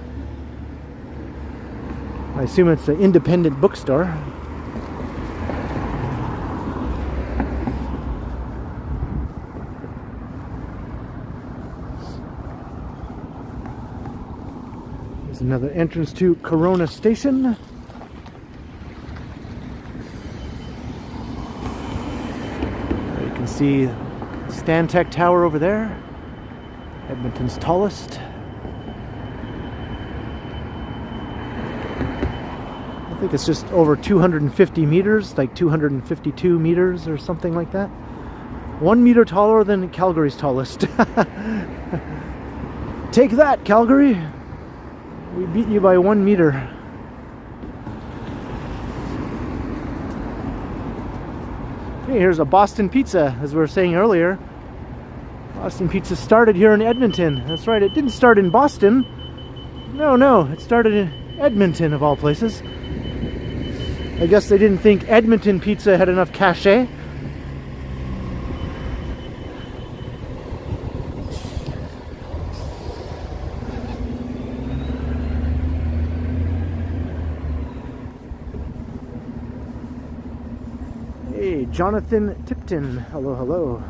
I assume it's an independent bookstore. There's another entrance to Corona Station. You can see Stantec Tower over there, Edmonton's tallest. I think it's just over 250 meters, like 252 meters or something like that. 1 meter taller than Calgary's tallest. Take that, Calgary! We beat you by 1 meter. Hey, here's a Boston Pizza, as we were saying earlier. Boston Pizza started here in Edmonton. That's right, it didn't start in Boston. No, it started in Edmonton, of all places. I guess they didn't think Edmonton pizza had enough cachet. Hey, Jonathan Tipton. Hello, hello.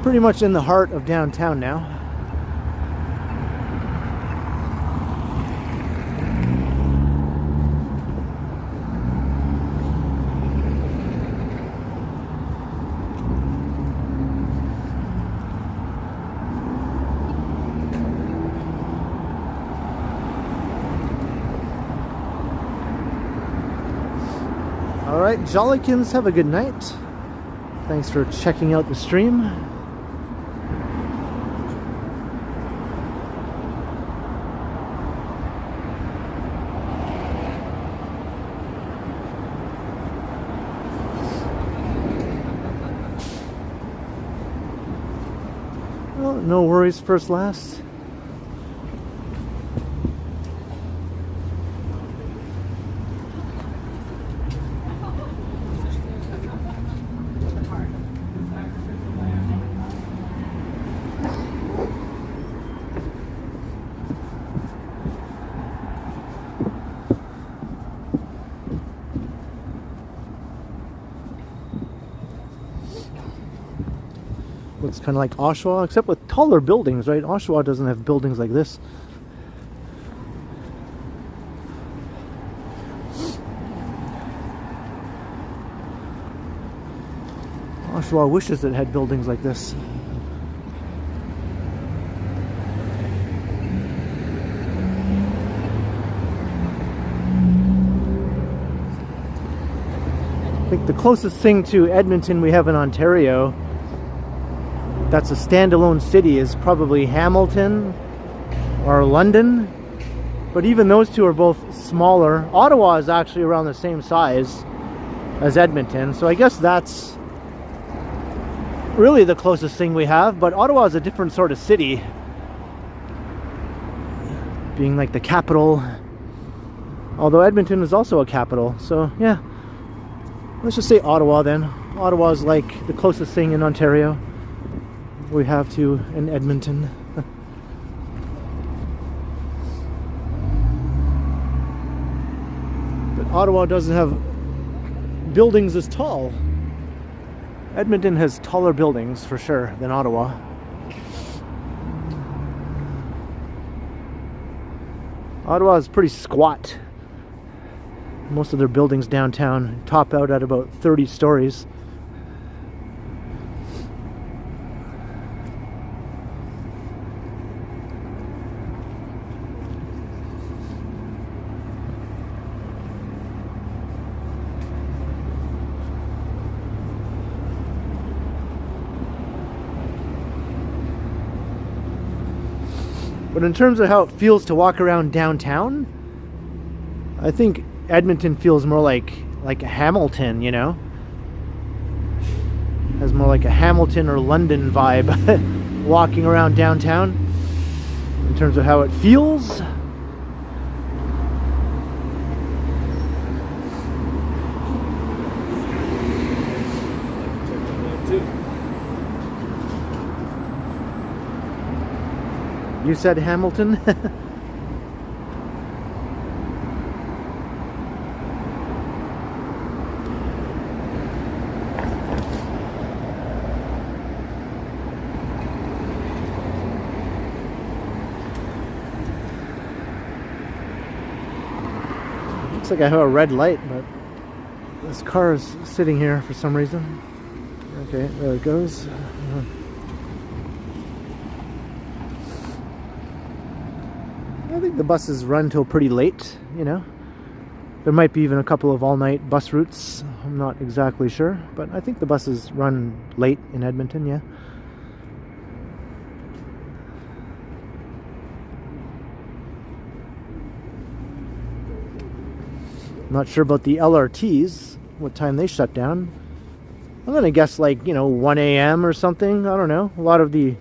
Pretty much in the heart of downtown now. All right, Jollykins, have a good night. Thanks for checking out the stream. No worries, first last. Looks kind of like Oshawa, except with taller buildings, right? Oshawa doesn't have buildings like this. Oshawa wishes it had buildings like this. I think the closest thing to Edmonton we have in Ontario that's a standalone city is probably Hamilton or London, but even those two are both smaller. Ottawa is actually around the same size as Edmonton, so I guess that's really the closest thing we have, but Ottawa is a different sort of city, being like the capital, although Edmonton is also a capital, so yeah, let's just say Ottawa then. Ottawa is like the closest thing in Ontario we have to in Edmonton. But Ottawa doesn't have buildings as tall. Edmonton has taller buildings for sure than Ottawa. Ottawa is pretty squat. Most of their buildings downtown top out at about 30 stories. But in terms of how it feels to walk around downtown, I think Edmonton feels more like a Hamilton, you know? Has more like a Hamilton or London vibe walking around downtown in terms of how it feels. You said Hamilton? Looks like I have a red light, but this car is sitting here for some reason. Okay, there it goes. I think the buses run till pretty late, you know. There might be even a couple of all-night bus routes. I'm not exactly sure, but I think the buses run late in Edmonton, yeah. Not sure about the LRTs, what time they shut down. I'm gonna guess like, you know, 1 a.m. or something. I don't know. A lot of the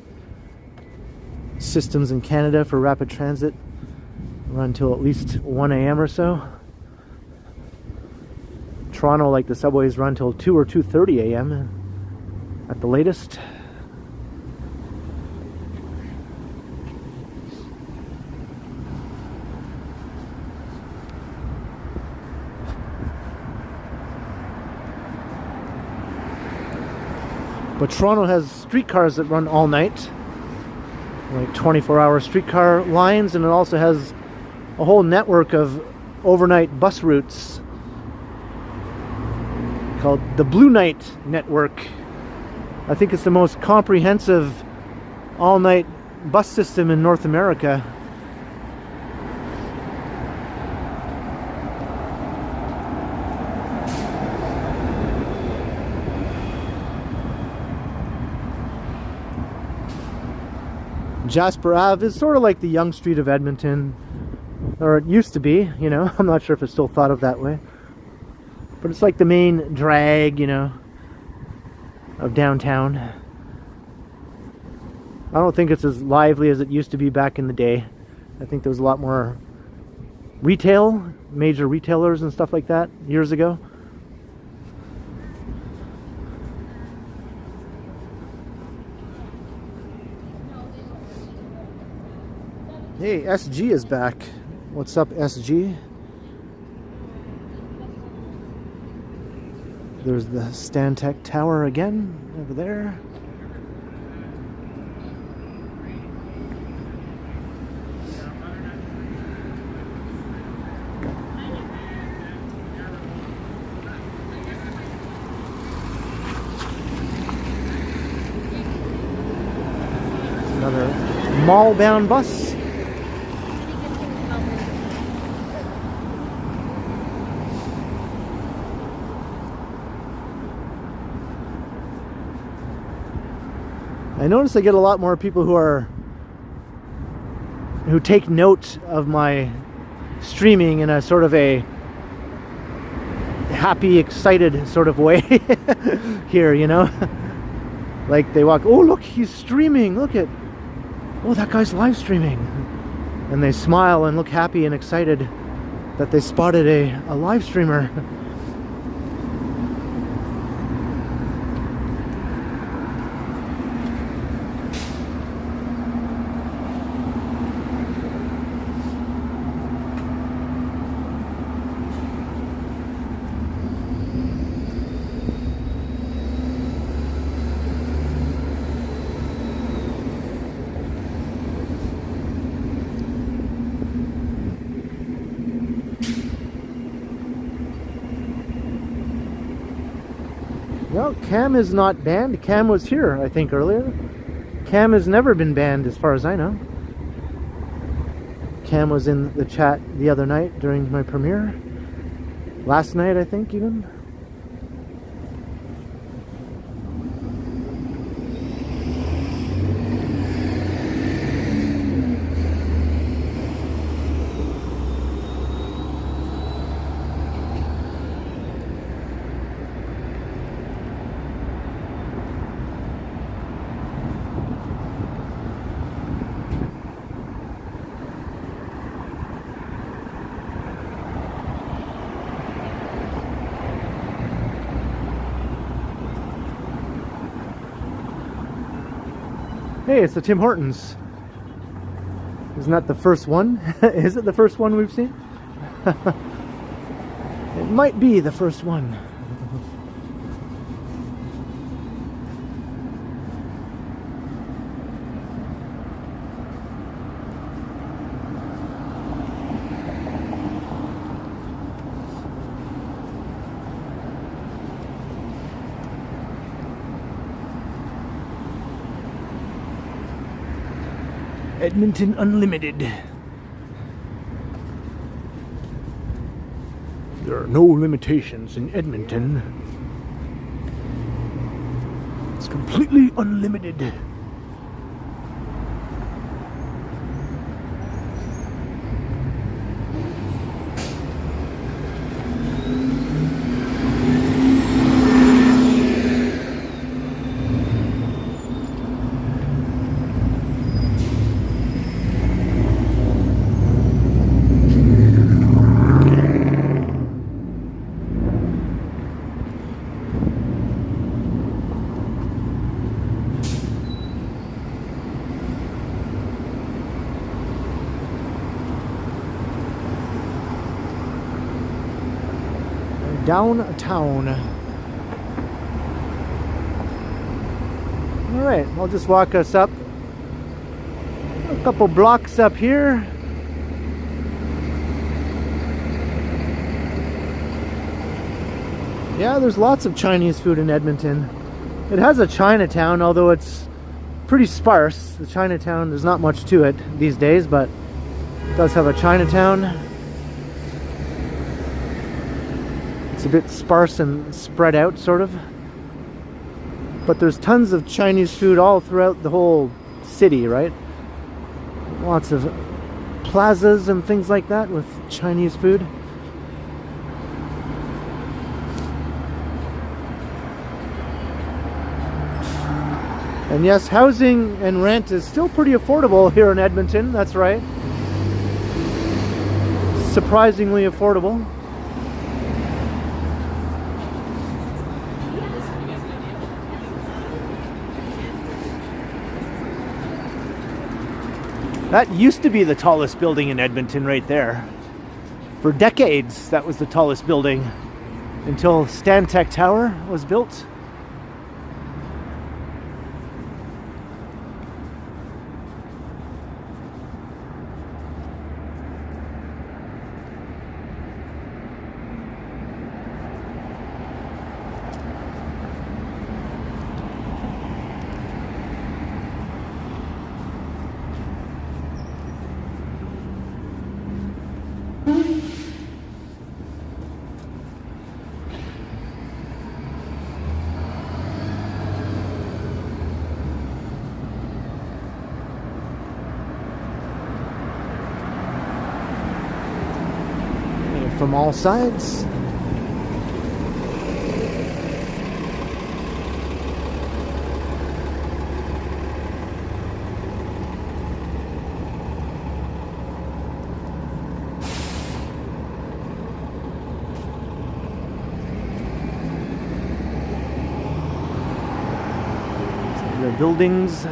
systems in Canada for rapid transit run till at least 1 a.m. or so. Toronto, like the subways, run till 2 or 2:30 a.m. at the latest. But Toronto has streetcars that run all night, like 24-hour streetcar lines, and it also has a whole network of overnight bus routes called the Blue Night Network. I think it's the most comprehensive all-night bus system in North America. Jasper Ave is sort of like the Yonge Street of Edmonton, or it used to be, you know. I'm not sure if it's still thought of that way, but it's like the main drag, you know, of downtown. I don't think it's as lively as it used to be back in the day. I think there was a lot more retail, major retailers and stuff like that years ago. Hey, SG is back. What's up, SG? There's the Stantec Tower again, over there. Another mall-bound bus. I notice I get a lot more people who take note of my streaming in a sort of a happy, excited sort of way here, you know? Like they walk, oh look, he's streaming, look at, oh that guy's live streaming. And they smile and look happy and excited that they spotted a live streamer. No, Cam is not banned. Cam was here, I think, earlier. Cam has never been banned as far as I know. Cam was in the chat the other night during my premiere. Last night, I think, even. Hey, it's the Tim Hortons. Isn't that the first one? Is it the first one we've seen? It might be the first one. Edmonton Unlimited. There are no limitations in Edmonton. It's completely unlimited. Downtown. All right, I'll just walk us up a couple blocks up here. Yeah, there's lots of Chinese food in Edmonton. It has a Chinatown, although it's pretty sparse. The Chinatown, there's not much to it these days, but it does have a Chinatown. It's a bit sparse and spread out, sort of. But there's tons of Chinese food all throughout the whole city, right? Lots of plazas and things like that with Chinese food. And yes, housing and rent is still pretty affordable here in Edmonton, that's right. Surprisingly affordable. That used to be the tallest building in Edmonton right there. For decades, that was the tallest building until Stantec Tower was built. From all sides. The buildings.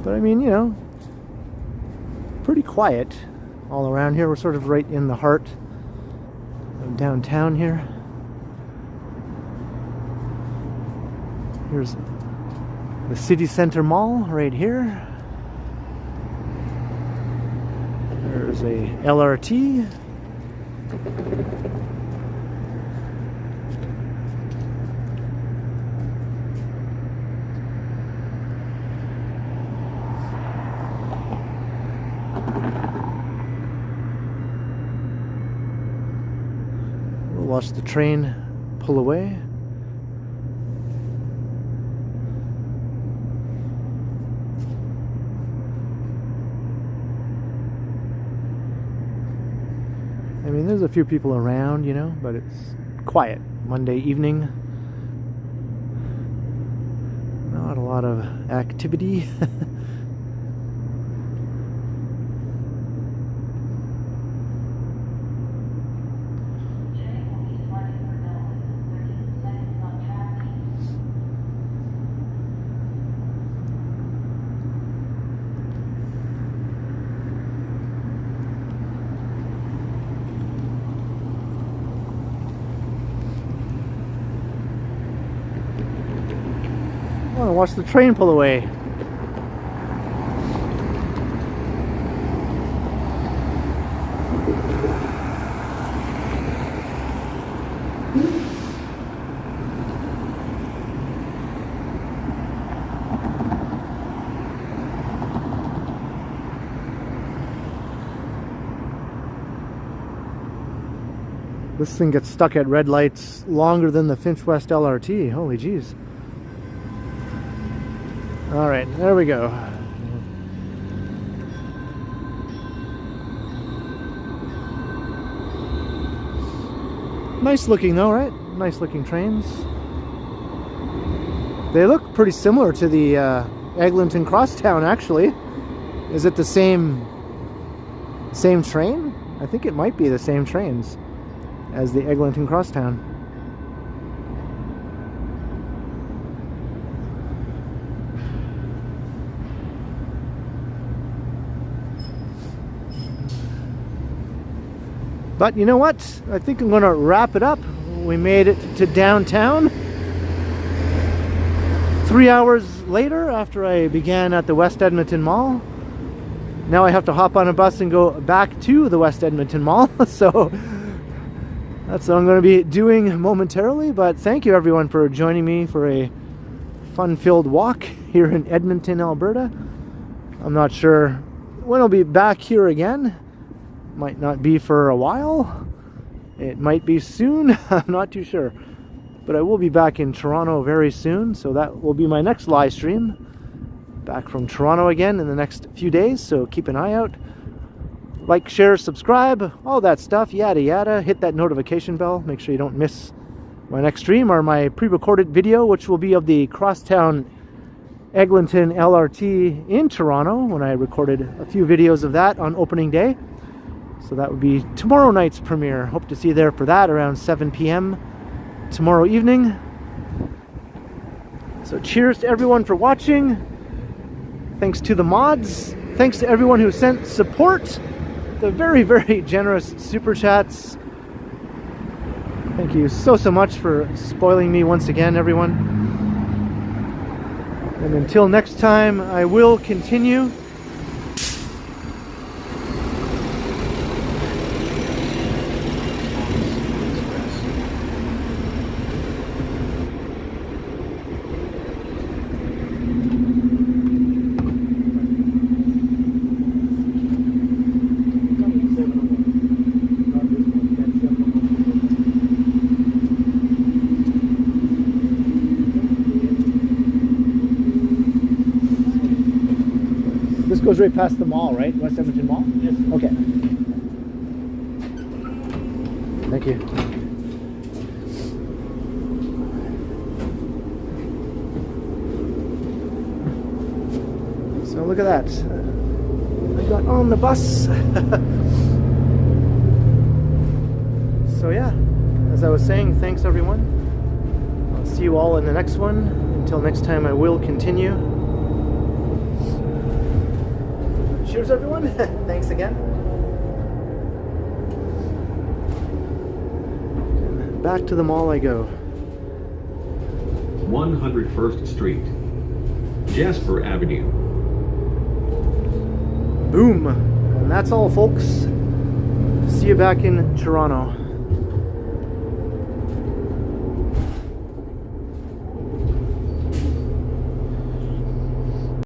But I mean, you know, pretty quiet all around here. We're sort of right in the heart of downtown here. Here's the city center mall right here. There's a LRT. Watch the train pull away. I mean, there's a few people around, you know, but it's quiet. Monday evening. Not a lot lot of activity. Oh, watch the train pull away. This thing gets stuck at red lights longer than the Finch West LRT. Holy jeez. All right, there we go. Nice looking though, right? Nice looking trains. They look pretty similar to the Eglinton Crosstown actually. Is it the same train? I think it might be the same trains as the Eglinton Crosstown. But you know what? I think I'm going to wrap it up. We made it to downtown. 3 hours later, after I began at the West Edmonton Mall. Now I have to hop on a bus and go back to the West Edmonton Mall. So that's what I'm going to be doing momentarily. But thank you everyone for joining me for a fun-filled walk here in Edmonton, Alberta. I'm not sure when I'll be back here again. Might not be for a while. It might be soon. I'm not too sure. But I will be back in Toronto very soon. So that will be my next live stream. Back from Toronto again in the next few days. So keep an eye out. Like, share, subscribe, all that stuff. Yada yada. Hit that notification bell. Make sure you don't miss my next stream or my pre-recorded video, which will be of the Crosstown Eglinton LRT in Toronto, when I recorded a few videos of that on opening day. So that would be tomorrow night's premiere. Hope to see you there for that around 7 p.m. tomorrow evening. So cheers to everyone for watching. Thanks to the mods. Thanks to everyone who sent support. The very, very generous super chats. Thank you so much for spoiling me once again, everyone. And until next time, I will continue. Goes right past the mall, right? West Edmonton Mall? Yes. Okay. Thank you. So look at that. I got on the bus. So yeah, as I was saying, thanks everyone. I'll see you all in the next one. Until next time, I will continue. Cheers everyone. Thanks again. Back to the mall I go. 101st Street, Jasper Avenue. Boom. And that's all, folks. See you back in Toronto.